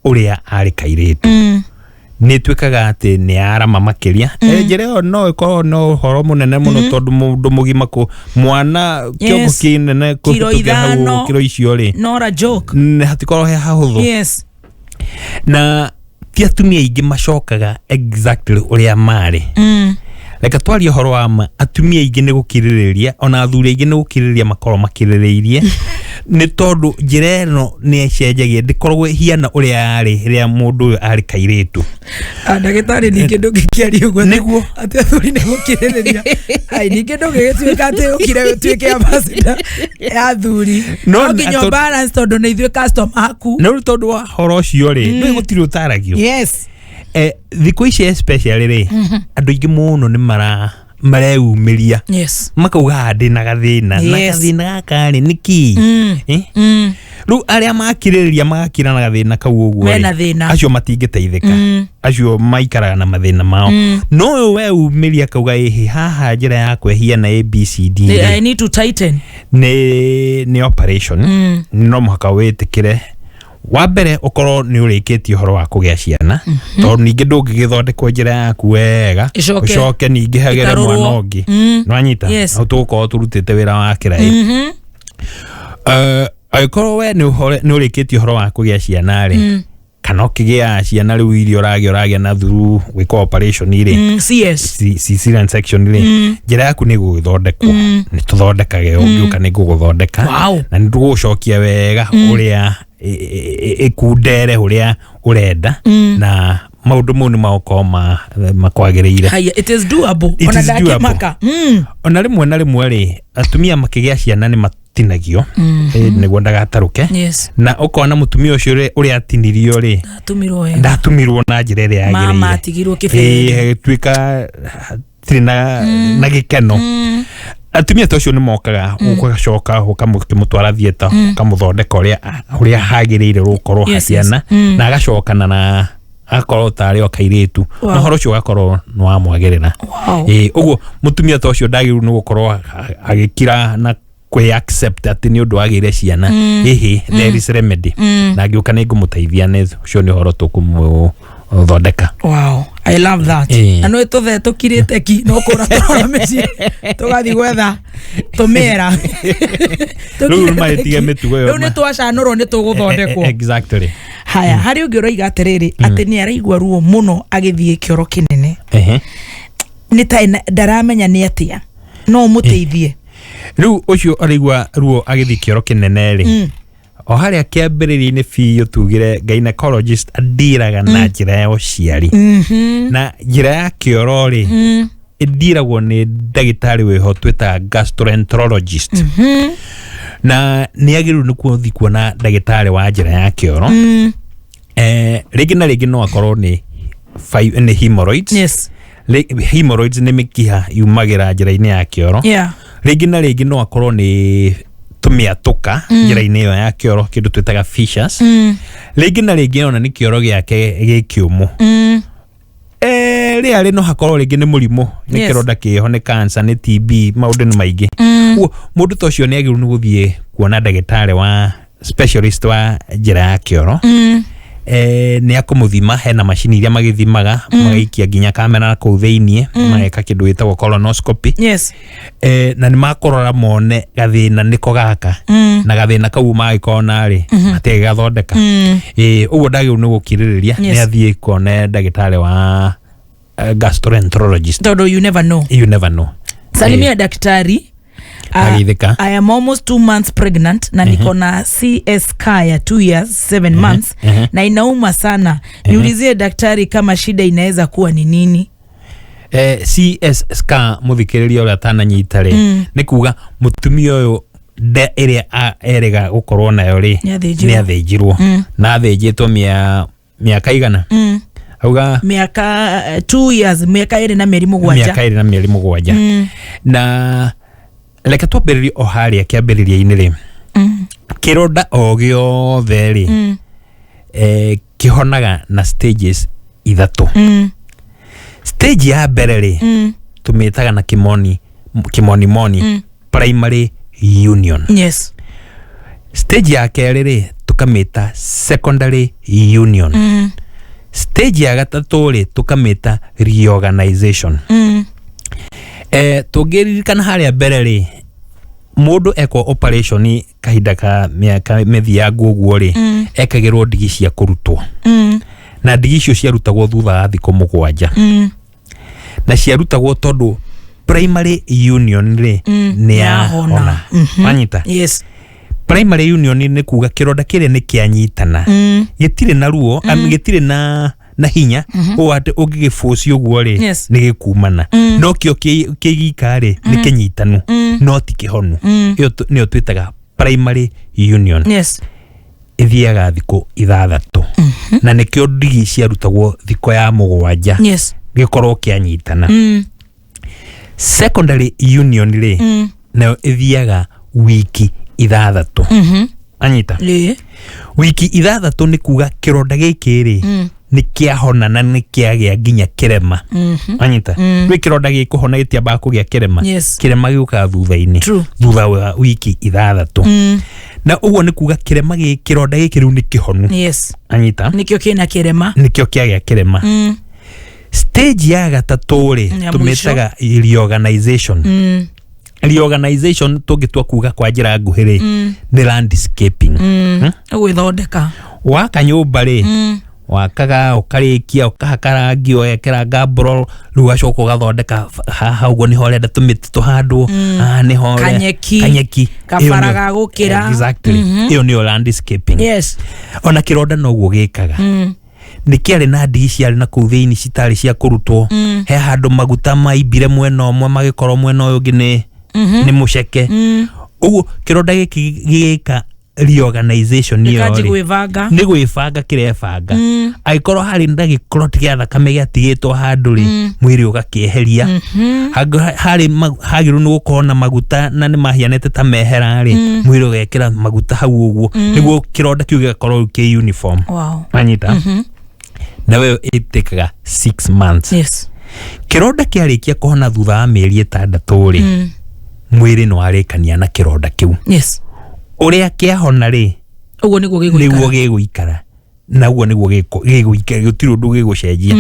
uria ari kairitu ni twikaga ati ni arama makiria njira no ikorwo no horo munene muno tondu mundu mugima ku mwana kiongo kinene kutuke hau kiro icio ri not a joke hatikorwo he hahuthu na tia tumia ingi macokaga exactly uria mari reka twaria horo wa atumia ingi ni gukiririria ona athuri ingi ni gukiririria makoro makiririirie ni tondu njira ino ni ecenjagia ndikorwo hiana uria ari ria mundu uyu ari kairitu ndagitari ningi ndugikiaria uguo niguo ati athuri ni gukiririria ai ningi ndugigituika ati ukire tuike ambassador ya athuri no nginyo balance tondu ni ithue customer aku no tondu wa horo cio ri ndu gutiri utaragio yes thiku ici especially ri andu ingi muno ni mareumiria makauga ndi na gathina na gathina gaka ri niki ru aria makiririria magakira na gathina kau uguo acio matingiteithika acio maikaraga na mathina mao no we umiria kauga haha njira ya kwehia na ABCD I need to tighten ni operation no muhaka wetikire wa mbere ukorwo ni urikitie horo wa kugia ciana to ningi ndungigithondekwo njira yaku wega ucoke ningi hagere mwana ungi nwanyita no tuko turutite wira wa kirai aikorwo we ni urikitie horo wa kugia ciana ri kana ukigia ciana riu irio ragia na through gwika operation iri cesarean section iri njira yaku ni guthondekwo ni tuthondekage ungiuka ni guthondeka na ni tugucokia wega uria ikundere uria urenda na maundu mu ni maukoma makwagiriire. It is doable. Ona dake maka ona rimwe na rimwe ri atumia makigia ciana ni matinagio niguo ndagataruke na ukona mutumia ucio uri atinirio ri ndatumirwo na njira iria yagiriire mama atigirwo kibere twika na gikeno atumia tocio ni mokaga ugacoka ukamutwara thieta ukamuthondeka uria hagiriire rukorwo haciana na agacokana na akorwo tari okairitu no horo cio gakorwo no amwagirira uguo mutumia tocio ndagiru ni gukorwo agikira na kwe accept ati ni undu agire ciana there is remedy na agiuka ni ngumuteithia nezo ucio ni horo tukumu thondeka. Wow, I love that. Ano etothe tukirite ki no kura tora meci tugathi gwetha tumera riu maitige mitugo yo riu ni twacanurwo ni tuguthondekwo exactly. Haya hari ungi uraiga atiriri ati ni araigua ruo muno agithie kioro kinene ni ta ndaramenya ni atia no muteithie riu ucio araigua ruo agithie kioro kinene ri o haria kiambiririe-ini biũ tugire gynecologist adiraga na njira ya uciari na njira ya kioro ri idiragwo ni ndagitari weho twita gastroenterologist na ni agiru ni kuthi kuona ndagitari wa njira ya kioro ringi na ringi no akorwo ni hemorrhoids hemorrhoids ni mikiha yumagira njira-ini ya kioro ringi na ringi no akorwo ni tumiatuka njira-ini yo ya kioro kindu twitaga fissures ringi na ringi ona ni kioro giake gikiumu ria no hakorwo ringi ni murimu ni kironda kiho ni cancer ni TB maundu ni maingi mundu tocio ni agiru ni guthie kuona ndagitari wa specialist wa njira ya kioro ni akumuthima hena machine iria magithimaga magaikia nginya kamera kuu thiini mageka kindu witagwo colonoscopy na ni makorora mone gathina niko gaka na gathina kau magikona ri ati gathondeka uguo ndagiru ni gukiririria ni athie kone ndagitari wa gastroenterologist todo you never know salimia daktari. I am almost 2 months pregnant na niko na CSK ya 2 years 7 months na inauma sana. Niulizie daktari kama shida inaweza kuwa ni nini? CSK muthikiriria ura tananyita ri ni kuga mutumia uyu de area erega gukorwo nayo ri ni athinjirwo na athinjitwo miaka igana auga miaka 2 years miaka iri na mieri mugwanja na leka twambiririe o haria kiambiriria-ini ri kironda o giothe ri kihonaga na stages ithatu. Stage ya mbere ri tumitaga na kimoni primary union. Stage ya keri ri tukamita secondary union. Stage ya gatatu ri tukamita reorganization. Tugiririkana haria mbere ri mundu eko operation kahinda ka miaka mithiangu guo ri ekagirwo ndigi cia kurutwo na ndigi icio ciarutagwo thutha wa thikũ 7 na ciarutagwo tondu primary union ri ni yahona manyita primary union ni kuga kironda kiria ni kianyitana gitire na ruo gitire na hinya o ate ugigiforce uguo ri ni gikumana no kio kigika ri ni kinyitanu no ti kihonu iyo ni twitaga primary union ithiaga thikũ 6 na nikio ndigi ciarutagwo thikũ ya 7 gikorwo kianyitana secondary union ri nayo ithiaga wiki 6 anyita wiki 6 ni kuga kironda giki ri ni kiahona na ni kiagia nginya kirema anyita ni kironda gikuhona gitiamba kugia kirema kirema giuka thutha-ini thutha wa wiki 6 na uguo ni kuga kirema gikironda gikiru ni kihonu. Yes. Anyita nikio kina kirema, nikio kia kirema. Stage ya gatatu ri tumetaga reorganization. Reorganization tugitwa kuga kwa njira nguhiri ni landscaping. Gwithondeka waka nyumba ri wakaga ukarikia ukahakarangi wekera gabro rugacoka ugathondeka haugo ni horenda tumiti tuhandwo ni hore kanyeki kabaraga gukira. Exactly. Iyo ni landscaping. Yes. Ona kironda no guo gikaga ni kiari na ndigi ciari na kuu thiini citari cia kurutwo he handu maguta maibire mwena omwe magikoro mwena uyu ngi ni muceke. Uguo kironda giki gika reorganization ni gwibanga kirebanga aikoro hari ndagikoro tiga thakame giatigitwo handu ri mwiri ugakieheria hari hagiru ni gukorwo na maguta na ni mahianete ta mehera ri mwiri ugekira maguta hau uguo niguo kironda kiu gikorwo ki uniform. Anyita na wewe itekaga 6 months. Yes. Kironda kiarikia kuhona thutha wa mieri 6 ri mwiri no arekania na kironda kiu. Yes. Uria kiahona ri uguo niguo giguikara na uguo niguo giguikara gutiru ndu gigucenjia.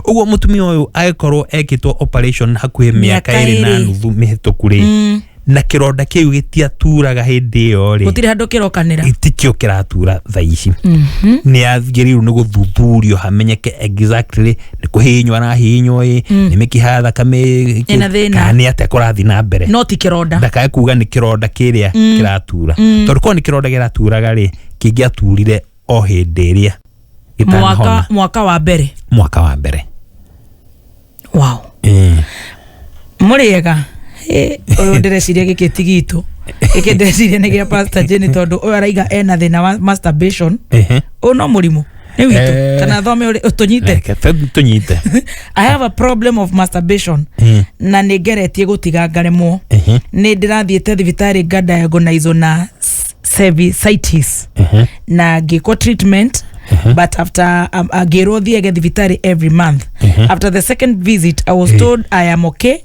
Uguo mutumia uyu aikorwo ekitwo operation hakuhe miaka 2 na nuthu mihituku ri na kironda kiu gitiaturaga hindi iyo ri gutire handu kirokanira itikio kiratura thaici. Ni athigiriru ni guthuthurio hamenyeke exactly ni kuhinywa na hinywa ni mikiha thakame kana ate kurathi na mbere no ti kironda ndakae kuga ni kironda kiria kiratura tondu ko ni kironda kiraturaga ri kingiaturire o hindi iria mwaka wa mbere. Wow. Muriega oyo ndireciria gikitigitu ndeciria ni gia Pastor Jenny tondu oyo araiga ena thina wa masturbation. No murimu ni witu kana thome utunyite I have a problem of masturbation na nigeretie gutiga ngaremwo ni ndirathiete thibitari ngadiagonize na cervicitis na ngiko treatment but after ngirwo thiege thibitari every month. After the second visit I was told I am okay.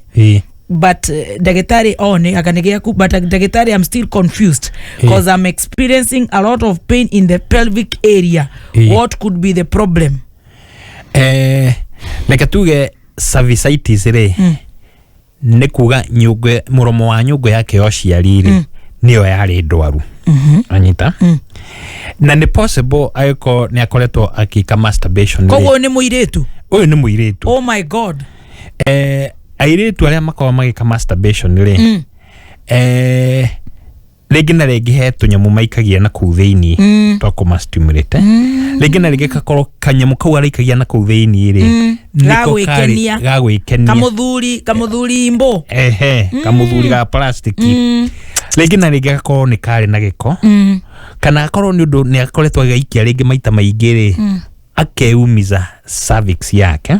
But daktari one akanigia ku but daktari I'm still confused because I'm experiencing a lot of pain in the pelvic area. What could be the problem? Nekatuge cervicitis re ne kuga nyugo muromo wa nyugo yake yociarire niyo yari ndwaru. Anyita na ni possible ayiko ni akoretwo akika masturbation. Kogo ni muiretu uyu ni muiretu. Oh my god. Airetu aria makwa magika masturbation ri rĩngĩ na rĩngĩ he tũnyamũ maikagia na kũu thĩinĩ twa kũmastimulate rĩngĩ na rĩngĩ gakorwo kanyamũ kau araikagia na kũu thĩinĩ rĩ gagwĩkenia kamuthuri imbo kamuthuri ga plastic rĩngĩ na rĩngĩ gakorwo nĩ karĩ na gĩko kana akorwo nĩ ũndũ nĩ akoretwo agĩikia rĩngĩ maita maingĩ rĩ akeumiza cervix yake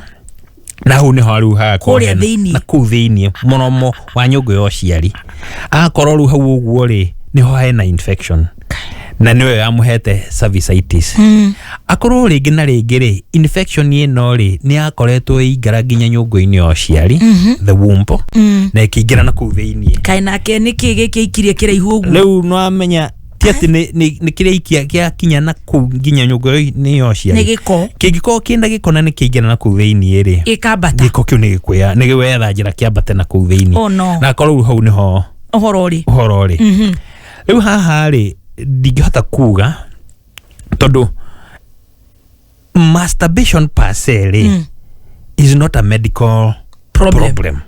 na hu ni haru ha ko na kuu thĩinĩ mũromo wa nyũngũ ya ũciari akorwo ru hau ũguo rĩ niho hena infection na niwe yamuhete cervicitis. Akorwo rĩngĩ na rĩngĩ rĩ infection ĩno rĩ ni akoretwo ĩingĩra nginya nyũngũ-inĩ ya ũciari the womb na ĩkĩingĩra na kũu thĩinĩ kainake nĩkĩ gĩkĩikirie kĩraihu ũguo rĩu no amenya tiati ni kireikia kia kinya na kunginya nyugo ni yocia ni giko kigiko kinda giko na ni kingena na ku theini ri ikambata giko kiu ni gikwea ni giwetha njira kiambate na ku theini na korwo hau niho uhoro ri riu haha ri ndingihota kuga tondu masturbation per se ri is not a medical problem.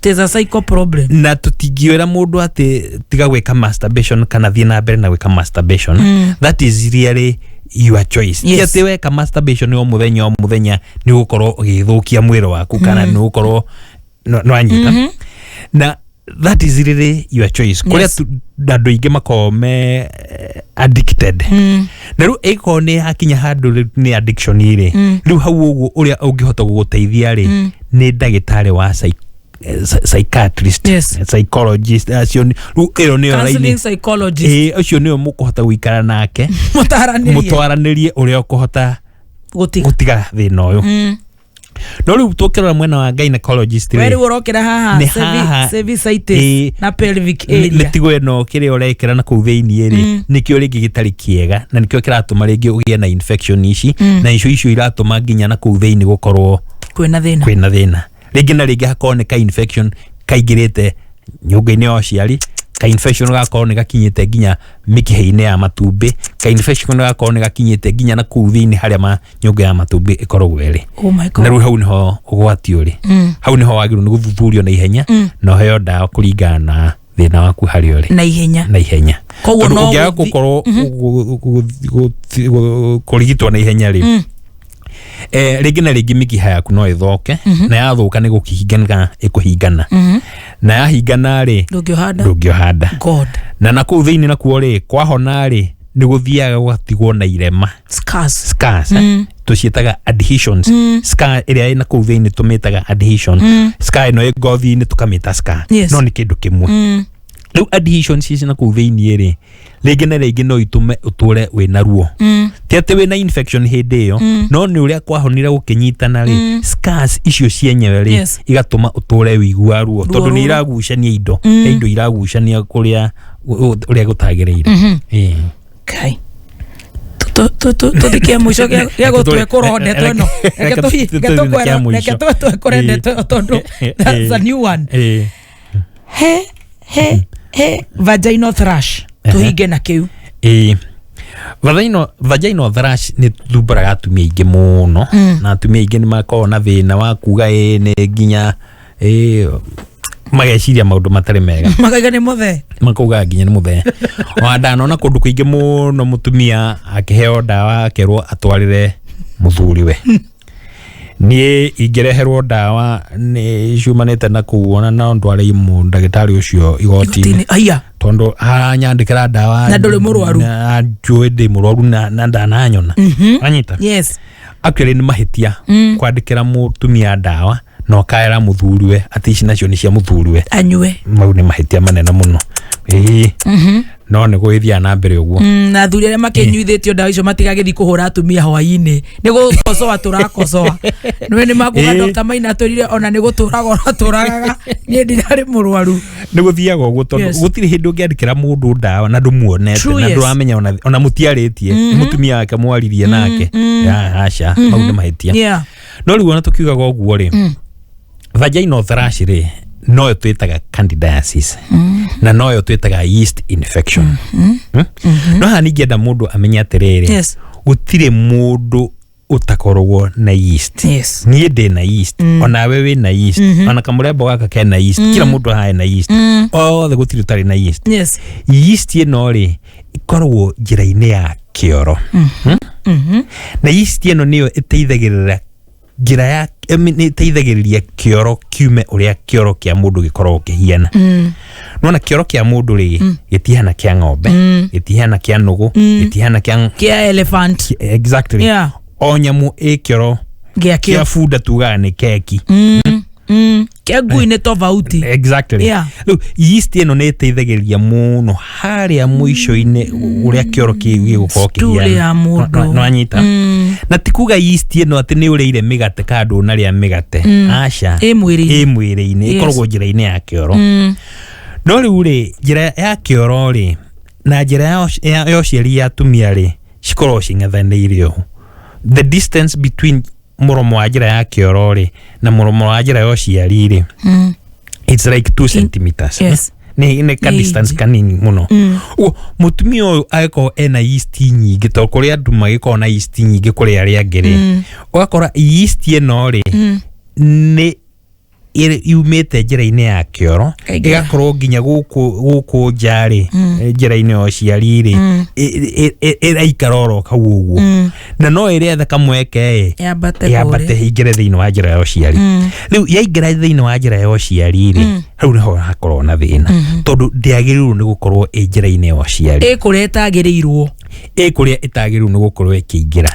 There's a psycho problem. Na tutingiwira mundu ati tiga gwika masturbation kana thie na mbere na gwika masturbation. That is really your choice. Yes. Ati weka masturbation o muthenya ni gukorwo ugithukia mwiri waku kana ni gukorwo no anyita. Na that is really your choice. Kuria andu ingi makome addicted. Na riu iko ni hakinya handu ni addiction iri. Riu hau uguo uria ungihota guguteithia ri ni ndagitari wa psychiatrist, psychologist, counseling psychologist. Ucio niwe mukuhota guikara nake mutwaranirie uria ukuhota gutiga thina uyu. no riu tukirora mwena wa gynecologist weri urokera haha cervicitis na pelvic area litigo eno kire urekera na kuu thiini ri nikio ringi gitari kiega na nikio kiratuma ringi ugie na infection ici na icio iratuma nginya na kuu thiini gukorwo kwina thina ringi na ringi hakoneka infection kaingirite nyunga-ini ya uciari ka infection gakorwo ni gakinyite nginya mikihe-ini ya matumbi ka infection gakorwo ni gakinyite nginya na kuu thiini haria nyunga ya matumbi ikoragwo iri na riu hau niho ugwati uri hau niho wagiru ni guthuthurio na ihenya na heo ndawa kuringana na thina waku hari uri na ihenya koguo no ungiaga gukorwo kurigitwo na ihenya ri ringi na ringi mikiha yaku no ithoke na yathuka ni gukihingana ikuhingana na yahingana ri ndungiohanda god na kuu thiini nakuo ri kwahona ri ni guthiaga gwatigwo na irema scars tucietaga adhesions scar iria ina kuu thiini tumitaga adhesion scar ino ngothi-ini tukamita scar no ni kindu kimwe riu adhesions ici na kuu thiini ri ringi na ringi no itume uture wina ruo ti ati wina infection hindi iyo no ni uria kwahonire gukinyitana ri scars icio cienyewe ri igatuma uture wigua ruo tondu ni iragucania indo iragucania kuria uria gutagireire kai tuthike mwisho gya gutwekora ndeto ino reke twekore ndeto tondu that's a new one he vaginal thrush tuhinge na kiu vaginal thrush ni thumburaga atumia aingi muno na atumia aingi ni makorwo na thina wa kuga ni nginya mageciria maundu matari mega makaiga ni muthe makuga nginya ni muthe wandanona kundu kuingi muno mutumia akiheo ndawa akerwo atwarire muthuriwe nie ingireherwo ndawa ni ciumanite na kuona na ndware ndagitari ucio igoti-ini tondu anyandikira ndawa na nduri murwaru na njui ndi murwaru na ndananyona anyita actually ni mahitia kwandikira mutumia ndawa no kaera muthuriwe ati ici nacio ni cia muthuriwe anyue mau ni mahitia manene muno no ni gwithia na mbere uguo na athuri aria makinyuithitio ndawa icio matigagithi kuhura atumia hwaini ni gukocoa turakocoa nwe ni makuga Dr Maina aturire ona ni guturaga ni ndirari murwaru ni guthiaga uguo tondu gutiri hindu ungiandikira mundu ndawa na ndumuonete na nduramenya ona mutiaritie ni mutumia wake mwaririe nake aca mau ni mahitia no riu ona tukiugaga uguo ri vaginal thrush ri no twitaga candidiasis na no twitaga yeast infection no hani ngienda mundu amenye atiriri gutire mundu utakorwo na yeast nie ndi na yeast ona wewe na yeast ona kamurembo gaka ke na yeast kila mundu hae na yeast othe gutire utari na yeast yeast ino ri ikorwo njira-ini ya kioro na yeast ino niyo iteithagirira njira ya iteithagiriria kioro kiume uria kioro kia mundu gikorwo kihiana nona kioro kia mundu ri gitihana kia ng'ombe gitihana kia nugu gitihana kia elephant exactly o nyamu kioro kia funda tugaga ni keki kia ngui ni tofauti exactly yeast ino ni iteithagiriria muno haria mwisho-ini uria kioro gigukorwo kihiana no anyita na tikuga yeast ino ati ni urire migate kandu na ria migate aca mwiri-ini ikoragwo njira-ini ya kioro no riu ri njira ya kioro ri na njira ya uciari ya atumia ri cikorwo cing'ethanĩire the distance between muromo wa njira ya kioro ri na muromo wa njira ya uciari ri it's like 2 centimeters ni ka distance kanini muno mutumia uyu agiko ena yeast nyingi to kuria andu magiko na yeast nyingi kuria aria ngiri ugakora yeast ino ri ni yumite njira-ini ya kioro igakorwo nginya guku njari njira-ini ya uciari ri iraikara oro kau uguo na no iria kamweke yambate ingire thiini wa njira ya uciari riu yaingira thiini wa njira ya uciari ri riu niho hakorwo na thina tondu ndiagirirwo ni gukorwo njira-ini ya uciari ikuria itagirirwo ni gukorwo ikiingira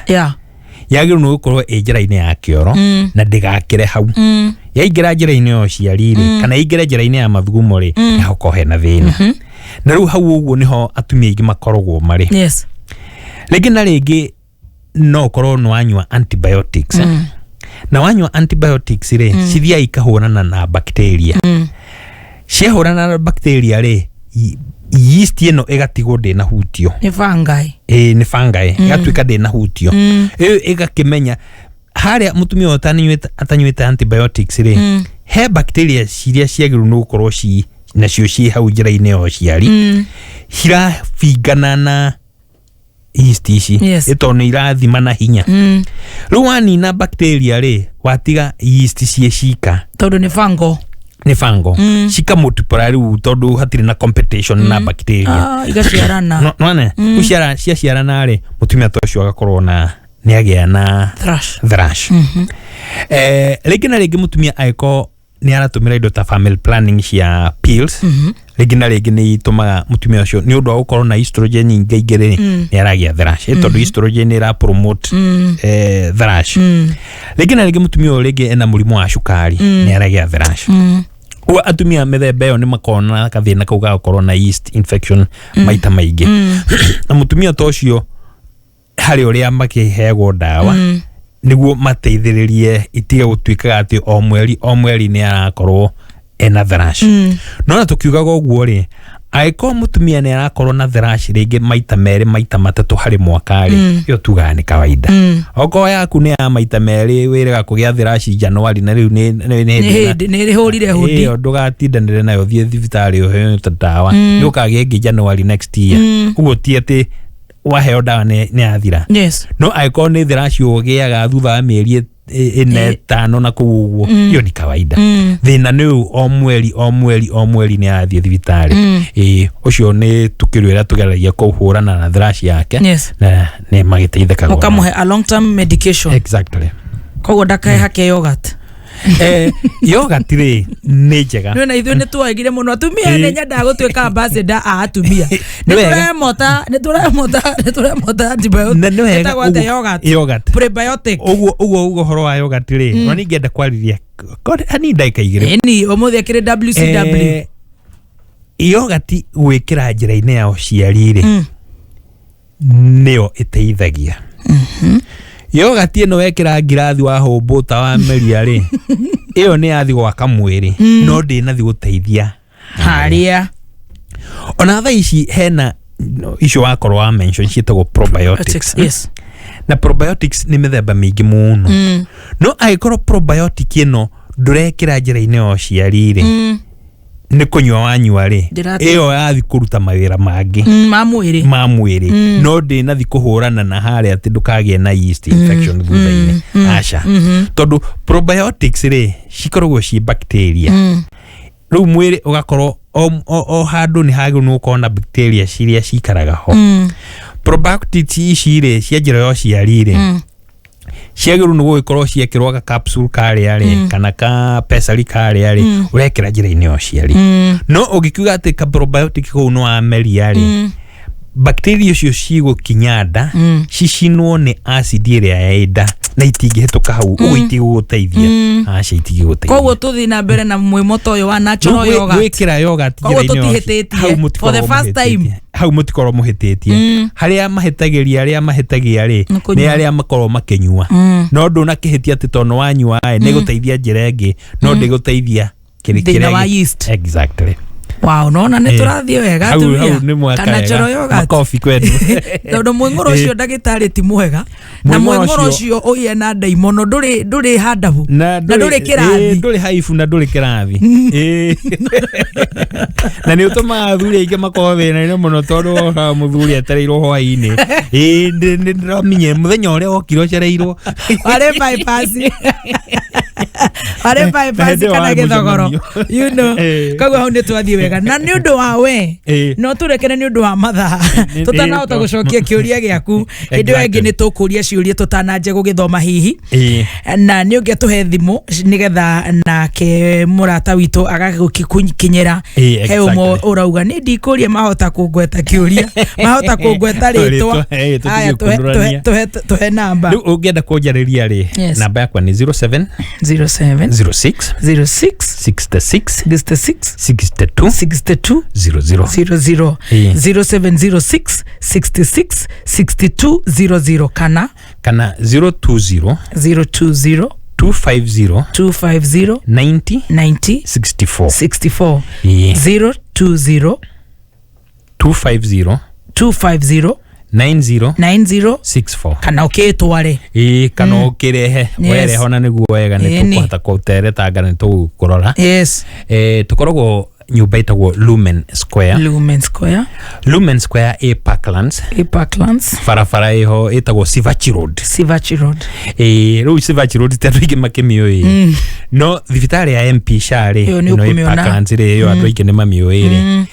yagirirwo ni gukorwo njira-ini ya kioro na ndigakire hau yaingira njira-ini ya uciari ri kana yaingira njira-ini ya mathugumo ri niho kohe na thina na riu hau uguo niho atumia aingi makoragwo mari ringi na ringi no korwo ni wanyua antibiotics na wanywa antibiotics re cithia ikahurana na bacteria ciahurana na bacteria re yeast ino igatigwo ndina hutio ni fungi ni fungi igatuika ndina hutio igakimenya haria mutumia atanyuite antibiotics re he bacteria ciria ciagiru no gukorwo ci nacio ci hau njira-ini yo ciari cirabingana na yeast ici itoni irathima na hinya riu wanina bacteria ri watiga yeast cie cika tondu ni fungo cika multiply riu tondu hatiri na competition na bacteria igaciarana none ciaciarana ri mutumia tocio agakorwo na niagia na thrush rĩngĩ na rĩngĩ mutumia aiko ni aratumira indo ta family planning cia pills rĩngĩ na rĩngĩ ni itumaga mutumia ucio ni undu wa gukorwo na estrogen ingĩ ni aragia thrush tondu estrogen ira promote thrush rĩngĩ na rĩngĩ mutumia rĩngĩ ena mũrimũ wa cukari ni aragia thrush wa atumia methemba yo ni makona kathina kau ga gukorwo na yeast infection maita maingĩ na mutumia tocio hari uria makihegwo dawa niguo mateithiririe itige gutuikaga ati o mweri ni arakorwo ena thrush no na tukiugaga uguo ri aiko mutumia ni arakorwo na thrush ringi maita meri maita matatu hari mwaka ri yo tugaga ni kawaida oko yaku ni ya maita meri wirega kugia thrush January na riu ni rihurire hudi ndugatindanire nayo thie thibitari uhe dawa ni ukagia ngi January next year uguo ti ati waheo dawa ni athira no aiko ni thrush ugiaga thutha wa mieri ine tano na kuguo yo ni kawaida thina ni o mweri ni athie thibitari ucio ni tukirwira tugeragia kuhurana na thrush yake na ni magiteitheka ukamuhe a long term medication exactly kogo dakae hake yogurt yogurt ri ni njega no na ithu ni twagire muno atumia ni nyenda gutuika ambassador a atumia ni turemota antibiotic yogurt prebiotic ugo horo wa yogurt ri no ni ngenda kwariria ani ndaika igire ni umuthi akire WCW yogurt gwikira njira-ini ya uciari ri niyo iteithagia yogurt ino wekira ngirathi wa humbuta wa meria ri iyo ni yathi gwaka mwiri no ndi na thi guteithia haria ona tha ici hena icio wakorwo wa mention cietagwo probiotics na probiotics ni mithemba mingi muno no aikorwo probiotic ino ndurekira njira-ini yo ciari ri ni kunywa wanyua ri iyo yathi kuruta mawira mangi ma mwiri no ndi na thi kuhurana na hali ati ndukagie na yeast infection thutha-ini aca tondu probiotics ri cikoragwo ci bacteria riu mwiri ugakorwo o handu ni hagiru no kona bacteria ciria cikaraga ho probiotics ici ri cia njira yo ciari ri ciagiru no gukorwo ciekirwo ka capsule karia ri kana ka pessary karia ri urekira njira-ini yo ciari no ugikiuga ati ka probiotic ko no ameria ri bacteria icio cigukinyanda cicinwo ni acid iria yaida na itingihituka hau ugu itigiguteithia aca itigiguteithia koguo tuthi na mbere na mwimoto uyu wa natural yogurt gwikira yogurt njira-ini for the first time hau mutikorwo muhititie haria mahitagia ri ni aria makorwo makinyua no nduna kihitia ati tono wanyua ni guteithia njira ingi no ndi guteithia kirikira exactly wow no na ni turathie wega tumia kana choro yoga makofi kwenu tondu mwingoro ucio ndagitari ti mwega na mwingoro ucio uye na ndaimono nduri handabu na nduri kirathi nduri haifu na nduri kirathi na ni utuma athuri aingi makobe na ni muno tondu muthuri atereirwo hwaini ndiraminye muthenya uria wokiro cereirwo are bypass kana githogoro you know kagwa hau ni twathie wega na ni undu wa we no turekene ni undu wa mathaa tutanahota gucokia kiuria giaku indu engi ni tukuria ciuria tutananje gugithoma hihi na ni ungetuhe thimu nigetha nake murata witu agagukinyira he umo urauga ni ndikuria mahota kungweta kiuria mahota kungweta ritwa aya tuhe namba riu ungienda kunjariria ri namba yakwa ni 07 06 66 62 00 0706 66 62 00 kana 020 020 250 90 64 yeah. 020 250 90 64 kana ukitware kana ukirehe were hona niguo wega ni tukwata kutereta ngane tu kurora yes tukoragwo nyumba itagwo Lumen Square A Parklands farafara iho itagwo Sivachi Road ru Sivachi Road tatu ingi makimio no thibitari ya MP share no A Parklands ri yo andu ingi ni mamio ri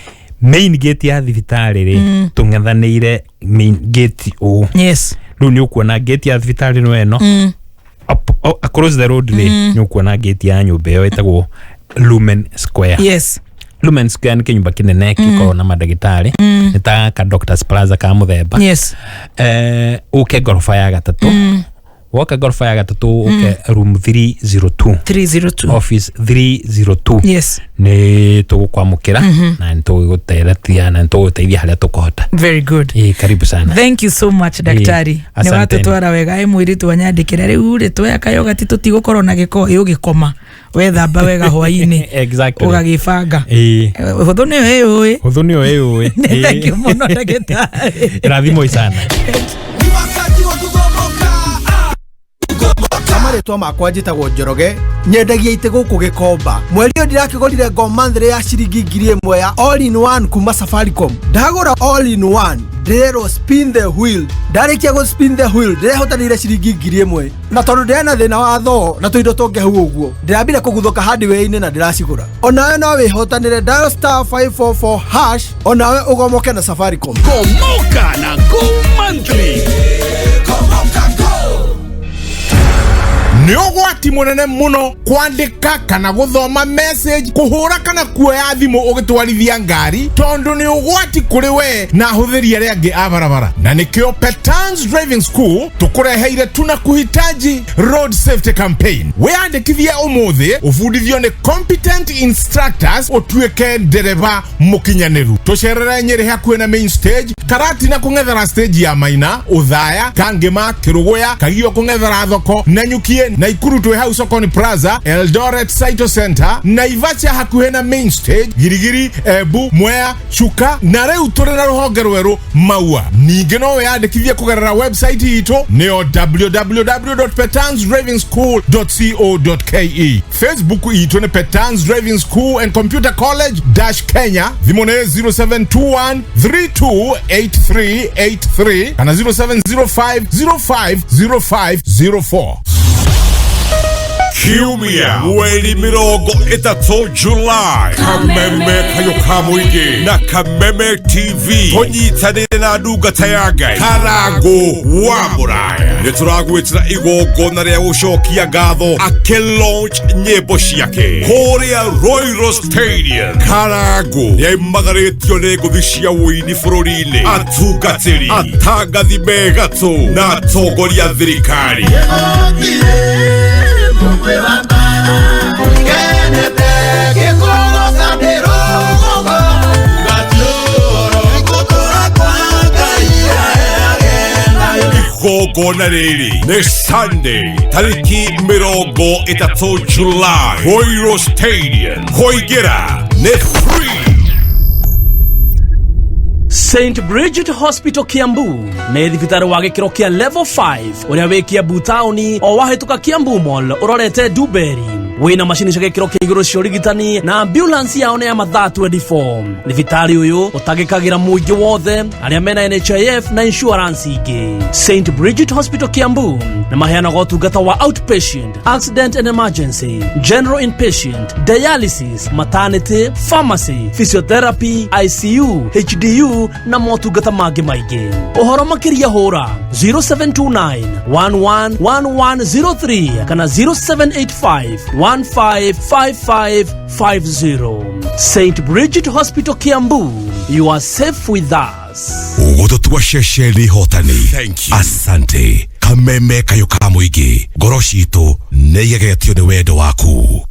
main gate ya thibitari ri tungethanire main gate yes ru ni ukuona gate ya thibitari no eno across the road ri ni ukuona gate ya nyumba yo itagwo Lumen Square yes Lumen Square ni kinyumba kinene kiko na madagitari nita ka Doctor's Plaza ka muthemba yes uke gorofa ya gatatu woka gorofa ya gatatu uke room 302 office 302 yes ni tugukwamukira na ntuguteratia na ntuguteithia haria tukuhota very good karibu sana thank you so much daktari ni watu twara wega mwiritu wanyandikira riu ritwe akayoga ti tutigukorwo na giko yugikoma wethamba wega hwaini exactly ugagibanga huthu ni uyu thank you muno daktari rathimo sana Amaretwa makwa njitagwo Njoroge nyendagia ite guku gikomba mweri yo ndirakigorire gomanthre ya ciringi 1000 ya all in one kuma Safaricom ndagura all in one ndero spin the wheel ndarikia go spin the wheel ndirehotanire ciringi 1000 na tondu ndena thina wa tho na tuindo tunge hu uguo ndirambire kuguthuka hardware-ini na ndiracigura onawe no wihotanire dial *544# onawe ugomoke na Safaricom Gomoka na Go Monthly ni ugwati munene muno kwandika kana guthoma message kuhura kana kuoya thimu ugitwarithia ngari tondu ni ugwati kuri we na huthiri aria angi a barabara na nikio Petans Driving School tukureheire tuna kuhitaji road safety campaign wiyandikithie umuthi ufundithio ni competent instructors utuike ndereba mukinyaniru tucerere Nyeri hakuhe na main stage Karati na kungethera stage ya Maina Uthaya Kangema Kirugoya Kagio kungethera thoko Nanyukie Naikuru twe hau Sokoni Plaza Eldoret Saito Center Naivacha hakuhe na main stage Girigiri Ebu Mwea Chuka na reu tore na ruhonge rweru Maua ninge no wiyandikithie kugerera website ito neo www.petansdrivingschool.co.ke Facebook ito ni Petans Driving School and Computer College Kenya thimone 0721 328383 kana 0705050504 Kiumia mweri mirongo itatu July Kameme kayoka muingi na Kameme TV tonyitanire na ndungata ya Ngai Karibu wa Muraya nituragwitira igongona ria gucokia ngatho akilaunch nyimbo ciake kuria Royal Stadium Karibu niaimagaritio ni nguthi cia wini bururi-ini atungatiri atangathi megatu na atongoria thirikari igongona riri ni Sunday tariki mirongo itatu July Royal Stadium kuingira ni free. St Bridget Hospital Kiambu nä thibitari wa gä kä ro kä a level 5 å rä a wä Kiambu taåni o wahä tå ka Kiambu Mall å rorete Duberi wina macini cia gä kä ro kä igå cia urigitani na ambulance yao nä ya mathaa 24 thibitari å yå å tagä kagä ra må ingä wothe arä a mena NHIF na insurance ingä St Bridget Hospital Kiambu nä maheanaga ũtungata wa outpatient accident and emergency general inpatient dialysis maternity pharmacy physiotherapy ICU HDU na motungata mangĩ maingĩ ũhoro makĩria hũra 0729 111103 kana 0785 155550 St Bridget Hospital Kiambu you are safe with us ugututua ceceni hotani thank you asante Kameme kayoka muingi ngoro citu nĩ igegetio nĩ wendo waku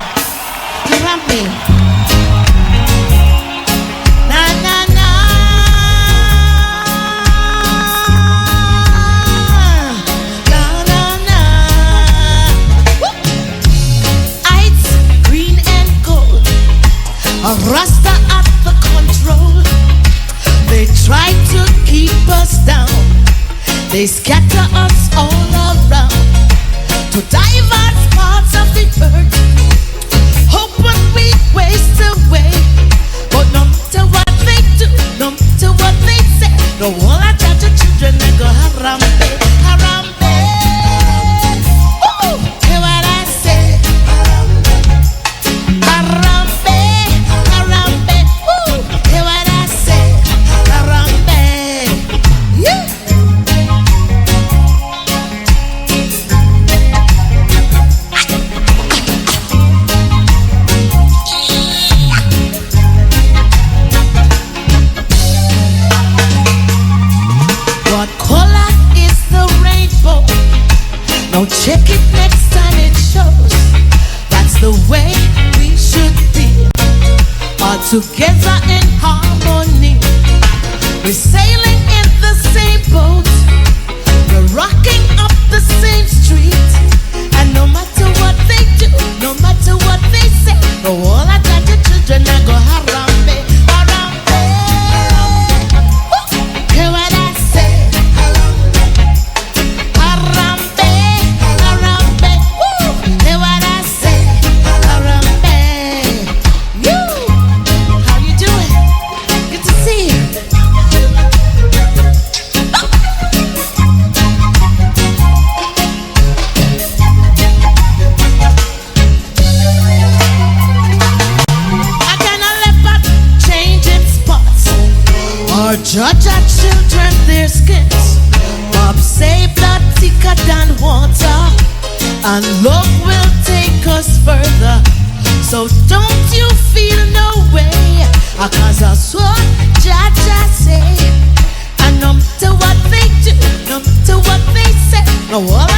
They scatter us all around to diverse parts of the earth. Hope when we waste away, but no matter what they do, no matter what they say, no all our children they go harambe, harambe. Ooh, hear what I say? Harambe, harambe. Ooh, hear what I say? Harambe. Yeah. What color is the rainbow? Now check it next time it shows. That's the way we should be, all together in harmony. We're sailing in the same boat, we're rocking up the same street. And no matter what they do, no matter what they say, no all our children I go harambe, harambe. Woo! Hear what I say? Harambe, harambe. Woo! Hear what I say? Harambe. You, how you doing? Good to see you. I cannot let but changing spots or judge our children their skins. Bob say blood thicker than water, and love will take us further. So don't you feel no way, cause that's what Jaja say. And no matter what they do, no matter what they say, no all